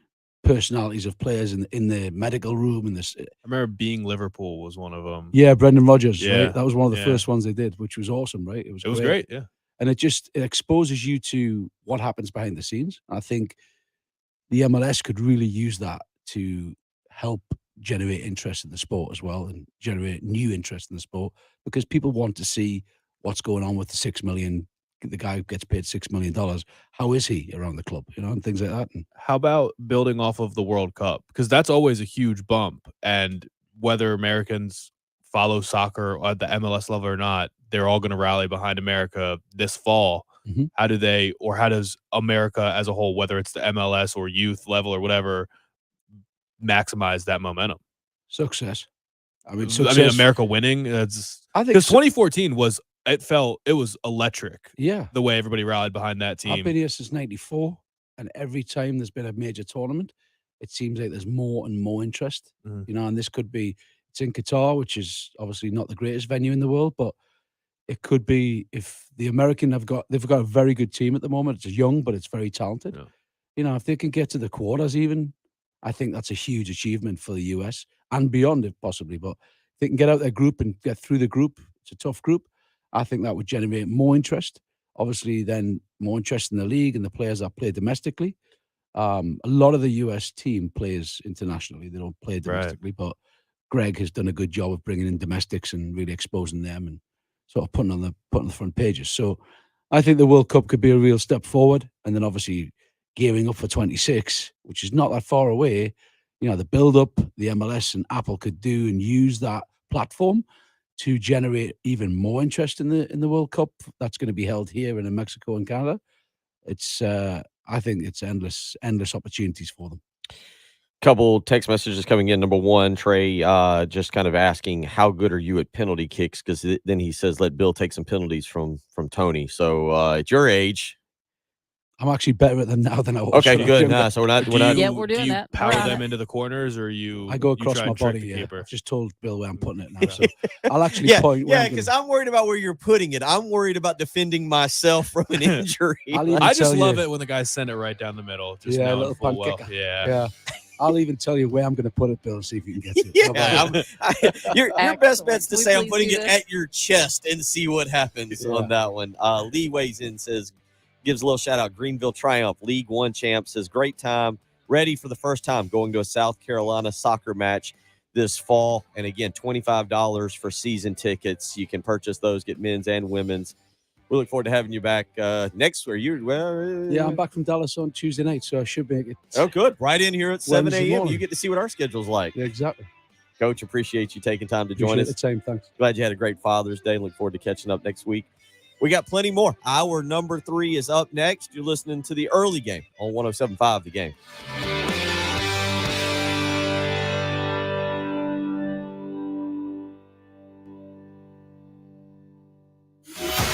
Personalities of players in the medical room. I remember Being Liverpool was one of them. Yeah, Brendan Rodgers. Yeah, right? That was one of the first ones they did, which was awesome, right? It was great. Yeah, and it exposes you to what happens behind the scenes. I think the MLS could really use that to help generate interest in the sport as well, and generate new interest in the sport, because people want to see what's going on with the guy who gets paid $6 million. How is he around the club, and things like that. And how about building off of the World Cup? Because that's always a huge bump. And whether Americans follow soccer at the MLS level or not, they're all going to rally behind America this fall. Mm-hmm. How does America as a whole, whether it's the MLS or youth level or whatever, maximize that momentum? Success. I mean, America winning. I think because 2014 was. It was electric. Yeah. The way everybody rallied behind that team. I've been here since '94, and every time there's been a major tournament, it seems like there's more and more interest. Mm-hmm. And this could be, it's in Qatar, which is obviously not the greatest venue in the world, but it could be if the American they've got a very good team at the moment. It's young, but it's very talented. Yeah. If they can get to the quarters even, I think that's a huge achievement for the US and beyond, if possibly. But if they can get out their group and get through the group, it's a tough group. I think that would generate more interest. Obviously, then more interest in the league and the players that play domestically. A lot of the US team plays internationally. They don't play domestically, but Greg has done a good job of bringing in domestics and really exposing them and sort of putting on the front pages. So I think the World Cup could be a real step forward. And then obviously gearing up for 26, which is not that far away. The build-up the MLS and Apple could do and use that platform to generate even more interest in the World Cup that's going to be held here and in Mexico and Canada. It's I think it's endless opportunities for them. Couple text messages coming in. Number one, Trey, just kind of asking, how good are you at penalty kicks? Because then he says, let Bill take some penalties from Tony. So at your age, I'm actually better at them now than I was. Okay, good. So we're not. Yeah, we're doing do you that. power them into the corners, or I go across try my and trick body. the Yeah, keeper? I've just told Bill where I'm putting it now. So I'll actually point. Yeah, because I'm worried about where you're putting it. I'm worried about defending myself from an injury. I just love it when the guys send it right down the middle. Just a knowing little full punt well. kicker. Yeah. I'll even tell you where I'm going to put it, Bill, and see if you can get it. Your best bet's to say I'm putting it this? at your chest and see what happens on that one. Lee weighs in, says, gives a little shout out. Greenville Triumph, League One champ, says, great time. Ready for the first time going to a South Carolina soccer match this fall. And again, $25 for season tickets. You can purchase those, get men's and women's. We look forward to having you back next week. Yeah, I'm back from Dallas on Tuesday night, so I should make it. Oh, good. Right in here at 7 Wednesday a.m. morning. You get to see what our schedule's like. Yeah, exactly. Coach, appreciate you taking time to join Appreciate us. the same, thanks. Glad you had a great Father's Day. Look forward to catching up next week. We got plenty more. Hour number 3 is up next. You're listening to the early game on 107.5 The Game.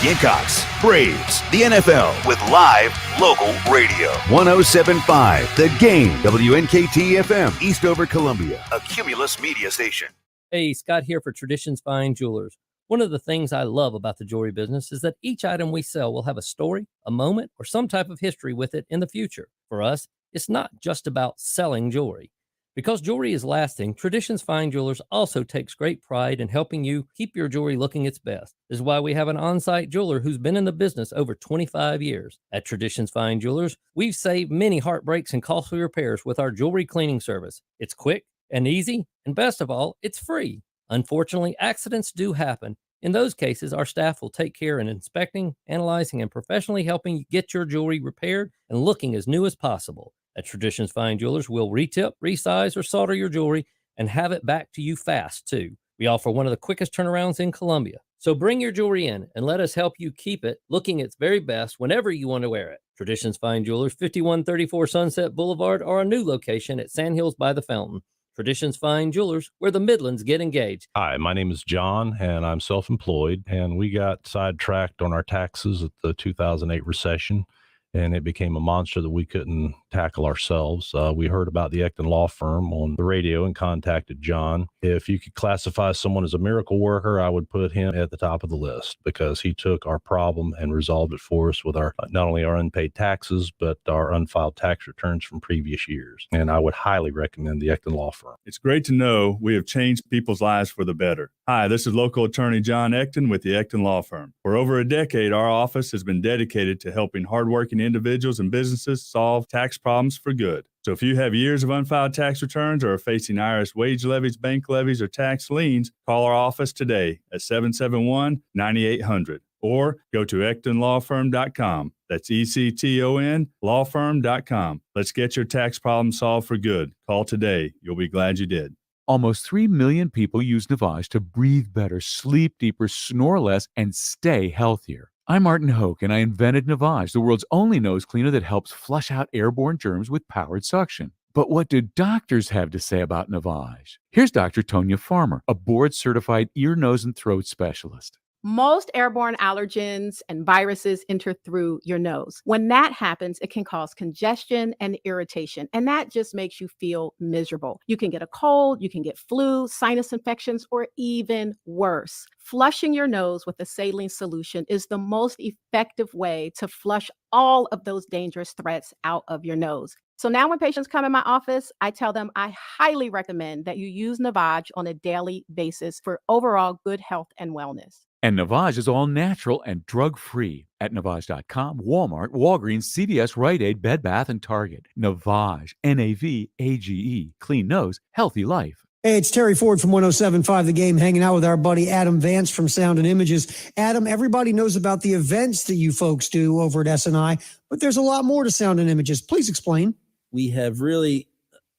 Gamecocks, Braves, the NFL with live local radio. 107.5 The Game, WNKT FM, Eastover, Columbia, a Cumulus media station. Hey, Scott here for Traditions Fine Jewelers. One of the things I love about the jewelry business is that each item we sell will have a story, a moment, or some type of history with it in the future. For us, it's not just about selling jewelry. Because jewelry is lasting, Traditions Fine Jewelers also takes great pride in helping you keep your jewelry looking its best. This is why we have an on-site jeweler who's been in the business over 25 years. At Traditions Fine Jewelers, we've saved many heartbreaks and costly repairs with our jewelry cleaning service. It's quick and easy, and best of all, it's free. Unfortunately, accidents do happen. In those cases, our staff will take care in inspecting, analyzing, and professionally helping you get your jewelry repaired and looking as new as possible. At Traditions Fine Jewelers, we'll retip, resize, or solder your jewelry and have it back to you fast, too. We offer one of the quickest turnarounds in Columbia. So bring your jewelry in and let us help you keep it looking its very best whenever you want to wear it. Traditions Fine Jewelers, 5134 Sunset Boulevard, or a new location at Sandhills by the Fountain. Traditions Fine Jewelers, where the Midlands get engaged. Hi, my name is John, and I'm self-employed, and we got sidetracked on our taxes at the 2008 recession, and it became a monster that we couldn't tackle ourselves. We heard about the Ecton Law Firm on the radio and contacted John. If you could classify someone as a miracle worker, I would put him at the top of the list because he took our problem and resolved it for us with our not only our unpaid taxes, but our unfiled tax returns from previous years. And I would highly recommend the Ecton Law Firm. It's great to know we have changed people's lives for the better. Hi, this is local attorney John Ecton with the Ecton Law Firm. For over a decade, our office has been dedicated to helping hardworking individuals and businesses solve tax problems for good. So if you have years of unfiled tax returns or are facing IRS wage levies, bank levies, or tax liens, call our office today at 771-9800 or go to EctonLawFirm.com. That's ECTON lawfirm.com. Let's get your tax problem solved for good. Call today. You'll be glad you did. Almost 3 million people use Navage to breathe better, sleep deeper, snore less, and stay healthier. I'm Martin Hoke, and I invented Navage, the world's only nose cleaner that helps flush out airborne germs with powered suction. But what do doctors have to say about Navage? Here's Dr. Tonya Farmer, a board-certified ear, nose, and throat specialist. Most airborne allergens and viruses enter through your nose. When that happens, it can cause congestion and irritation, and that just makes you feel miserable. You can get a cold, you can get flu, sinus infections, or even worse. Flushing your nose with a saline solution is the most effective way to flush all of those dangerous threats out of your nose. So now when patients come in my office, I tell them I highly recommend that you use Navage on a daily basis for overall good health and wellness. And Navage is all natural and drug-free at Navage.com, Walmart, Walgreens, CVS, Rite Aid, Bed Bath, and Target. Navage, N-A-V-A-G-E, clean nose, healthy life. Hey, it's Terry Ford from 107.5 The Game, hanging out with our buddy Adam Vance from Sound and Images. Adam, everybody knows about the events that you folks do over at SNI, but there's a lot more to Sound and Images. Please explain. We have really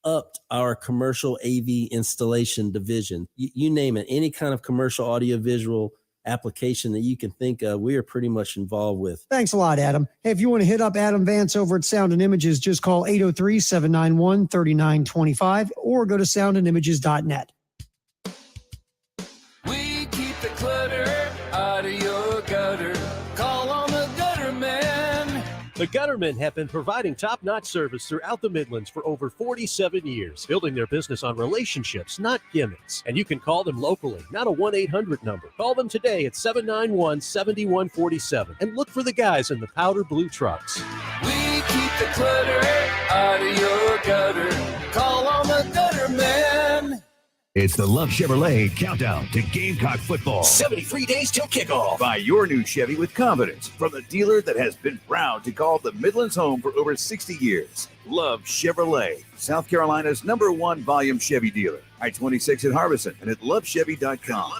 upped our commercial AV installation division. You name it, any kind of commercial audiovisual application that you can think of, we are pretty much involved with. Thanks a lot, Adam. Hey, if you want to hit up Adam Vance over at Sound and Images, just call 803-791-3925 or go to soundandimages.net. We keep the clutter out of your gutter. Call on the gutter man. The Guttermen have been providing top-notch service throughout the Midlands for over 47 years, building their business on relationships, not gimmicks. And you can call them locally, not a 1-800 number. Call them today at 791-7147 and look for the guys in the powder blue trucks. We keep the clutter out of your gutter. Call on the gutter man. It's the Love Chevrolet Countdown to Gamecock Football. 73 days till kickoff. Buy your new Chevy with confidence from the dealer that has been proud to call the Midlands home for over 60 years. Love Chevrolet, South Carolina's #1 volume Chevy dealer. I-26 in Harbison and at lovechevy.com.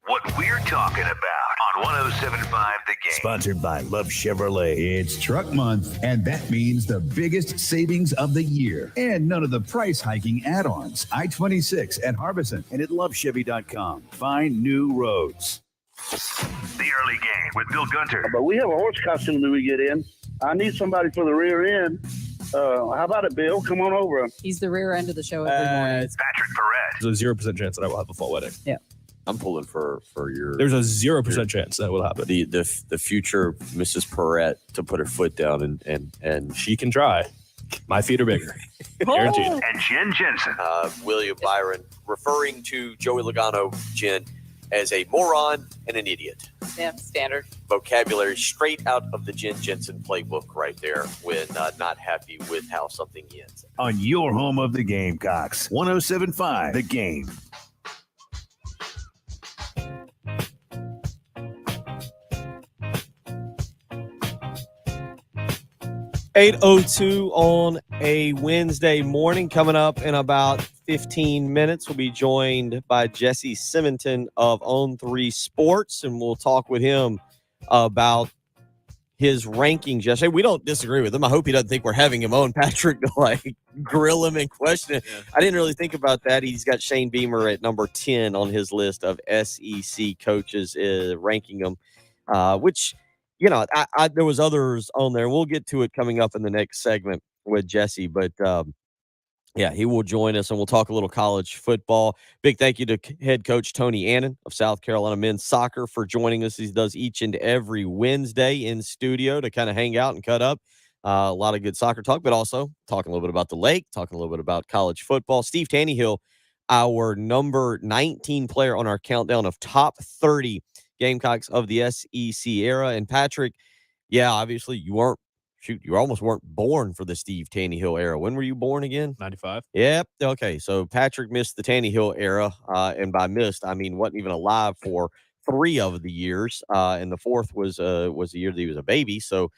What we're talking about 107.5 The Game. Sponsored by Love Chevrolet. It's truck month, and that means the biggest savings of the year. And none of the price hiking add-ons. I-26 at Harbison and at lovechevy.com. Find new roads. The early game with Bill Gunter. But we have a horse costume that we get in. I need somebody for the rear end. How about it, Bill? Come on over. He's the rear end of the show every morning. Patrick Perret. There's a 0% chance that I will have a full wedding. Yeah. I'm pulling for your. There's a 0% chance that will happen. The future Mrs. Perret to put her foot down and she can try. My feet are bigger. Guaranteed. And Jen Jensen. William Byron referring to Joey Logano, Jen, as a moron and an idiot. Yeah, standard. Vocabulary straight out of the Jen Jensen playbook right there when not happy with how something ends. On your home of the Gamecocks. 107.5 The Game. (8:02) on a Wednesday morning. Coming up in about 15 minutes, we'll be joined by Jesse Simonton of On3 Sports, and we'll talk with him about his rankings yesterday. We don't disagree with him. I hope he doesn't think we're having him on, Patrick, to like grill him and question it. Yeah. I didn't really think about that. He's got Shane Beamer at number 10 on his list of SEC coaches, ranking them, which – you know, there was others on there. We'll get to it coming up in the next segment with Jesse. But, yeah, he will join us, and we'll talk a little college football. Big thank you to head coach Tony Annan of South Carolina men's soccer for joining us. He does each and every Wednesday in studio to kind of hang out and cut up. A lot of good soccer talk, but also talking a little bit about the lake, talking a little bit about college football. Steve Tannehill, our number 19 player on our countdown of top 30 Gamecocks of the SEC era. And Patrick, yeah, obviously you almost weren't born for the Steve Tannehill era. When were you born again? 95. Yep. Okay. So Patrick missed the Tannehill era. And by missed, I mean, wasn't even alive for 3 of the years. And the 4th was the year that he was a baby. So,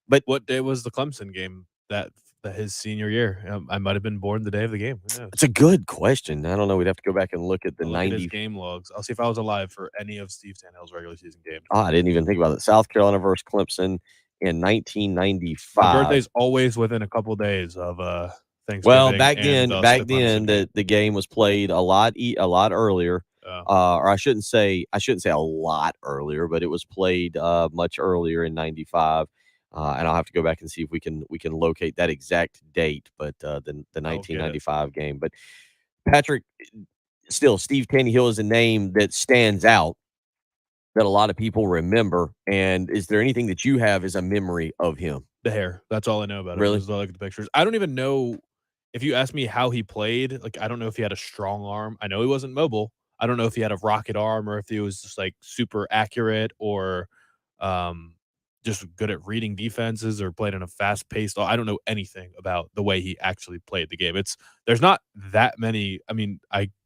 but what day was the Clemson game that his senior year? I might have been born the day of the game. It's a good question. I don't know. We'd have to go back and look at the 90 game logs. I'll see if I was alive for any of Steve Tannehill's regular season games. Oh, I didn't even think about it. South Carolina versus Clemson in 1995. My birthday's always within a couple days of Thanksgiving. Well, back then, the game was played a lot earlier. Or I shouldn't say a lot earlier, but it was played much earlier in 95. And I'll have to go back and see if we can locate that exact date, but the 1995 game. But Patrick, still, Steve Tannehill is a name that stands out that a lot of people remember. And is there anything that you have as a memory of him? The hair. That's all I know about him. Really? I look at the pictures. I don't even know if you ask me how he played. Like, I don't know if he had a strong arm. I know he wasn't mobile. I don't know if he had a rocket arm or if he was just like super accurate or just good at reading defenses or played in a fast-paced. I don't know anything about the way he actually played the game. There's not that many. I mean,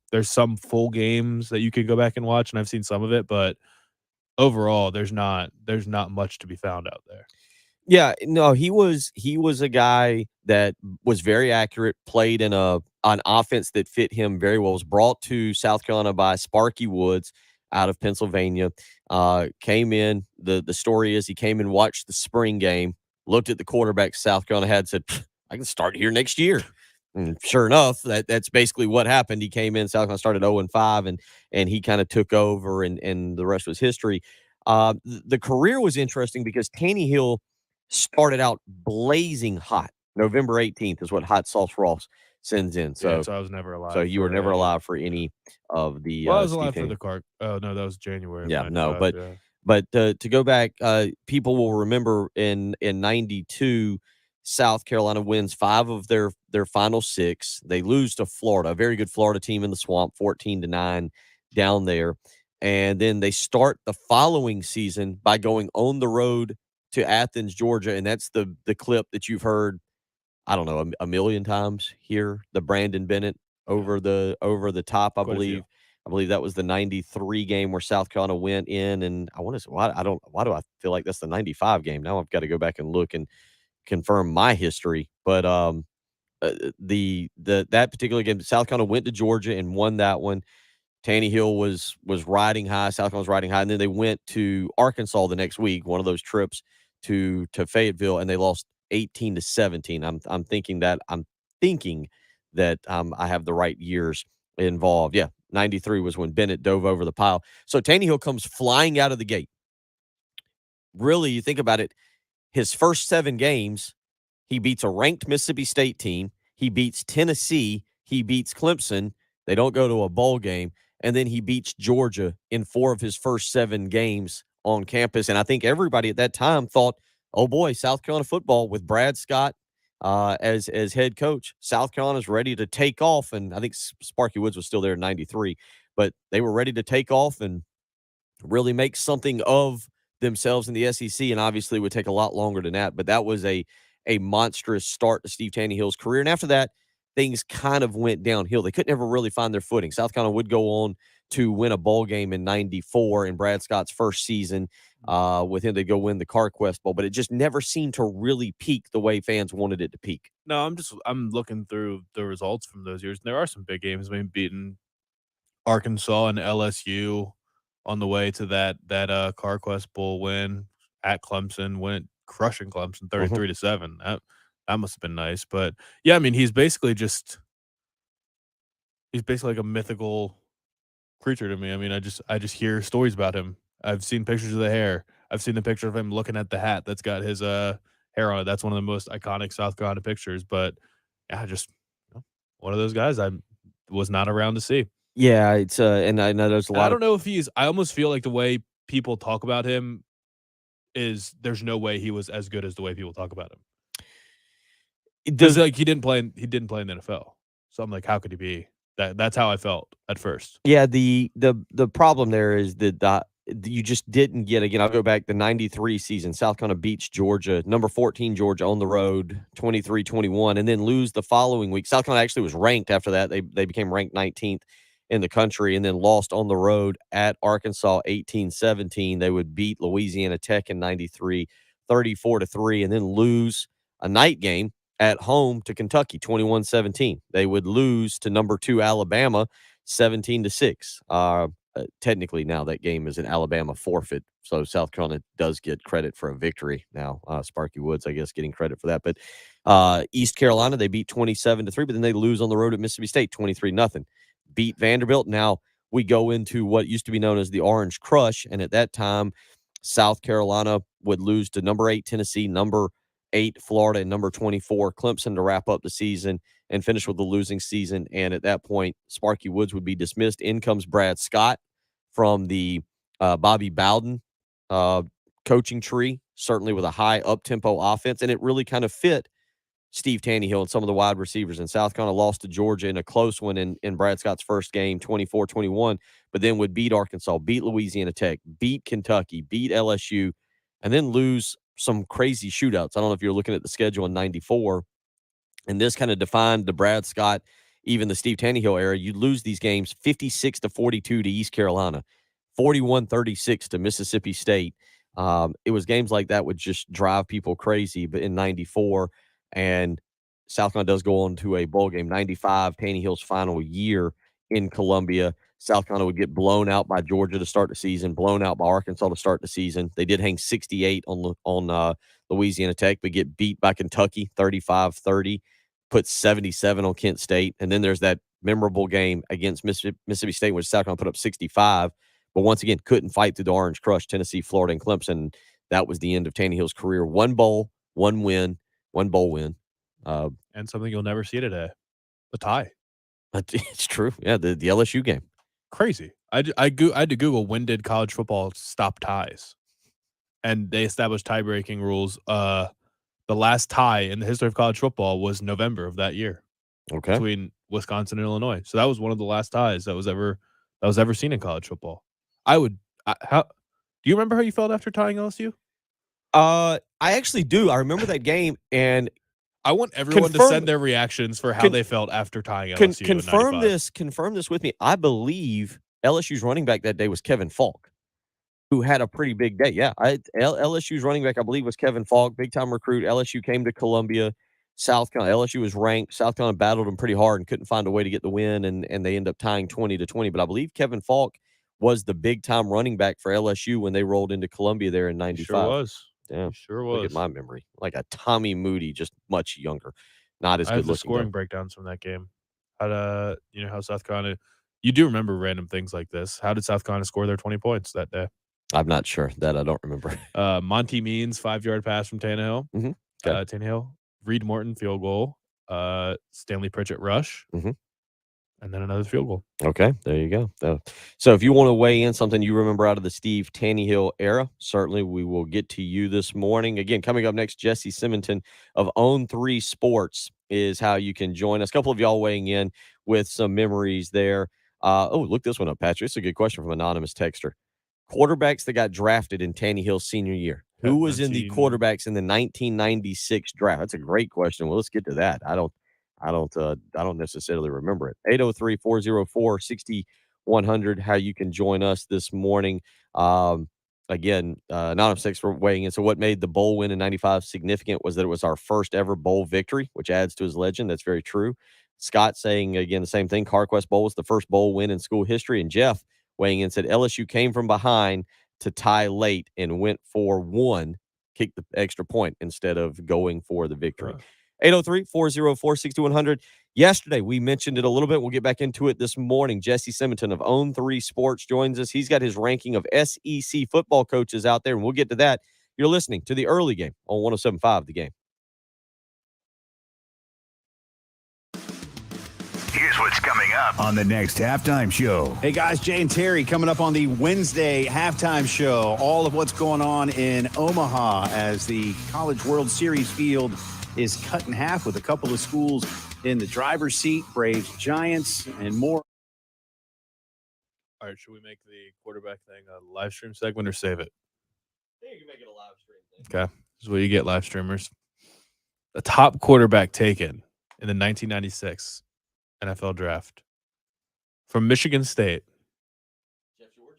there's some full games that you could go back and watch, and I've seen some of it, but overall, there's not much to be found out there. Yeah, no, he was a guy that was very accurate, played in an offense that fit him very well. Was brought to South Carolina by Sparky Woods out of Pennsylvania. Came in. The story is he came and watched the spring game, looked at the quarterback South Carolina had, said, I can start here next year. And sure enough, that's basically what happened. He came in, South Carolina started 0-5, and he kind of took over, and the rest was history. The career was interesting because Tannehill started out blazing hot. November 18th is what Hot Sauce Ross sends in. So, so I was never alive. So you were never alive for any of the. Well, I was alive for the car. Oh no, that was January. Yeah, no, but to go back, people will remember in 92, South Carolina wins 5 of their final 6. They lose to Florida, a very good Florida team in the Swamp, 14-9 down there, and then they start the following season by going on the road to Athens, Georgia, and that's the clip that you've heard, I don't know, a million times here. The Brandon Bennett over the top, I believe. I believe that was the 93 game where South Carolina went in, and I want to say, why do I feel like that's the 95 game? Now I've got to go back and look and confirm my history. But that particular game, South Carolina went to Georgia and won that one. Tannehill was riding high. South Carolina was riding high, and then they went to Arkansas the next week, one of those trips to Fayetteville, and they lost 18-17. I'm thinking that I have the right years involved. Yeah, 93 was when Bennett dove over the pile. So Tannehill comes flying out of the gate. Really, you think about it, his first 7 games, he beats a ranked Mississippi State team. He beats Tennessee. He beats Clemson. They don't go to a bowl game. And then he beats Georgia in 4 of his first 7 games on campus. And I think everybody at that time thought, oh boy, South Carolina football with Brad Scott as head coach. South Carolina's ready to take off. And I think Sparky Woods was still there in 93. But they were ready to take off and really make something of themselves in the SEC, and obviously it would take a lot longer than that. But that was a monstrous start to Steve Tannehill's career. And after that, things kind of went downhill. They couldn't ever really find their footing. South Carolina would go on to win a bowl game in 94 in Brad Scott's first season. With him, they'd go win the CarQuest Bowl, but it just never seemed to really peak the way fans wanted it to peak. No, I'm looking through the results from those years, and there are some big games. I mean, beating Arkansas and LSU on the way to that CarQuest Bowl win at Clemson, went crushing Clemson 33-7. That must have been nice. But yeah, I mean, he's basically like a mythical creature to me. I mean, I just hear stories about him. I've seen pictures of the hair. I've seen the picture of him looking at the hat that's got his hair on it. That's one of the most iconic South Carolina pictures. But yeah, just one of those guys I was not around to see. Yeah, it's and I know there's a lot. I don't know if I almost feel like the way people talk about him is there's no way he was as good as the way people talk about him. Because like he didn't play in the NFL, so I'm like, how could he be? That's how I felt at first. Yeah, the problem there is that you just didn't get. Again, I'll go back the 93 season. South Carolina beats Georgia, number 14 Georgia on the road, 23-21, and then lose the following week. South Carolina actually was ranked after that. They became ranked 19th in the country, and then lost on the road at Arkansas 18-17. They would beat Louisiana Tech in 93, 34-3, and then lose a night game at home to Kentucky 21-17. They would lose to number 2 Alabama 17-6. Technically now that game is an Alabama forfeit, so South Carolina does get credit for a victory now. Sparky Woods, I guess, getting credit for that. But East Carolina, they beat 27-3, but then they lose on the road at Mississippi State 23-0. Beat Vanderbilt. Now we go into what used to be known as the Orange Crush, and at that time, South Carolina would lose to number 8 Tennessee, number 8 Florida, and number 24 Clemson to wrap up the season and finish with the losing season. And at that point, Sparky Woods would be dismissed. In comes Brad Scott from the Bobby Bowden coaching tree, certainly with a high up-tempo offense, and it really kind of fit Steve Tannehill and some of the wide receivers. And South Carolina lost to Georgia in a close one in Brad Scott's first game, 24-21, but then would beat Arkansas, beat Louisiana Tech, beat Kentucky, beat LSU, and then lose some crazy shootouts. I don't know if you're looking at the schedule in 94, and this kind of defined the Brad Scott, even the Steve Tannehill era. You'd lose these games 56-42 to East Carolina, 41-36 to Mississippi State. It was games like that would just drive people crazy. But in 94, and South Carolina does go on to a bowl game, 95, Tannehill's final year in Columbia. South Carolina would get blown out by Georgia to start the season, blown out by Arkansas to start the season. They did hang 68 on Louisiana Tech, but get beat by Kentucky 35-30, put 77 on Kent State. And then there's that memorable game against Mississippi State, which South Carolina put up 65, but once again, couldn't fight through the Orange Crush, Tennessee, Florida, and Clemson. That was the end of Tannehill's career. One bowl, one win, one bowl win. And something you'll never see today, a tie. It's true. Yeah, the LSU game. Crazy. I had to Google when did college football stop ties, and they established tie-breaking rules. The last tie in the history of college football was November of that year, between Wisconsin and Illinois. So that was one of the last ties that was ever seen in college football. Do you remember how you felt after tying LSU? I actually do. I remember that game, and I want everyone to send their reactions for how they felt after tying LSU. Confirm this with me. I believe LSU's running back that day was Kevin Falk, who had a pretty big day. Yeah, LSU's running back, I believe, was Kevin Falk, big time recruit. LSU came to Columbia, South Carolina, LSU was ranked. South Carolina battled them pretty hard and couldn't find a way to get the win, and they end up tying 20-20. But I believe Kevin Falk was the big-time running back for LSU when they rolled into Columbia there in 95. Sure was. Yeah, Sure was. Look at my memory. Like a Tommy Moody, just much younger. Not as I have good the looking. scoring breakdowns from that game. How South Carolina, you do remember random things like this. How did South Carolina score their 20 points that day? I'm not sure. That I don't remember. Monty Means, 5-yard pass from Tannehill. Okay. Tannehill. Reed Morton, field goal. Stanley Pritchett, rush. And then another field goal. Okay, there you go. So if you want to weigh in something you remember out of the Steve Tannehill era, certainly we will get to you this morning. Again, coming up next, Jesse Simonton of Own 3 Sports is how you can join us. A couple of y'all weighing in with some memories there. Look this one up, Patrick. It's a good question from anonymous texter. Quarterbacks that got drafted in Tannehill's senior year. Who was in the quarterbacks in the 1996 draft? That's a great question. Well, let's get to that. I don't necessarily remember it. 803-404-6100, how you can join us this morning. Again, anonymous text for weighing in. So what made the bowl win in 95 significant was that it was our first ever bowl victory, which adds to his legend. That's very true. Scott saying, again, the same thing. CarQuest Bowl was the first bowl win in school history. And Jeff weighing in said LSU came from behind to tie late and went for one, kicked the extra point instead of going for the victory. 803-404-6100. Yesterday, we mentioned it a little bit. We'll get back into it this morning. Jesse Simonton of Own 3 Sports joins us. He's got his ranking of SEC football coaches out there, and we'll get to that. You're listening to the early game on 107.5 The Game. Here's what's coming up on the next halftime show. Hey guys, Jay and Terry coming up on the Wednesday halftime show. All of what's going on in Omaha as the College World Series field is cut in half with a couple of schools in the driver's seat, Braves, Giants, and more. All right, should we make the quarterback thing a live stream segment or save it? I think you can make it a live stream thing. Okay, this is what you get, live streamers. The top quarterback taken in the 1996 NFL draft from Michigan State. Jeff George?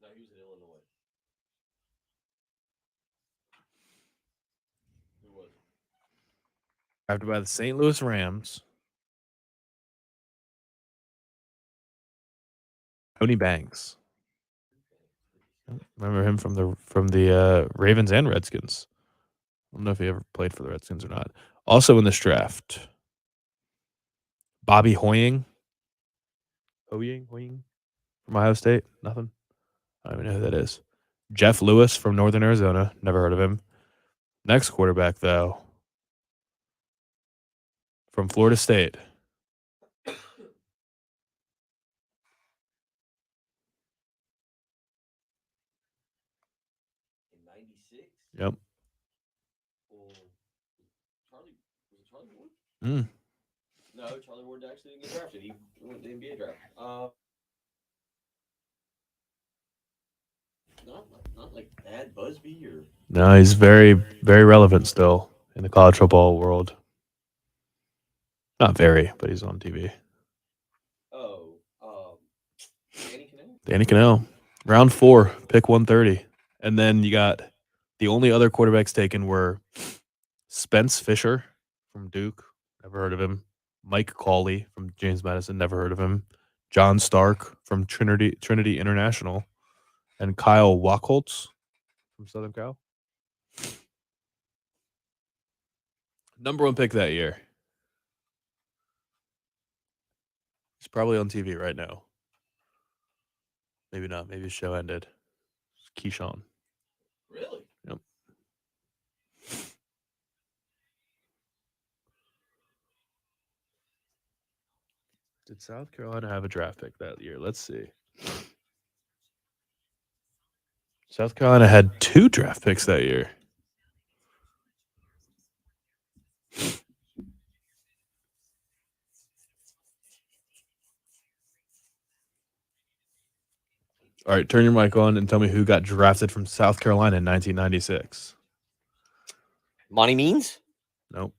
No, he was in Illinois. Who was it? Drafted by the St. Louis Rams. Tony Banks. Remember him from the Ravens and Redskins. I don't know if he ever played for the Redskins or not. Also in this draft, Bobby Hoying. Hoying from Ohio State. Nothing. I don't even know who that is. Jeff Lewis from Northern Arizona. Never heard of him. Next quarterback, though, from Florida State. In 96? Yep. Charlie Ward? Mm. No, Charlie Ward actually didn't get drafted. He went to the NBA draft. Not like Thad Busby or. No, he's very, very relevant still in the college football world. Not very, but he's on TV. Danny Cannell. Round 4, pick 130. And then you got the only other quarterbacks taken were Spence Fisher from Duke. Never heard of him. Mike Cawley from James Madison. Never heard of him. John Stark from Trinity International. And Kyle Wachholtz from Southern Cal. Number 1 pick that year. He's probably on TV right now. Maybe not. Maybe his show ended. It's Keyshawn. Really? Yep. Did South Carolina have a draft pick that year? Let's see. South Carolina had 2 draft picks that year. All right, turn your mic on and tell me who got drafted from South Carolina in 1996. Monty Means? Nope.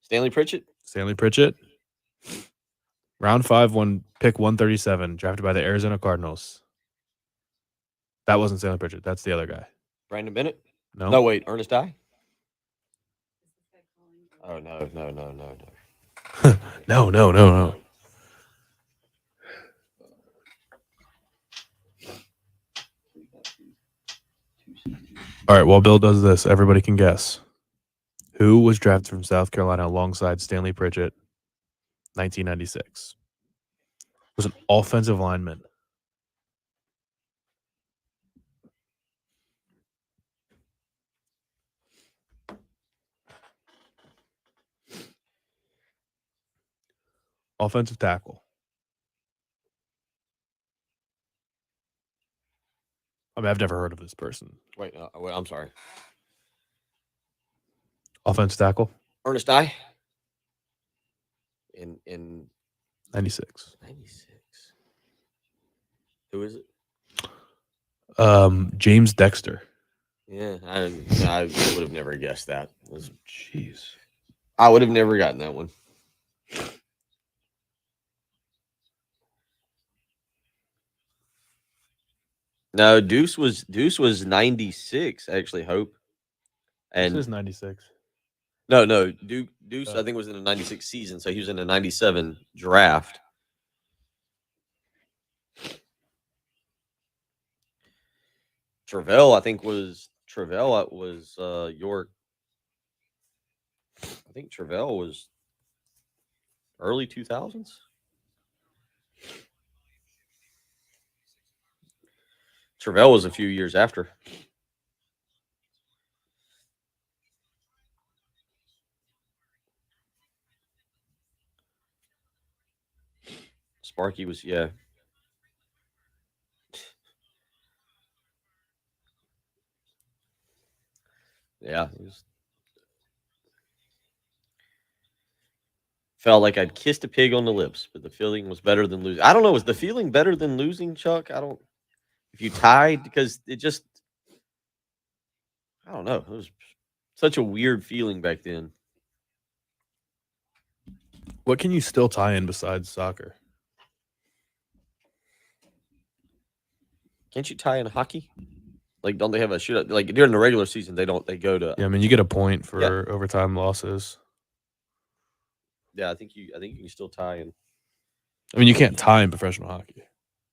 Stanley Pritchett? Stanley Pritchett. Round 5, pick 137, drafted by the Arizona Cardinals. That wasn't Stanley Pritchett. That's the other guy. Brandon Bennett? No. No, wait. Ernest Dye? Oh no. No. All right, while Bill does this, everybody can guess. Who was drafted from South Carolina alongside Stanley Pritchett, 1996? Was an offensive lineman. Offensive tackle. I mean, I've never heard of this person. Wait, I'm sorry. Offensive tackle. Ernest I. In 96. 96. Who is it? James Dexter. Yeah, I would have never guessed that. Jeez. I would have never gotten that one. No, Deuce was 96, actually, Hope. And This is 96. No, Deuce I think was in the 96 season, so he was in the 97 draft. Travell, I think was York. I think Travell was early 2000s. Travell was a few years after. Sparky was, yeah. Yeah. It was, felt like I'd kissed a pig on the lips, but the feeling was better than losing. I don't know. Was the feeling better than losing, Chuck? If you tied, because I don't know. It was such a weird feeling back then. What can you still tie in besides soccer? Can't you tie in hockey? Like, don't they have a shootout? Like during the regular season, they don't. They go to. Yeah, I mean, you get a point for overtime losses. Yeah, I think you can still tie in. I mean, you can't tie in professional hockey.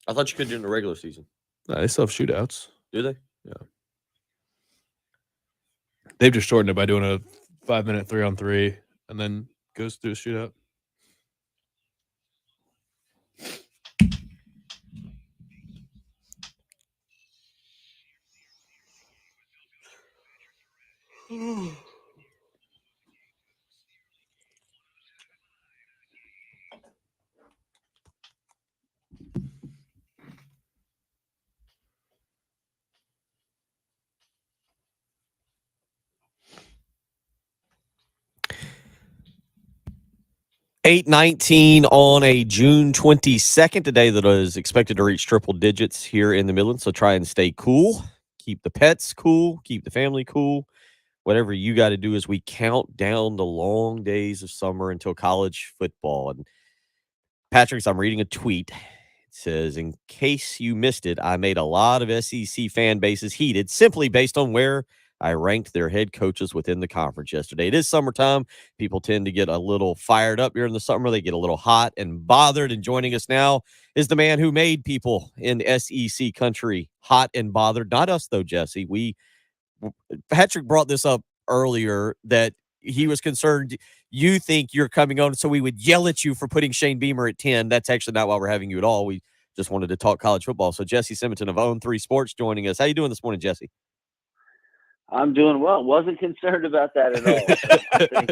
I thought you could during the regular season. No, they still have shootouts. Do they? Yeah. They've just shortened it by doing a 5-minute 3-on-3 and then goes through a shootout. $8.19 on a June 22nd, today that is expected to reach triple digits here in the Midlands. So try and stay cool. Keep the pets cool. Keep the family cool. Whatever you got to do as we count down the long days of summer until college football. And Patrick's, I'm reading a tweet. It says, in case you missed it, I made a lot of SEC fan bases heated simply based on where I ranked their head coaches within the conference yesterday. It is summertime. People tend to get a little fired up during the summer. They get a little hot and bothered. And joining us now is the man who made people in SEC country hot and bothered. Not us, though, Jesse. Patrick brought this up earlier that he was concerned you think you're coming on, so we would yell at you for putting Shane Beamer at 10. That's actually not why we're having you at all. We just wanted to talk college football. So Jesse Simonton of Own 3 Sports joining us. How you doing this morning, Jesse? I'm doing well. Wasn't concerned about that at all. I think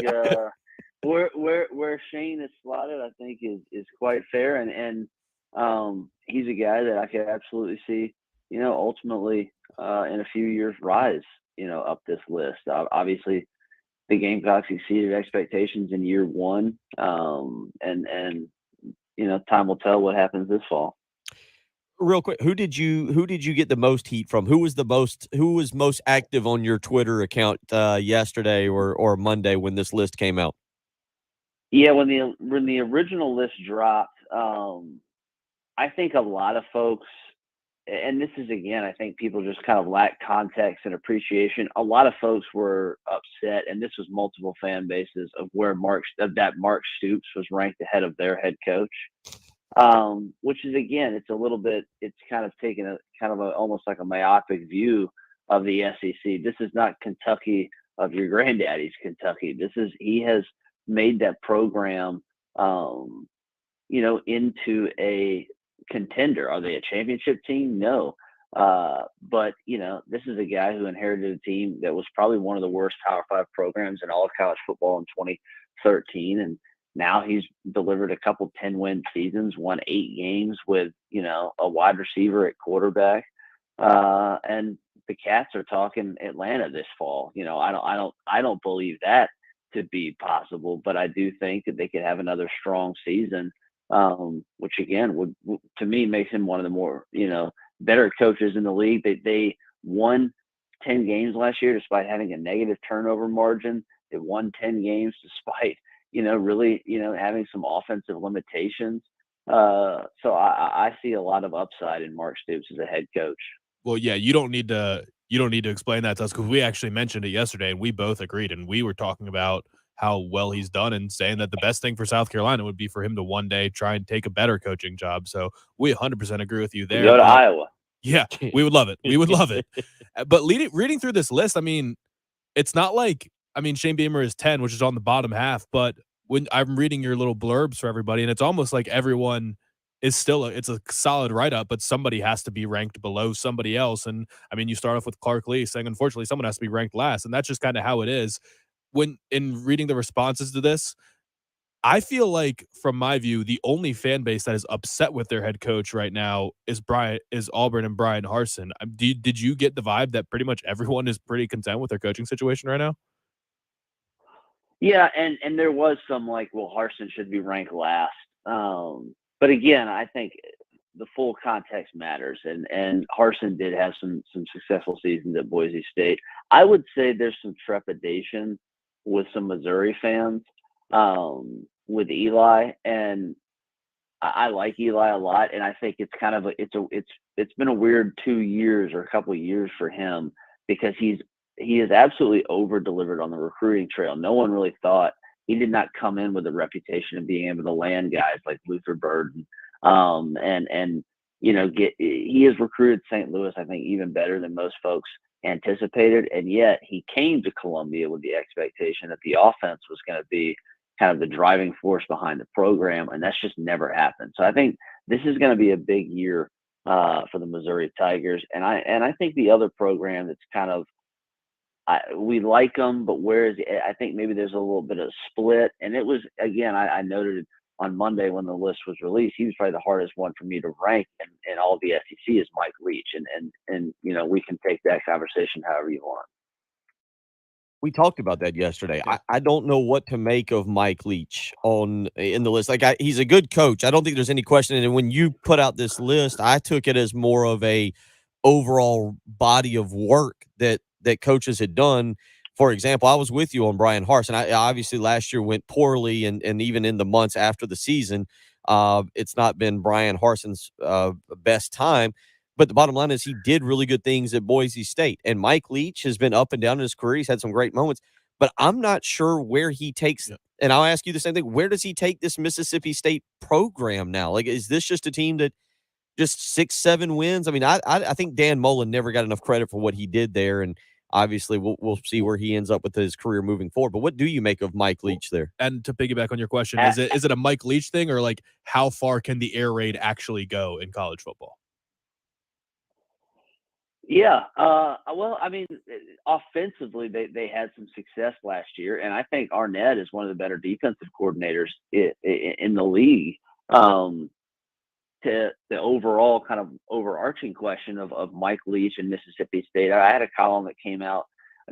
where Shane is slotted, I think is quite fair, and he's a guy that I could absolutely see, ultimately in a few years rise, up this list. Obviously, the Gamecocks exceeded expectations in year one, and time will tell what happens this fall. Real quick, who did you get the most heat from? Who was most active on your Twitter account yesterday or Monday when this list came out? Yeah, when the original list dropped, I think a lot of folks and this is, again, I think people just kind of lack context and appreciation. A lot of folks were upset, and this was multiple fan bases of where Mark Stoops was ranked ahead of their head coach. Which is, again, it's kind of taken almost like a myopic view of the SEC. This is not Kentucky of your granddaddy's Kentucky. He has made that program, into a contender. Are they a championship team? No. But this is a guy who inherited a team that was probably one of the worst Power 5 programs in all of college football in 2013. And now he's delivered a couple 10-win seasons, won 8 games with, a wide receiver at quarterback. And the Cats are talking Atlanta this fall. I don't believe that to be possible, but I do think that they could have another strong season, which again would to me makes him one of the more, better coaches in the league. They won 10 games last year despite having a negative turnover margin. They won 10 games despite really, having some offensive limitations. So I see a lot of upside in Mark Stoops as a head coach. Well, yeah, you don't need to explain that to us because we actually mentioned it yesterday and we both agreed, and we were talking about how well he's done and saying that the best thing for South Carolina would be for him to one day try and take a better coaching job. So we 100% agree with you there. Go to Iowa. Yeah, we would love it. We would love it. But reading through this list, I mean, it's not like, Shane Beamer is 10, which is on the bottom half, but when I'm reading your little blurbs for everybody, and it's almost like everyone is still it's a solid write-up, but somebody has to be ranked below somebody else. And you start off with Clark Lee saying, unfortunately, someone has to be ranked last. And that's just kind of how it is. When in reading the responses to this, I feel like, from my view, the only fan base that is upset with their head coach right now is Auburn and Brian Harsin. Did you get the vibe that pretty much everyone is pretty content with their coaching situation right now? Yeah, and there was some Harsin should be ranked last. But again, I think the full context matters, and Harsin did have some successful seasons at Boise State. I would say there's some trepidation with some Missouri fans with Eli, and I like Eli a lot, and I think it's kind of it's been a weird 2 years or a couple of years for him because he has absolutely over-delivered on the recruiting trail. No one really thought he did not come in with a reputation of being able to land guys like Luther Burden. He has recruited St. Louis, I think, even better than most folks anticipated. And yet he came to Columbia with the expectation that the offense was going to be kind of the driving force behind the program. And that's just never happened. So I think this is going to be a big year for the Missouri Tigers. And I think the other program that's kind of, we like them, but where is he? I think maybe there's a little bit of split. And it was, again, I noted on Monday when the list was released, he was probably the hardest one for me to rank in all the SEC is Mike Leach. And we can take that conversation however you want. We talked about that yesterday. I don't know what to make of Mike Leach in the list. He's a good coach. I don't think there's any question. And when you put out this list, I took it as more of a overall body of work that coaches had done. For example, I was with you on Brian Harsin. I obviously last year went poorly, and even in the months after the season, it's not been Brian Harsin's best time. But the bottom line is he did really good things at Boise State. And Mike Leach has been up and down in his career. He's had some great moments. But I'm not sure where he takes – and I'll ask you the same thing. Where does he take this Mississippi State program now? Is this just a team that just 6-7 wins? I think Dan Mullen never got enough credit for what he did there. And obviously, we'll see where he ends up with his career moving forward. But what do you make of Mike Leach there? And to piggyback on your question, is it a Mike Leach thing, or how far can the air raid actually go in college football? Yeah. Offensively, they had some success last year, and I think Arnett is one of the better defensive coordinators in the league. To the overall kind of overarching question of Mike Leach and Mississippi State, I had a column that came out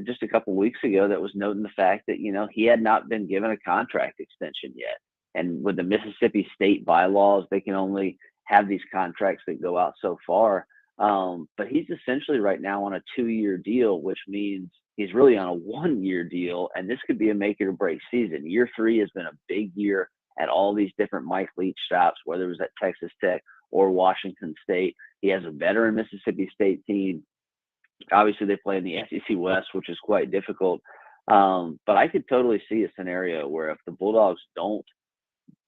just a couple weeks ago that was noting the fact that, he had not been given a contract extension yet. And with the Mississippi State bylaws, they can only have these contracts that go out so far. But he's essentially right now on a 2-year deal, which means he's really on a 1-year deal. And this could be a make it or break season. Year 3 has been a big year at all these different Mike Leach stops, whether it was at Texas Tech or Washington State. He has a veteran Mississippi State team. Obviously, they play in the SEC West, which is quite difficult. But I could totally see a scenario where if the Bulldogs don't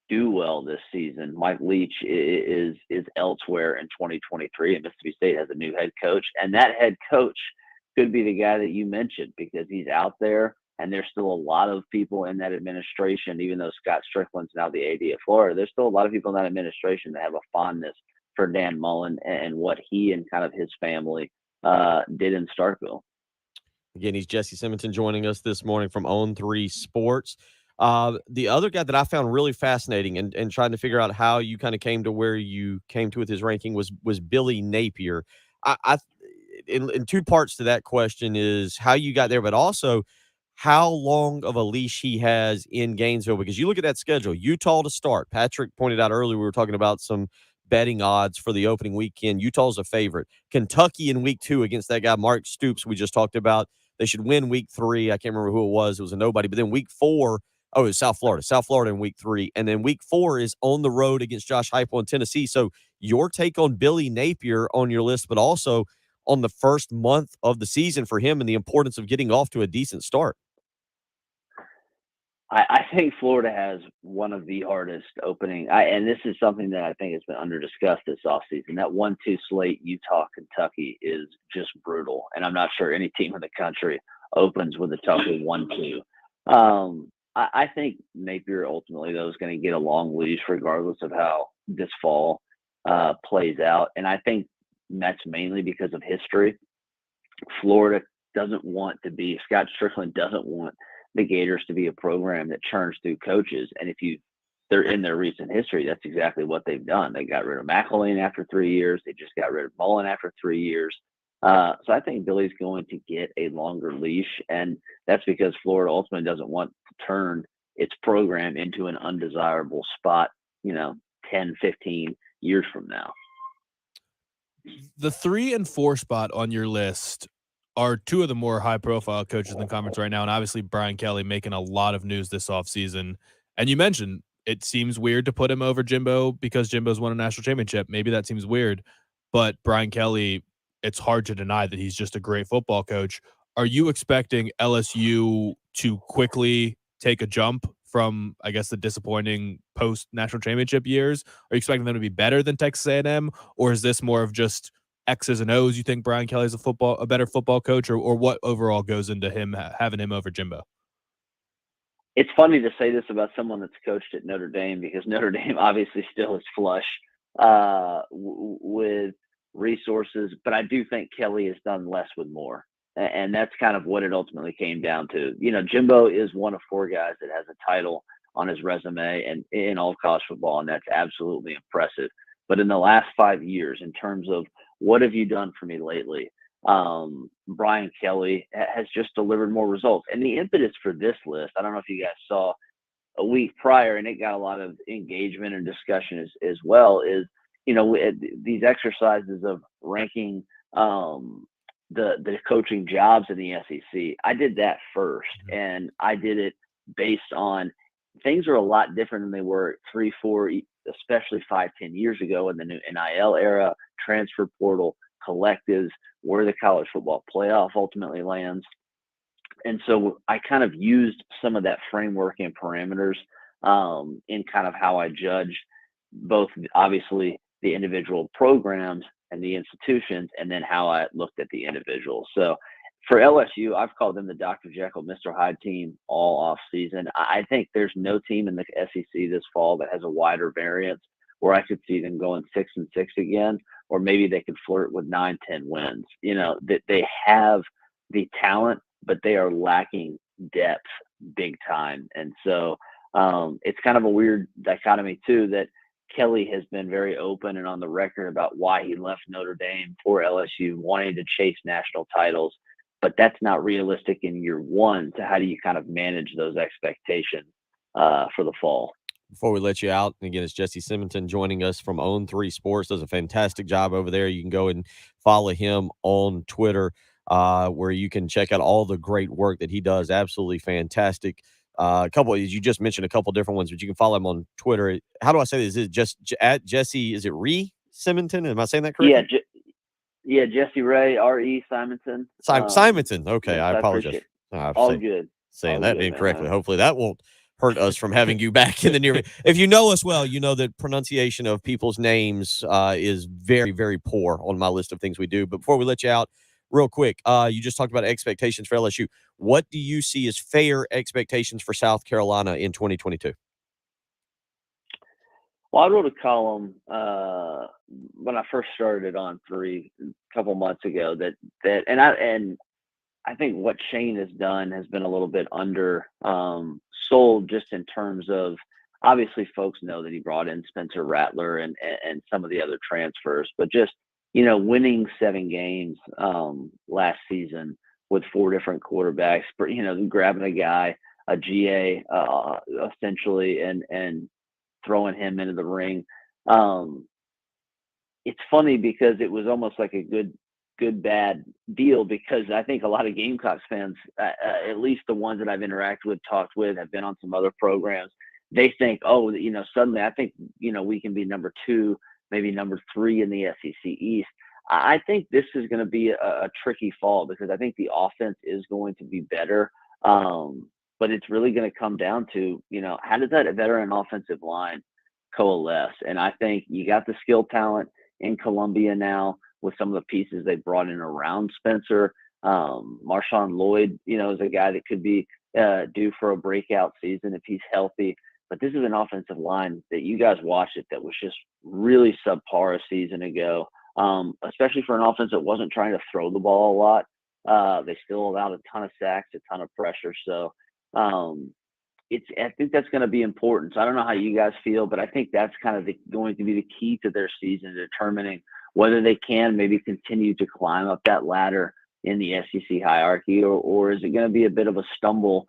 do well this season, Mike Leach is elsewhere in 2023, and Mississippi State has a new head coach. And that head coach could be the guy that you mentioned because he's out there, and there's still a lot of people in that administration, even though Scott Strickland's now the AD of Florida, there's still a lot of people in that administration that have a fondness for Dan Mullen and what he and kind of his family did in Starkville. Again, he's Jesse Simonton joining us this morning from On 3 Sports. The other guy that I found really fascinating and trying to figure out how you kind of came to where you came to with his ranking was Billy Napier. In two parts to that question is how you got there, but also how long of a leash he has in Gainesville, because you look at that schedule, Utah to start. Patrick pointed out earlier, we were talking about some betting odds for the opening weekend. Utah's a favorite. Kentucky in week 2 against that guy, Mark Stoops, we just talked about. They should win week 3. I can't remember who it was. It was a nobody. But then week 4, it was South Florida. South Florida in week 3. And then week 4 is on the road against Josh Heupel in Tennessee. So your take on Billy Napier on your list, but also on the first month of the season for him and the importance of getting off to a decent start. I think Florida has one of the hardest opening, and this is something that I think has been under-discussed this offseason. That 1-2 slate, Utah, Kentucky, is just brutal, and I'm not sure any team in the country opens with a tougher 1-2. I think Napier ultimately, though, is going to get a long leash regardless of how this fall plays out, and I think that's mainly because of history. Florida doesn't want to be – Scott Strickland doesn't want – the Gators to be a program that churns through coaches. And if they're in their recent history, that's exactly what they've done. They got rid of McElwain after 3 years. They just got rid of Mullen after 3 years. So I think Billy's going to get a longer leash. And that's because Florida ultimately doesn't want to turn its program into an undesirable spot, 10, 15 years from now. The 3 and 4 spot on your list are 2 of the more high-profile coaches in the conference right now, and obviously Brian Kelly making a lot of news this offseason. And you mentioned it seems weird to put him over Jimbo because Jimbo's won a national championship. Maybe that seems weird, but Brian Kelly, it's hard to deny that he's just a great football coach. Are you expecting LSU to quickly take a jump from, I guess, the disappointing post-national championship years? Are you expecting them to be better than Texas A&M, or is this more of just X's and O's? You think Brian Kelly's a better football coach, or what overall goes into him having him over Jimbo? It's funny to say this about someone that's coached at Notre Dame because Notre Dame obviously still is flush with resources, but I do think Kelly has done less with more. And that's kind of what it ultimately came down to. Jimbo is one of 4 guys that has a title on his resume and in all of college football, and that's absolutely impressive. But in the last 5 years, in terms of what have you done for me lately, Brian Kelly has just delivered more results. And the impetus for this list, I don't know if you guys saw a week prior, and it got a lot of engagement and discussion as well, is, these exercises of ranking the coaching jobs in the SEC. I did that first, and I did it based on things are a lot different than they were 3, 4, especially 5, 10 years ago in the new NIL era, transfer portal, collectives, where the college football playoff ultimately lands. And so I kind of used some of that framework and parameters in kind of how I judge both, obviously, the individual programs and the institutions, and then how I looked at the individuals. So for LSU, I've called them the Dr. Jekyll, Mr. Hyde team all off season. I think there's no team in the SEC this fall that has a wider variance where I could see them going 6-6 again, or maybe they could flirt with 9-10 wins. That they have the talent, but they are lacking depth big time. And so it's kind of a weird dichotomy too, that Kelly has been very open and on the record about why he left Notre Dame for LSU, wanting to chase national titles. But that's not realistic in year one. So how do you kind of manage those expectations for the fall? Before we let you out, and again, it's Jesse Simonton joining us from On 3 Sports. Does a fantastic job over there. You can go and follow him on Twitter, where you can check out all the great work that he does. Absolutely fantastic. You just mentioned a couple different ones, but you can follow him on Twitter. How do I say this? Is it just at Jesse? Is it Simonton? Am I saying that correctly? Yeah, Yeah, Jesse Ray, R.E. Simonson. Simonson. Okay, Yes, I I apologize. appreciate it. I'm All good. saying All that good, incorrectly. man. Hopefully that won't hurt us from having you back in the near. If you know us well, you know that pronunciation of people's names is very, very poor on my list of things we do. But before we let you out, real quick, you just talked about expectations for LSU. What do you see as fair expectations for South Carolina in 2022? Well, I wrote a column when I first started on 3 a couple months ago and I think what Shane has done has been a little bit under sold, just in terms of, obviously folks know that he brought in Spencer Rattler and some of the other transfers, but just, winning 7 games last season with 4 different quarterbacks, grabbing a guy, a GA essentially, and throwing him into the ring. It's funny because it was almost like a good bad deal, because I think a lot of Gamecocks fans, at least the ones that I've interacted with, talked with, have been on some other programs, they think, suddenly I think, we can be number 2, maybe number 3 in the SEC East. I think this is going to be a tricky fall, because I think the offense is going to be better. But it's really going to come down to, how does that veteran offensive line coalesce? And I think you got the skill talent in Columbia now with some of the pieces they brought in around Spencer. Marshawn Lloyd, is a guy that could be due for a breakout season if he's healthy. But this is an offensive line that you guys watched it that was just really subpar a season ago, especially for an offense that wasn't trying to throw the ball a lot. They still allowed a ton of sacks, a ton of pressure. So I think that's going to be important. So I don't know how you guys feel, but I think that's kind of going to be the key to their season, determining whether they can maybe continue to climb up that ladder in the SEC hierarchy, or is it going to be a bit of a stumble?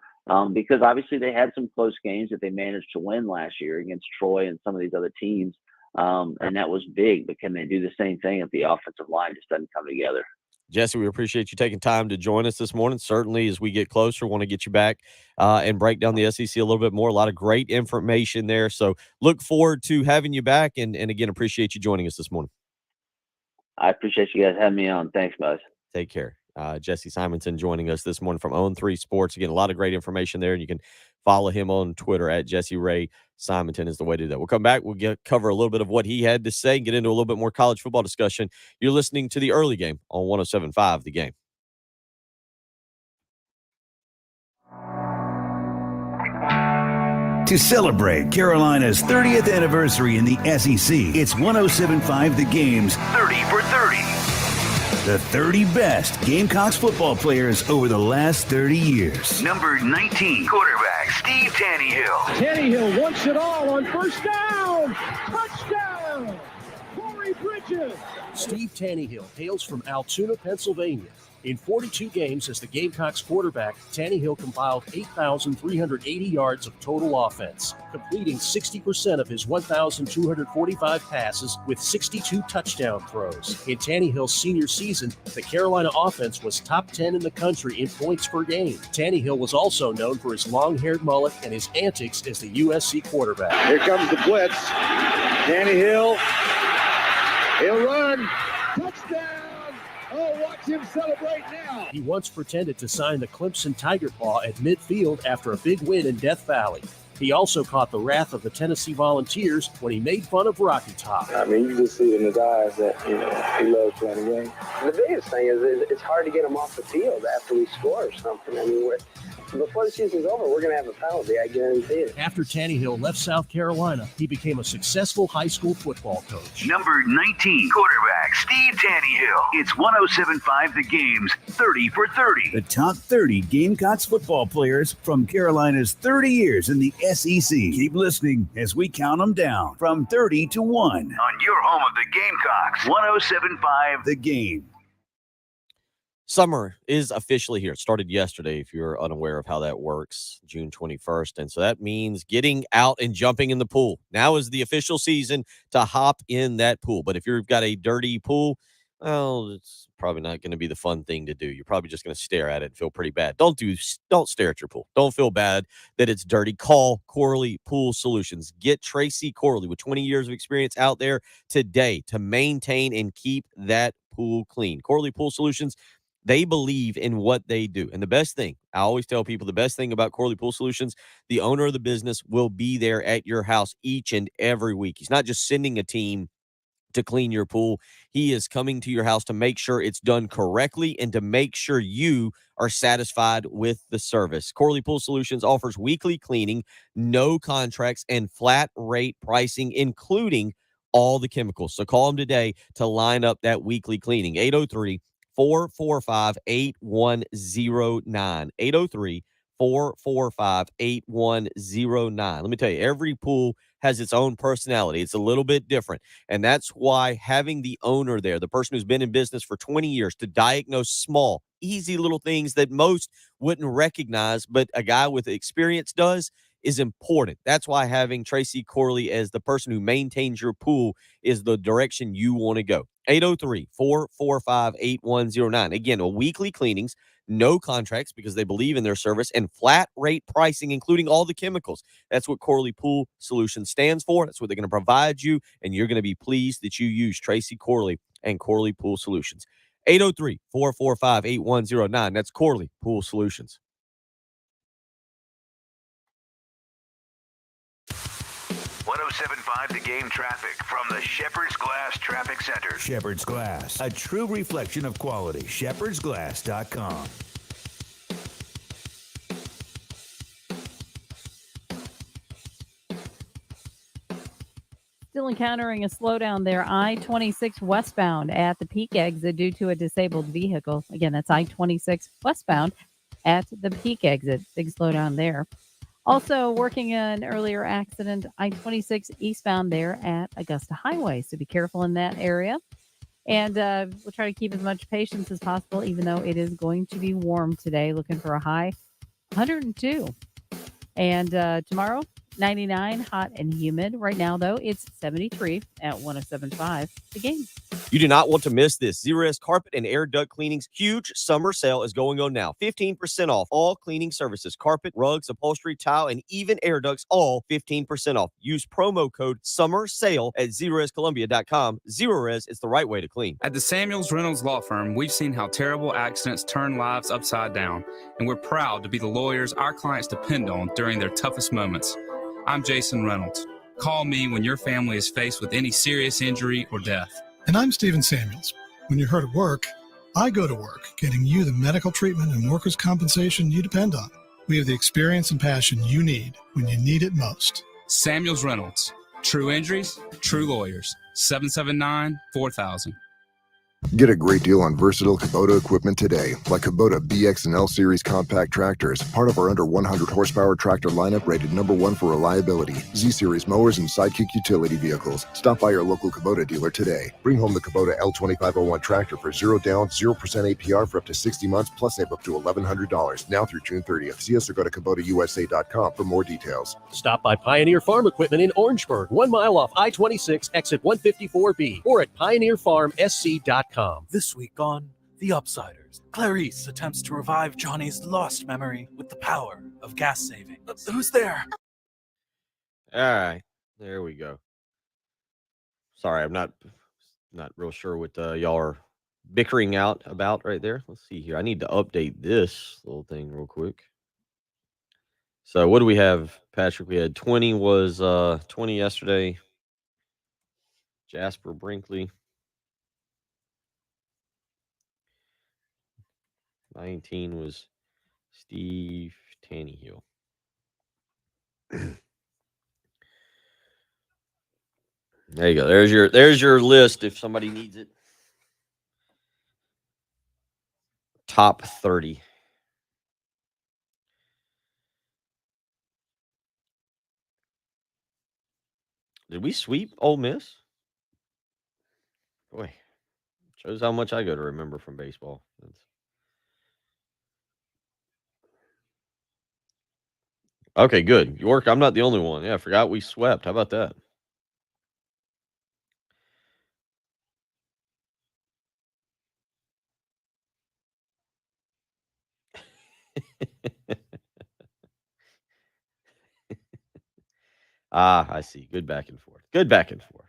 Because obviously they had some close games that they managed to win last year against Troy and some of these other teams. And that was big, but can they do the same thing if the offensive line just doesn't come together? Jesse, we appreciate you taking time to join us this morning. Certainly, as we get closer, want to get you back and break down the SEC a little bit more. A lot of great information there. So look forward to having you back. And again, appreciate you joining us this morning. I appreciate you guys having me on. Thanks, guys. Take care. Jesse Simonson joining us this morning from Own 3 Sports. Again, a lot of great information there, and you can follow him on Twitter at Jesse Ray Simonton is the way to do that. We'll come back. We'll cover a little bit of what he had to say and get into a little bit more college football discussion. You're listening to The Early Game on 107.5 The Game. To celebrate Carolina's 30th anniversary in the SEC, it's 107.5 The Game's 30 for 30. The 30 best Gamecocks football players over the last 30 years. Number 19, quarterback Steve Tannehill. Tannehill wants it all on first down. Touchdown! Corey Bridges. Steve Tannehill hails from Altoona, Pennsylvania. In 42 games as the Gamecocks quarterback, Tannehill compiled 8,380 yards of total offense, completing 60% of his 1,245 passes with 62 touchdown throws. In Tannehill's senior season, the Carolina offense was top 10 in the country in points per game. Tannehill was also known for his long-haired mullet and his antics as the USC quarterback. Here comes the blitz. Tannehill. He'll run. Touchdown. Oh, watch him celebrate now. He once pretended to sign the Clemson Tiger Paw at midfield after a big win in Death Valley. He also caught the wrath of the Tennessee Volunteers when he made fun of Rocky Top. I mean, you just see it in his eyes that, he loves playing the game. The biggest thing is it's hard to get him off the field after we score or something. I mean, before the season's over, we're going to have a penalty, I guarantee it. After Tannehill left South Carolina, he became a successful high school football coach. Number 19, quarterback Steve Tannehill. It's 107.5 The Game's 30 for 30. The top 30 Gamecocks football players from Carolina's 30 years in the SEC. Keep listening as we count them down from 30 to 1. On your home of the Gamecocks, 107.5 The Game. Summer is officially here. It started yesterday, if you're unaware of how that works, June 21st. And so that means getting out and jumping in the pool. Now is the official season to hop in that pool. But if you've got a dirty pool, well, it's probably not going to be the fun thing to do. You're probably just going to stare at it and feel pretty bad. Don't stare at your pool. Don't feel bad that it's dirty. Call Corley Pool Solutions. Get Tracy Corley with 20 years of experience out there today to maintain and keep that pool clean. Corley Pool Solutions, they believe in what they do. And the best thing, I always tell people, the best thing about Corley Pool Solutions, the owner of the business will be there at your house each and every week. He's not just sending a team to clean your pool. He is coming to your house to make sure it's done correctly and to make sure you are satisfied with the service. Corley Pool Solutions offers weekly cleaning, no contracts, and flat rate pricing, including all the chemicals. So call them today to line up that weekly cleaning. 803-445-8109. 803-445-8109. Let me tell you, every pool has its own personality. It's a little bit different. And that's why having the owner there, the person who's been in business for 20 years, to diagnose small, easy little things that most wouldn't recognize, but a guy with experience does, is important. That's why having Tracy Corley as the person who maintains your pool is the direction you want to go. 803-445-8109. Again, a weekly cleanings, no contracts because they believe in their service, and flat rate pricing, including all the chemicals. That's what Corley Pool Solutions stands for. That's what they're going to provide you, and you're going to be pleased that you use Tracy Corley and Corley Pool Solutions. 803-445-8109. That's Corley Pool Solutions. 107.5 The Game traffic from the Shepherd's Glass Traffic Center. Shepherd's Glass, a true reflection of quality. shepherdsglass.com. Still encountering a slowdown there. I-26 westbound at the Peak exit due to a disabled vehicle. Again, that's I-26 westbound at the Peak exit. Big slowdown there. Also working an earlier accident, I-26 eastbound there at Augusta Highway. So be careful in that area. And we'll try to keep as much patience as possible, even though it is going to be warm today. Looking for a high 102. And tomorrow, 99, hot and humid. Right now, though, it's 73 at 107.5 The Game. You do not want to miss this. Zerust Carpet and Air Duct Cleaning's huge summer sale is going on now. 15% off all cleaning services, carpet, rugs, upholstery, tile, and even air ducts, all 15% off. Use promo code Summer Sale at ZerustColumbia.com. Zerust is the right way to clean. At the Samuels Reynolds Law Firm, we've seen how terrible accidents turn lives upside down, and we're proud to be the lawyers our clients depend on during their toughest moments. I'm Jason Reynolds. Call me when your family is faced with any serious injury or death. And I'm Stephen Samuels. When you're hurt at work, I go to work getting you the medical treatment and workers' compensation you depend on. We have the experience and passion you need when you need it most. Samuels Reynolds. True injuries, true lawyers. 779-4000. Get a great deal on versatile Kubota equipment today, like Kubota BX and L Series compact tractors, part of our under 100 horsepower tractor lineup rated #1 for reliability, Z Series mowers, and Sidekick utility vehicles. Stop by your local Kubota dealer today. Bring home the Kubota L2501 tractor for 0 down, 0% APR for up to 60 months, plus save up to $1,100 now through June 30th. See us or go to KubotaUSA.com for more details. Stop by Pioneer Farm Equipment in Orangeburg, 1 mile off I-26, exit 154B, or at pioneerfarmsc.com. This week on The Upsiders, Clarice attempts to revive Johnny's lost memory with the power of gas saving. Who's there? All right, there we go. Sorry, I'm not real sure what y'all are bickering out about right there. Let's see here. I need to update this little thing real quick. So what do we have, Patrick? We had 20 was 20 yesterday. Jasper Brinkley. 19 was Steve Tannehill. There you go. There's your list if somebody needs it. Top 30. Did we sweep Ole Miss? Boy, shows how much I go to remember from baseball. Okay, good. York, I'm not the only one. Yeah, I forgot we swept. How about that? I see. Good back and forth. Good back and forth.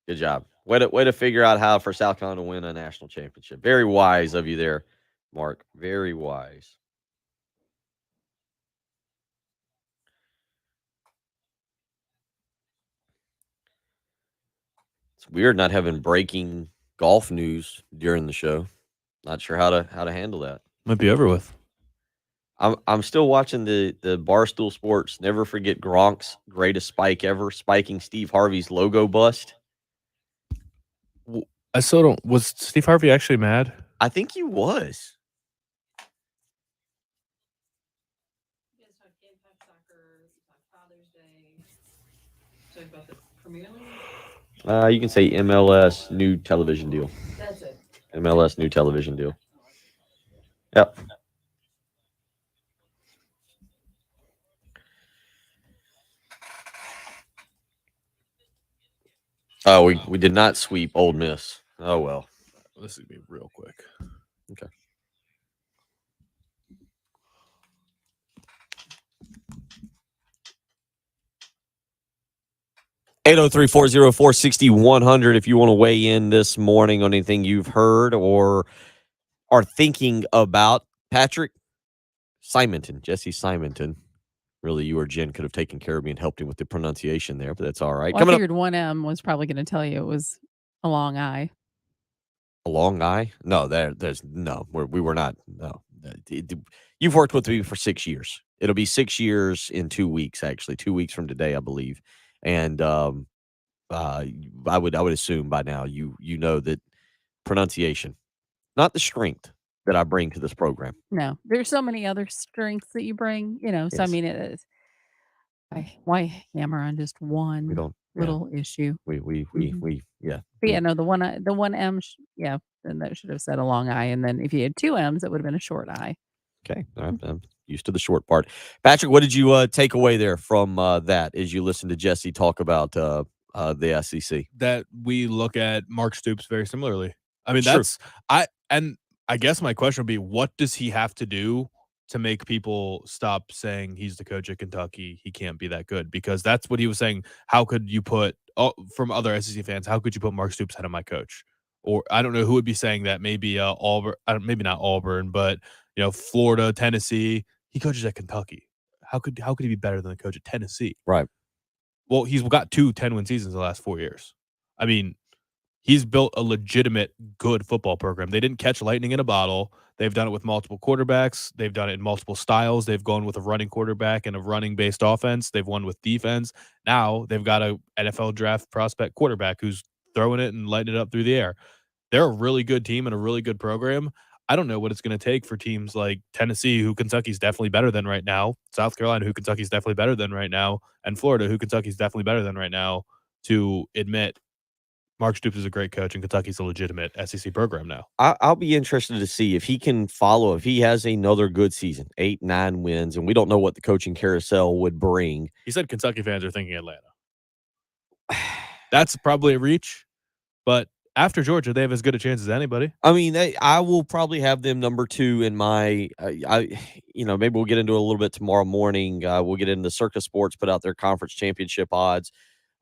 Good job. Way to figure out how for South Carolina to win a national championship. Very wise of you there, Mark. Very wise. It's weird not having breaking golf news during the show. Not sure how to handle that. Might be over with. I'm still watching the Barstool Sports. Never forget Gronk's greatest spike ever, spiking Steve Harvey's logo bust. I still don't. Was Steve Harvey actually mad? I think he was. You can say MLS new television deal. That's it. MLS new television deal. Yep. Oh, we did not sweep Ole Miss. Oh well. This is gonna be real quick. Okay. (803-404-6100) if you want to weigh in this morning on anything you've heard or are thinking about. Patrick Simonton, Jesse Simonton. Really, you or Jen could have taken care of me and helped him with the pronunciation there, but that's all right. Well, I figured 1M was probably going to tell you it was a long I. A long I? No, there's no. We were not. No, you've worked with me for 6 years. It'll be 6 years in 2 weeks. Actually, 2 weeks from today, I believe. And I would assume by now you know that pronunciation, not the strength that I bring to this program. No, there's so many other strengths that you bring, So Yes. I mean, it is. Why hammer on just one little issue? We yeah. But yeah, no, the one M, then that should have said a long I, and then if you had two M's, it would have been a short I. Okay, I'm used to the short part. Patrick, what did you take away there from that as you listen to Jesse talk about the SEC? That we look at Mark Stoops very similarly. I mean, Sure. I guess my question would be, what does he have to do to make people stop saying he's the coach at Kentucky? He can't be that good, because that's what he was saying. How could you put from other SEC fans? How could you put Mark Stoops ahead of my coach? Or I don't know who would be saying that. Maybe Auburn, maybe not Auburn, but Florida, Tennessee. He coaches at Kentucky. How could he be better than the coach at Tennessee? Right. Well, he's got 2 10-win seasons in the last 4 years. I mean, he's built a legitimate good football program. They didn't catch lightning in a bottle. They've done it with multiple quarterbacks. They've done it in multiple styles. They've gone with a running quarterback and a running-based offense. They've won with defense. Now they've got a NFL draft prospect quarterback who's throwing it and lighting it up through the air. They're a really good team and a really good program. I don't know what it's going to take for teams like Tennessee, who Kentucky's definitely better than right now, South Carolina, who Kentucky's definitely better than right now, and Florida, who Kentucky's definitely better than right now, to admit Mark Stoops is a great coach and Kentucky's a legitimate SEC program now. I'll be interested to see if he can follow, if he has another good season, 8, 9 wins, and we don't know what the coaching carousel would bring. He said Kentucky fans are thinking Atlanta. That's probably a reach, but after Georgia, they have as good a chance as anybody. I mean, I will probably have them number 2 in my, maybe we'll get into it a little bit tomorrow morning. We'll get into Circus Sports, put out their conference championship odds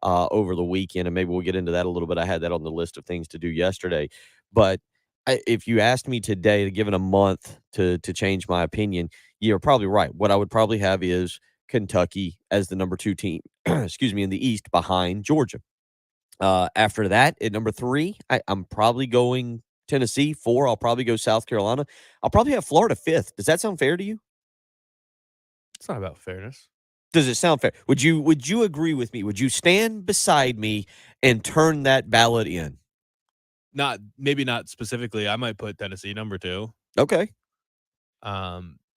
over the weekend, and maybe we'll get into that a little bit. I had that on the list of things to do yesterday. But if you asked me today to give it a month to change my opinion, you're probably right. What I would probably have is Kentucky as the number 2 team, excuse me, in the East behind Georgia. After that, at number 3, I'm probably going Tennessee. 4, I'll probably go South Carolina. I'll probably have Florida 5th. Does that sound fair to you? It's not about fairness. Does it sound fair? Would you agree with me? Would you stand beside me and turn that ballot in? Maybe not specifically. I might put Tennessee number 2. Okay.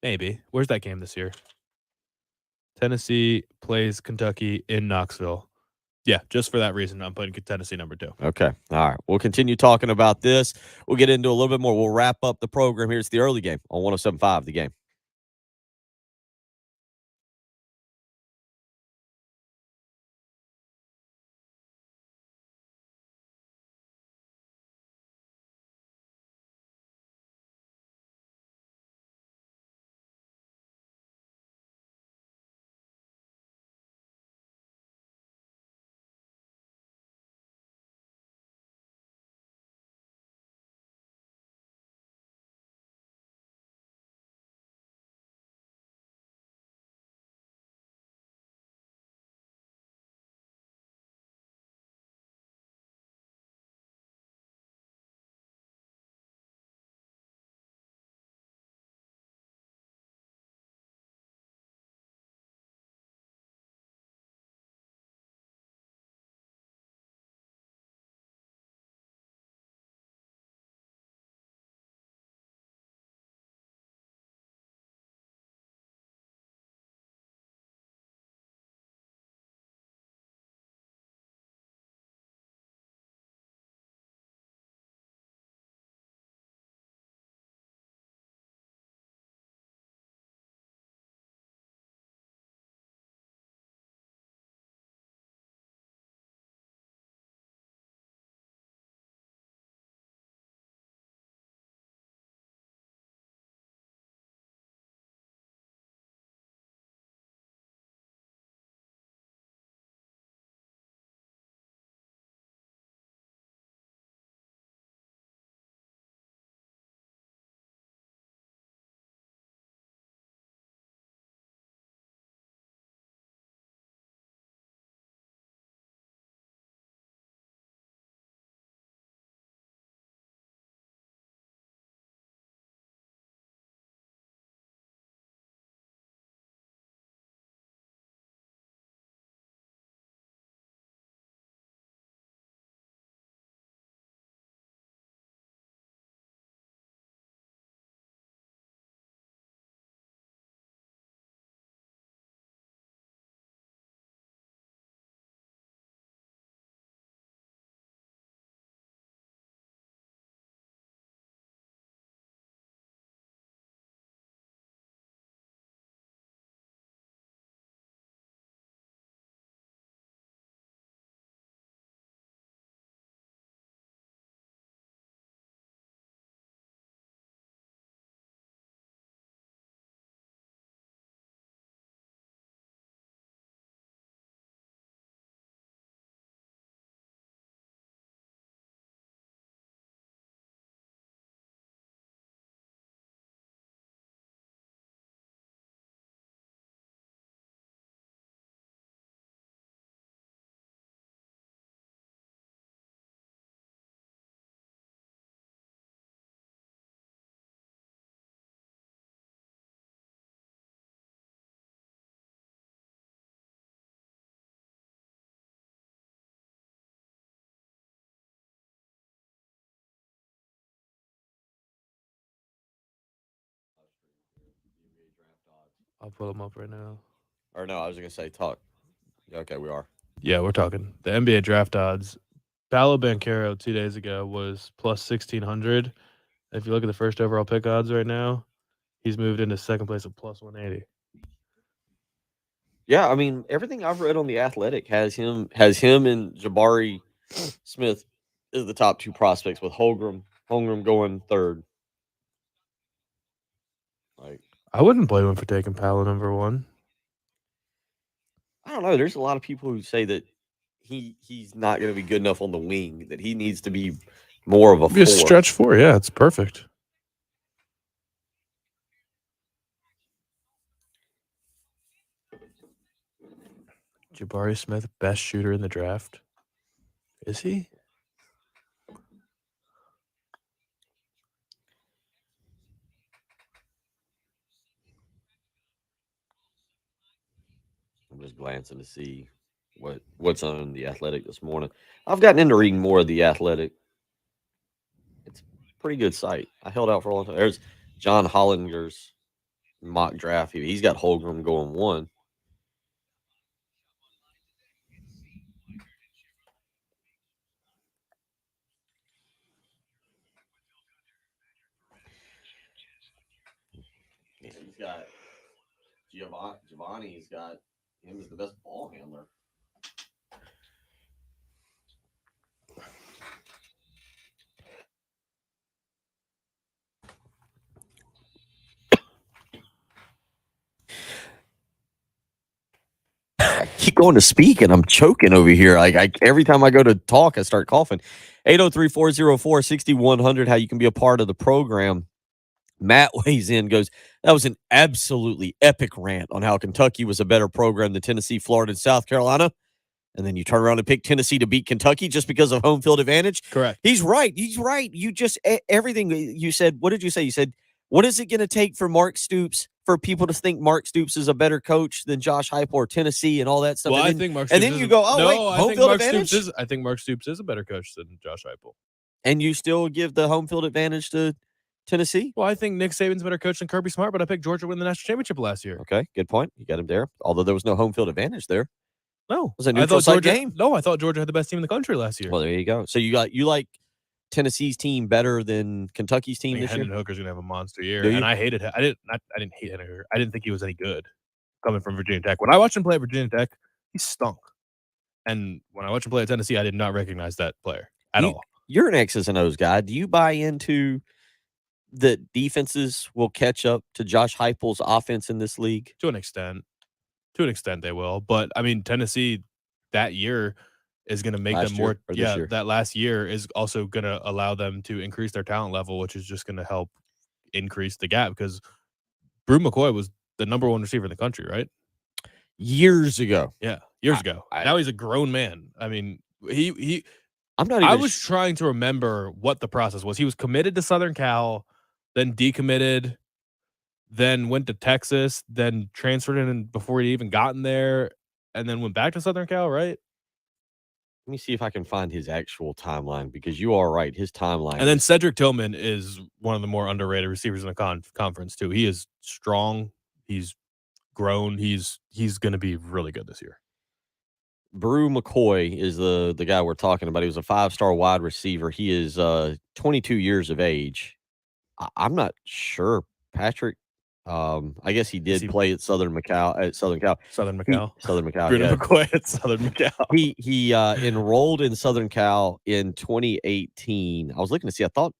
Maybe. Where's that game this year? Tennessee plays Kentucky in Knoxville. Yeah, just for that reason, I'm putting Tennessee number 2. Okay. All right. We'll continue talking about this. We'll get into a little bit more. We'll wrap up the program here. It's the early game on 107.5 The Game. I'll pull them up right now. Or no, I was going to say talk. Okay, we are. Yeah, we're talking. The NBA draft odds. Paolo Banchero 2 days ago was plus 1,600. If you look at the first overall pick odds right now, he's moved into second place at plus 180. Yeah, I mean, everything I've read on The Athletic has him and Jabari Smith as the top two prospects, with Holmgren going third. Like, I wouldn't blame him for taking Paolo number one. I don't know. There's a lot of people who say that he's not going to be good enough on the wing, that he needs to be more of a Be a four. stretch four. Yeah, it's perfect. Jabari Smith, best shooter in the draft. Is he? I'm just glancing to see what's on The Athletic this morning. I've gotten into reading more of The Athletic. It's a pretty good site. I held out for a long time. There's John Hollinger's mock draft. He's got Holmgren going one. He's got Giovanni's got him as the best ball handler. I keep going to speak and I'm choking over here. Every time I go to talk, I start coughing. 803-404-6100, how you can be a part of the program. Matt weighs in, goes, that was an absolutely epic rant on how Kentucky was a better program than Tennessee, Florida, and South Carolina. And then you turn around and pick Tennessee to beat Kentucky just because of home field advantage. Correct. He's right. You just, everything you said, what did you say? You said, what is it going to take for Mark Stoops, for people to think Mark Stoops is a better coach than Josh Heupel or Tennessee and all that stuff? Well, I think Mark Stoops. And then you go, home field advantage. I think Mark Stoops is a better coach than Josh Heupel. And you still give the home field advantage to Tennessee? Well, I think Nick Saban's a better coach than Kirby Smart, but I picked Georgia to win the national championship last year. Okay, good point. You got him there. Although there was no home field advantage there. No, it was a neutral site game. No, I thought Georgia had the best team in the country last year. Well, there you go. So you like Tennessee's team better than Kentucky's team this year? Hendon Hooker's gonna have a monster year, and I hated him. I didn't hate Hendon Hooker. I didn't think he was any good coming from Virginia Tech. When I watched him play at Virginia Tech, he stunk. And when I watched him play at Tennessee, I did not recognize that player at all. You're an X's and O's guy. Do you buy into that defenses will catch up to Josh Heupel's offense in this league? To an extent, they will. But I mean, Tennessee that year is going to make them more. Yeah, that last year is also going to allow them to increase their talent level, which is just going to help increase the gap, because Brew McCoy was the number one receiver in the country, right? Years ago. Yeah, years ago. Now he's a grown man. I mean, I was trying to remember what the process was. He was committed to Southern Cal, then decommitted, then went to Texas, then transferred in before he even gotten there, and then went back to Southern Cal, right? Let me see if I can find his actual timeline, because you are right. His timeline. And then Cedric Tillman is one of the more underrated receivers in the conference too. He is strong. He's grown. He's going to be really good this year. Brew McCoy is the guy we're talking about. He was a 5-star wide receiver. He is 22 years of age. I'm not sure, Patrick. I guess he did play at Southern Cal. Southern Cal. Bruno McCoy at Southern Cal. He enrolled in Southern Cal in 2018. I was looking to see. I thought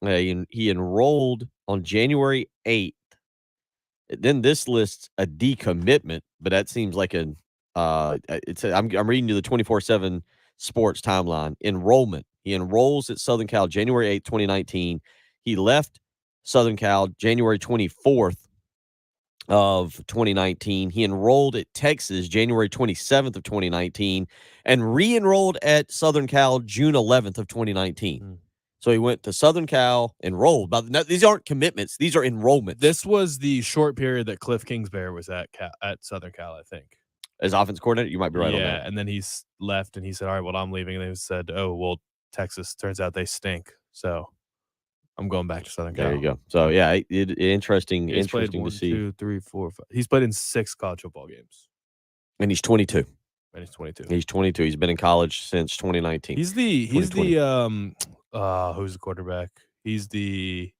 he enrolled on January 8th. Then this lists a decommitment, but that seems like I'm reading you the 24/7 Sports timeline. Enrollment. He enrolls at Southern Cal January 8th, 2019. He left Southern Cal January 24th of 2019. He enrolled at Texas January 27th of 2019 and re-enrolled at Southern Cal June 11th of 2019. So he went to Southern Cal, enrolled. But these aren't commitments. These are enrollments. This was the short period that Cliff Kingsbury was at Southern Cal, I think. As offense coordinator, you might be right on that. Yeah, and then he's left, and he said, all right, well, I'm leaving. And they said, oh, well, Texas, turns out they stink. So I'm going back to Southern Cal. There you go. So, yeah, interesting He's played to 1, see. 2, 3, 4, 5. He's played in 6 college football games. And he's 22. And he's 22. He's 22. He's been in college since 2019. Who's the quarterback? Who's the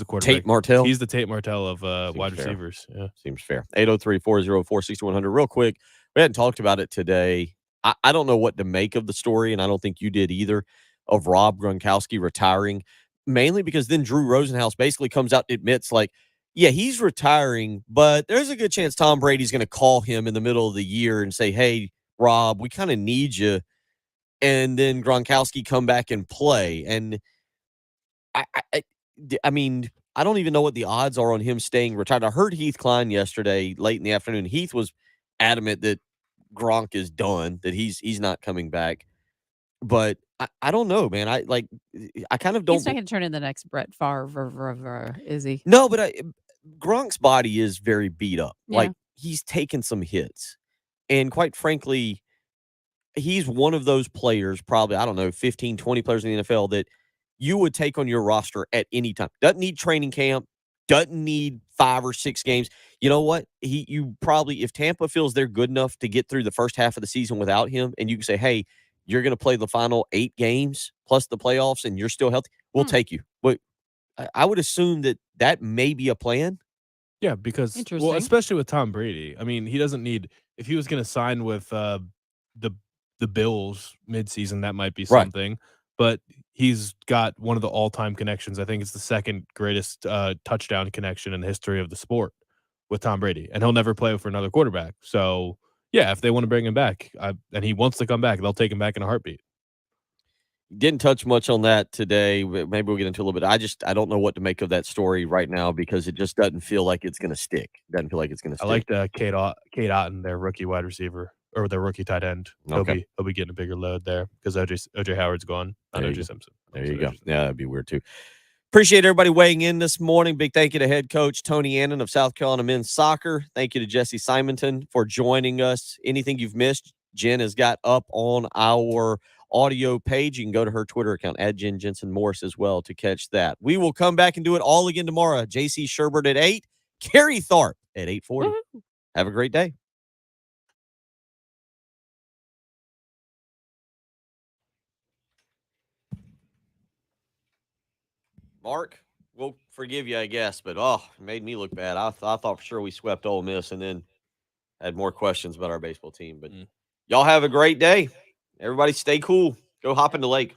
quarterback? Tate Martell. He's the Tate Martell of wide fair. receivers. Yeah. Seems fair. 803-404-6100. Real quick, we hadn't talked about it today. I don't know what to make of the story, and I don't think you did either, of Rob Gronkowski retiring, mainly because then Drew Rosenhaus basically comes out and admits, like, yeah, he's retiring, but there's a good chance Tom Brady's going to call him in the middle of the year and say, hey, Rob, we kind of need you. And then Gronkowski come back and play. And I mean, I don't even know what the odds are on him staying retired. I heard Heath Klein yesterday late in the afternoon. Heath was adamant that Gronk is done, that he's not coming back. But I don't know, man. I kind of don't. He's not going to turn in the next Brett Favre, is he? No, but Gronk's body is very beat up. Yeah. Like, he's taken some hits. And quite frankly, he's one of those players, probably, I don't know, 15, 20 players in the NFL that you would take on your roster at any time. Doesn't need training camp, doesn't need 5 or 6 games. You know what? You probably, if Tampa feels they're good enough to get through the first half of the season without him, and you can say, hey, you're going to play the final 8 games plus the playoffs and you're still healthy, we'll take you. But I would assume that may be a plan. Yeah, because, well, especially with Tom Brady. I mean, he doesn't need, if he was going to sign with the Bills midseason, that might be something. Right. But he's got one of the all-time connections. I think it's the second greatest touchdown connection in the history of the sport with Tom Brady. And he'll never play for another quarterback. So, yeah, if they want to bring him back and he wants to come back, they'll take him back in a heartbeat. Didn't touch much on that today. Maybe we'll get into a little bit. I don't know what to make of that story right now because it just doesn't feel like it's going to stick. Doesn't feel like it's going to stick. I liked Cade Otton, their rookie wide receiver, or their rookie tight end. Okay. He'll be getting a bigger load there because OJ Howard's gone. Not OJ Simpson. There you go. Yeah, that'd be weird too. Appreciate everybody weighing in this morning. Big thank you to head coach Tony Annan of South Carolina men's soccer. Thank you to Jesse Simonton for joining us. Anything you've missed, Jen has got up on our audio page. You can go to her Twitter account at Jen Jensen Morris as well to catch that. We will come back and do it all again tomorrow. JC Sherbert at 8, Kerry Tharp at 8:40. Have a great day. Mark, we'll forgive you, I guess, but it made me look bad. I thought for sure we swept Ole Miss and then had more questions about our baseball team. But y'all have a great day. Everybody stay cool. Go hop in the lake.